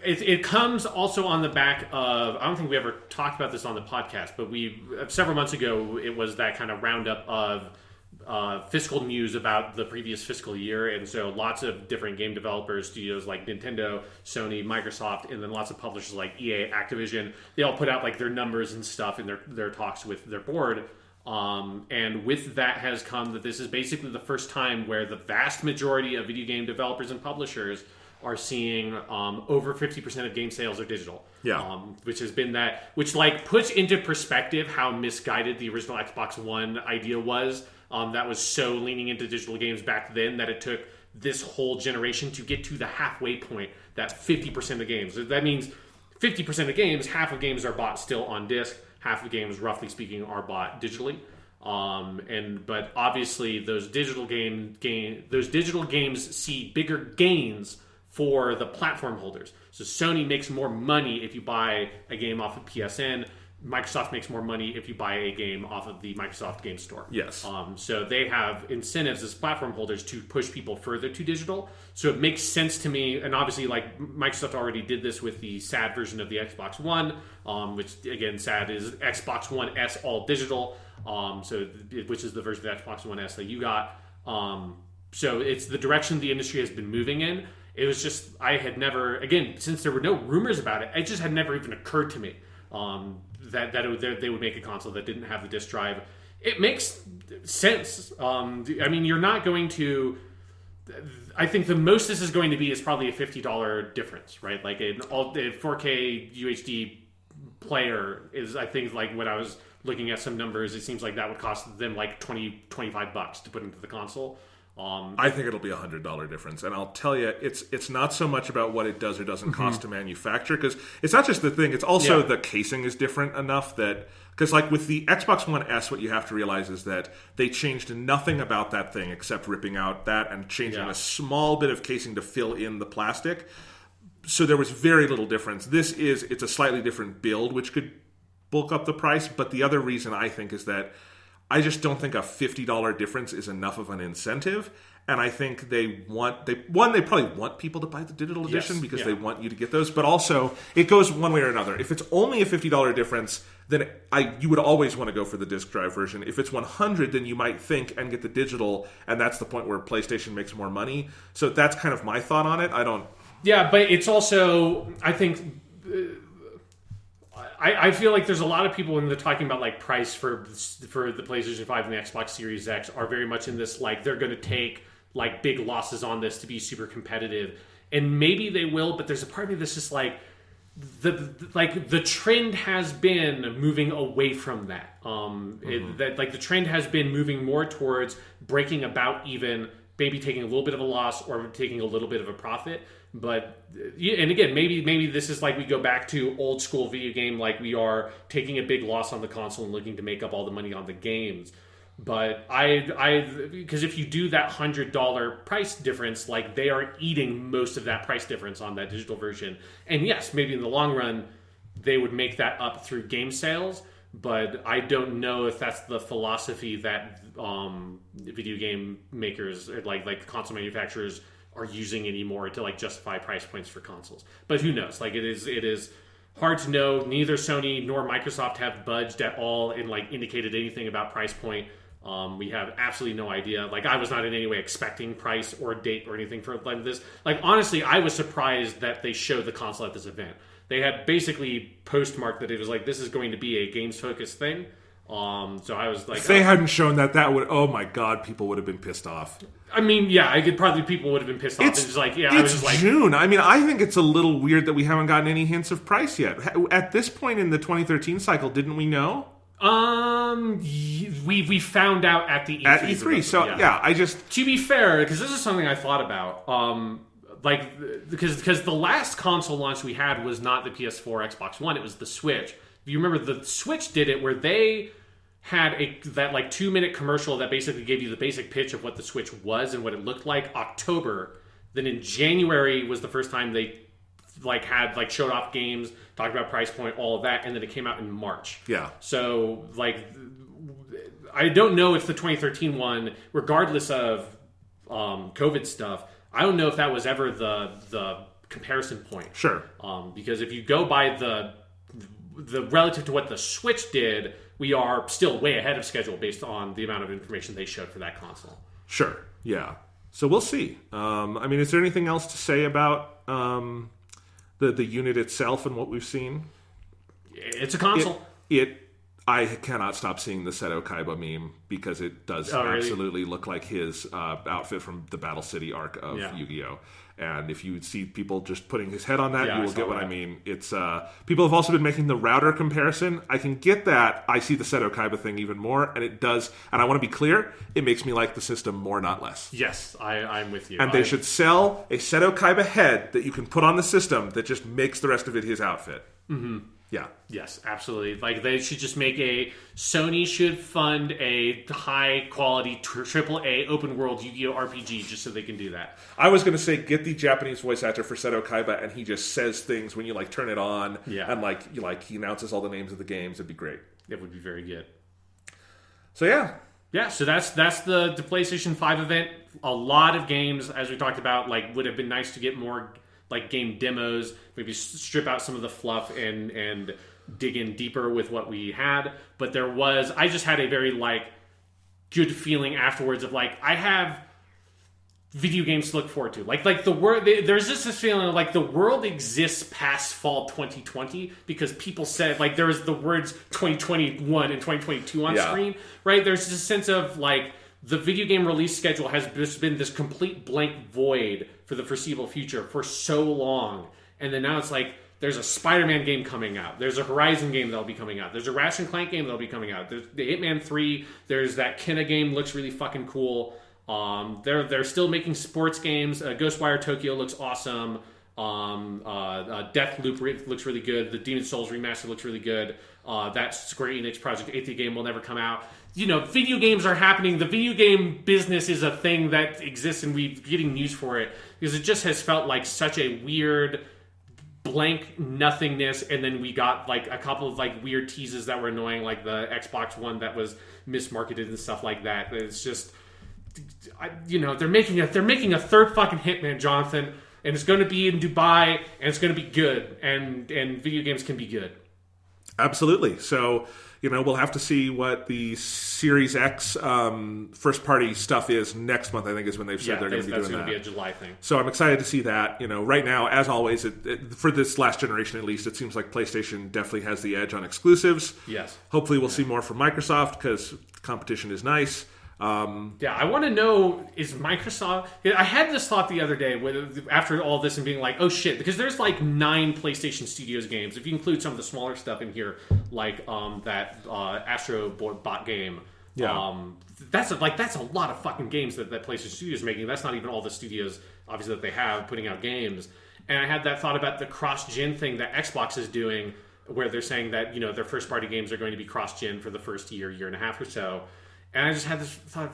It comes also on the back of. I don't think we ever talked about this on the podcast, but several months ago it was that kind of roundup of fiscal news about the previous fiscal year, and so lots of different game developers, studios like Nintendo, Sony, Microsoft, and then lots of publishers like EA, Activision. They all put out like their numbers and stuff in their talks with their board. And with that has come that this is basically the first time where the vast majority of video game developers and publishers are seeing over 50% of game sales are digital. Yeah. Which has been which puts into perspective how misguided the original Xbox One idea was. That was so leaning into digital games back then that it took this whole generation to get to the halfway point, that 50% of games. That means 50% of games, half of games are bought still on disc, half of games, roughly speaking, are bought digitally. But obviously those digital games see bigger gains for the platform holders. So Sony makes more money if you buy a game off of PSN. Microsoft makes more money if you buy a game off of the Microsoft Game Store. Yes. So they have incentives as platform holders to push people further to digital. So it makes sense to me, and obviously Microsoft already did this with the SAD version of the Xbox One, which again, SAD is Xbox One S all digital, which is the version of the Xbox One S that you got. So it's the direction the industry has been moving in. It was just, I had never, again, since there were no rumors about it, it just had never even occurred to me that they would make a console that didn't have the disc drive. It makes sense. You're not going to. I think the most this is going to be is probably a $50 difference, right? Like a 4K UHD player is, I think, like when I was looking at some numbers, it seems like that would cost them like $25 to put into the console. I think it'll be $100 difference, and I'll tell you, it's not so much about what it does or doesn't cost to manufacture, because it's not just the thing; it's also the casing is different enough that, because like with the Xbox One S, what you have to realize is that they changed nothing about that thing except ripping out that and changing a small bit of casing to fill in the plastic. So there was very little difference. It's a slightly different build, which could bulk up the price, but the other reason I think is that I just don't think a $50 difference is enough of an incentive, and I think they probably want people to buy the digital edition because they want you to get those, but also it goes one way or another. If it's only a $50 difference, then you would always want to go for the disc drive version. If it's $100, then you might think and get the digital, and that's the point where PlayStation makes more money. So that's kind of my thought on it. Yeah, but it's also, I think. I feel like there's a lot of people when they're talking about like price for the PlayStation 5 and the Xbox Series X are very much in this like they're going to take like big losses on this to be super competitive, and maybe they will, but there's a part of me that's just like the trend has been moving away from that. The trend has been moving more towards breaking about even, maybe taking a little bit of a loss or taking a little bit of a profit. But, and again, maybe this is like we go back to old school video game, like we are taking a big loss on the console and looking to make up all the money on the games. But because if you do that $100 price difference, like they are eating most of that price difference on that digital version. And yes, maybe in the long run, they would make that up through game sales. But I don't know if that's the philosophy that video game makers, like console manufacturers, are using anymore to like justify price points for consoles. But who knows? Like it is hard to know. Neither Sony nor Microsoft have budged at all and like indicated anything about price point. We have absolutely no idea. Like I was not in any way expecting price or date or anything for like this. Like honestly, I was surprised that they showed the console at this event. They had basically postmarked that it was like this is going to be a games focused thing. So I was like, if they hadn't shown that would, oh my god, people would have been pissed off. I mean, yeah, people would have been pissed off. It's like, yeah, I was just like, June. I mean, I think it's a little weird that we haven't gotten any hints of price yet. At this point in the 2013 cycle, didn't we know? We found out at the E3. At E3, so yeah, I just... To be fair, because this is something I thought about, because the last console launch we had was not the PS4, Xbox One, it was the Switch. If you remember, the Switch did it where they had that like 2-minute commercial that basically gave you the basic pitch of what the Switch was and what it looked like. October. Then in January was the first time they had showed off games, talked about price point, all of that, and then it came out in March. Yeah. So I don't know if the 2013 one, regardless of COVID stuff, I don't know if that was ever the comparison point. Sure. Because if you go by the relative to what the Switch did, we are still way ahead of schedule based on the amount of information they showed for that console. Sure. Yeah. So we'll see. I mean, is there anything else to say about the unit itself and what we've seen? It's a console. I cannot stop seeing the Seto Kaiba meme because it does absolutely look like his outfit from the Battle City arc of Yu-Gi-Oh! And if you see people just putting his head on that, you will get what I mean. It's people have also been making the router comparison. I can get that. I see the Seto Kaiba thing even more, and it does. And I want to be clear, it makes me like the system more, not less. Yes, I'm with you. And they should sell a Seto Kaiba head that you can put on the system that just makes the rest of it his outfit. Mm-hmm. Yeah. Yes, absolutely. Like, they should just make Sony should fund a high quality AAA open world Yu-Gi-Oh! RPG just so they can do that. I was going to say, get the Japanese voice actor for Seto Kaiba, and he just says things when you turn it on, and he announces all the names of the games. It'd be great. It would be very good. So yeah. So that's the PlayStation 5 event. A lot of games, as we talked about, would have been nice to get more game demos, maybe strip out some of the fluff and dig in deeper with what we had. But I just had a very good feeling afterwards of I have video games to look forward to. The world, there's just this feeling of the world exists past fall 2020 because people said there was the words 2021 and 2022 on screen, right? There's this sense of the video game release schedule has just been this complete blank void for the foreseeable future for so long. And then now it's there's a Spider-Man game coming out. There's a Horizon game that'll be coming out. There's a Ratchet & Clank game that'll be coming out. There's the Hitman 3. There's that Kena game, looks really fucking cool. They're still making sports games. Ghostwire Tokyo looks awesome. Deathloop looks really good. The Demon's Souls remaster looks really good. That Square Enix Project Athia game will never come out. Video games are happening. The video game business is a thing that exists, and we're getting news for it because it just has felt like such a weird blank nothingness. And then we got a couple of weird teases that were annoying, like the Xbox One that was mismarketed and stuff like that. It's just, they're making a third fucking Hitman, Jonathan, and it's going to be in Dubai, and it's going to be good, and video games can be good. Absolutely. So, we'll have to see what the Series X first-party stuff is next month, I think is when they've said they're going to be doing that. That's going to be a July thing. So I'm excited to see that. Right now, as always, for this last generation at least, it seems like PlayStation definitely has the edge on exclusives. Yes. Hopefully we'll see more from Microsoft because competition is nice. I want to know, is Microsoft... I had this thought the other day after all this and being oh shit, because there's 9 PlayStation Studios games. If you include some of the smaller stuff in here, that Astro Bot game. Yeah. That's a lot of fucking games that PlayStation Studios is making. That's not even all the studios, obviously, that they have putting out games. And I had that thought about the cross-gen thing that Xbox is doing, where they're saying that, their first-party games are going to be cross-gen for the first year and a half or so. And I just had this thought,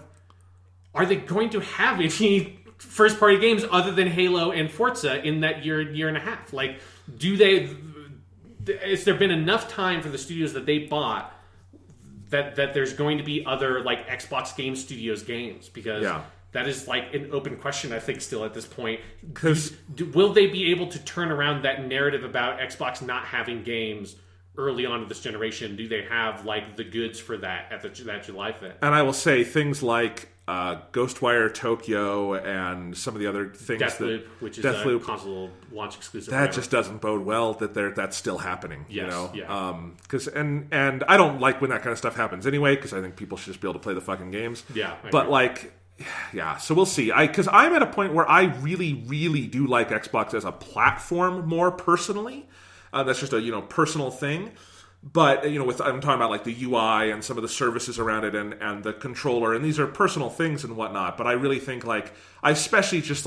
are they going to have any first-party games other than Halo and Forza in that year and a half? Has there been enough time for the studios that they bought that there's going to be other, Xbox Game Studios games? Because that is, an open question, I think, still at this point. Will they be able to turn around that narrative about Xbox not having games early on in this generation? Do they have the goods for that at that July event? And I will say things like Ghostwire Tokyo and some of the other things, Deathloop, which is a console launch exclusive. That just doesn't bode well that that's still happening. Yes, because and I don't like when that kind of stuff happens anyway, because I think people should just be able to play the fucking games. Yeah, but so we'll see. Because I'm at a point where I really, really do like Xbox as a platform more personally. That's just a personal thing, but I'm talking about the UI and some of the services around it and the controller, and these are personal things and whatnot. But I really think I especially just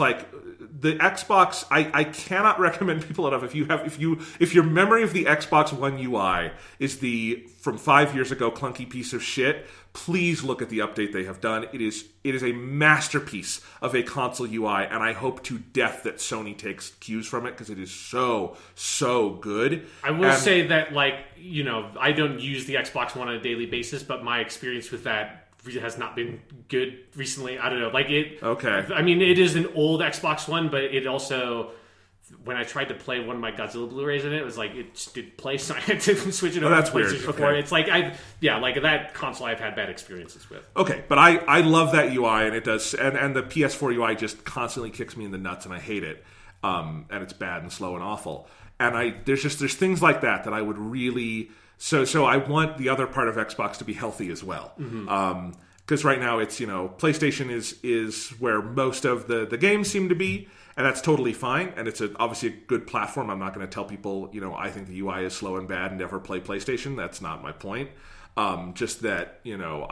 the Xbox, I cannot recommend people enough. If your memory of the Xbox One UI is the from 5 years ago clunky piece of shit, please look at the update they have done. It is a masterpiece of a console UI, and I hope to death that Sony takes cues from it because it is so good. I will say that, like, you know, I don't use the Xbox One on a daily basis, but my experience with that has not been good recently. I don't know, like it. Okay. I mean, it is an old Xbox One, but it also, when I tried to play one of my Godzilla Blu-rays in it, was like it just didn't play, so I had to switch it over. That's to weird. PlayStation 4. Okay. It's like like that console I've had bad experiences with. Okay, but I love that UI, and it does, and the PS4 UI just constantly kicks me in the nuts, and I hate it. And it's bad and slow and awful. And there's things like that I would really. So I want the other part of Xbox to be healthy as well. Because right now it's, you know, PlayStation is where most of the games seem to be, and that's totally fine. And it's obviously a good platform. I'm not going to tell people, you know, I think the UI is slow and bad and never play PlayStation. That's not my point. Just that, you know,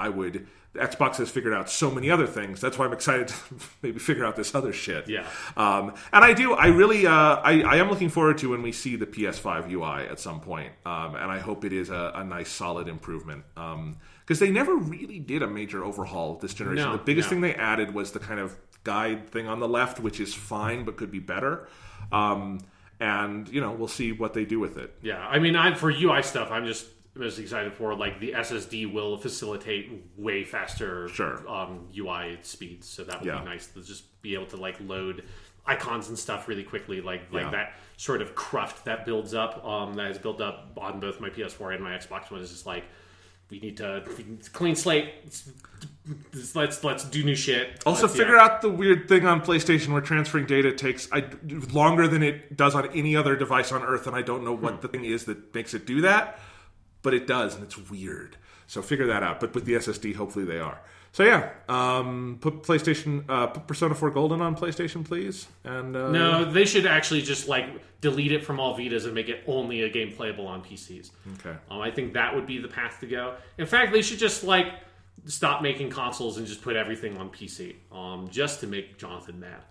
Xbox has figured out so many other things. That's why I'm excited to maybe figure out this other shit. Yeah. And I am looking forward to when we see the PS5 UI at some point. And I hope it is a nice, solid improvement. Because they never really did a major overhaul this generation. No, the biggest thing they added was the kind of guide thing on the left, which is fine but could be better. And, you know, we'll see what they do with it. Yeah, I mean, for UI stuff, I'm just most excited for, like, the SSD will facilitate way faster UI speeds, so that would be nice to just be able to, like, load icons and stuff really quickly, like that sort of cruft that builds up, that has built up on both my PS4 and my Xbox One is just like, we need to clean slate. Let's do new shit. Also, figure out the weird thing on PlayStation where transferring data takes longer than it does on any other device on Earth, and I don't know what the thing is that makes it do that, but it does, and it's weird. So figure that out. But with the SSD, hopefully they are. So yeah, put Persona 4 Golden on PlayStation, please. And no, they should actually just like delete it from all Vitas and make it only a game playable on PCs. Okay. I think that would be the path to go. In fact, they should just like stop making consoles and just put everything on PC, just to make Jonathan mad.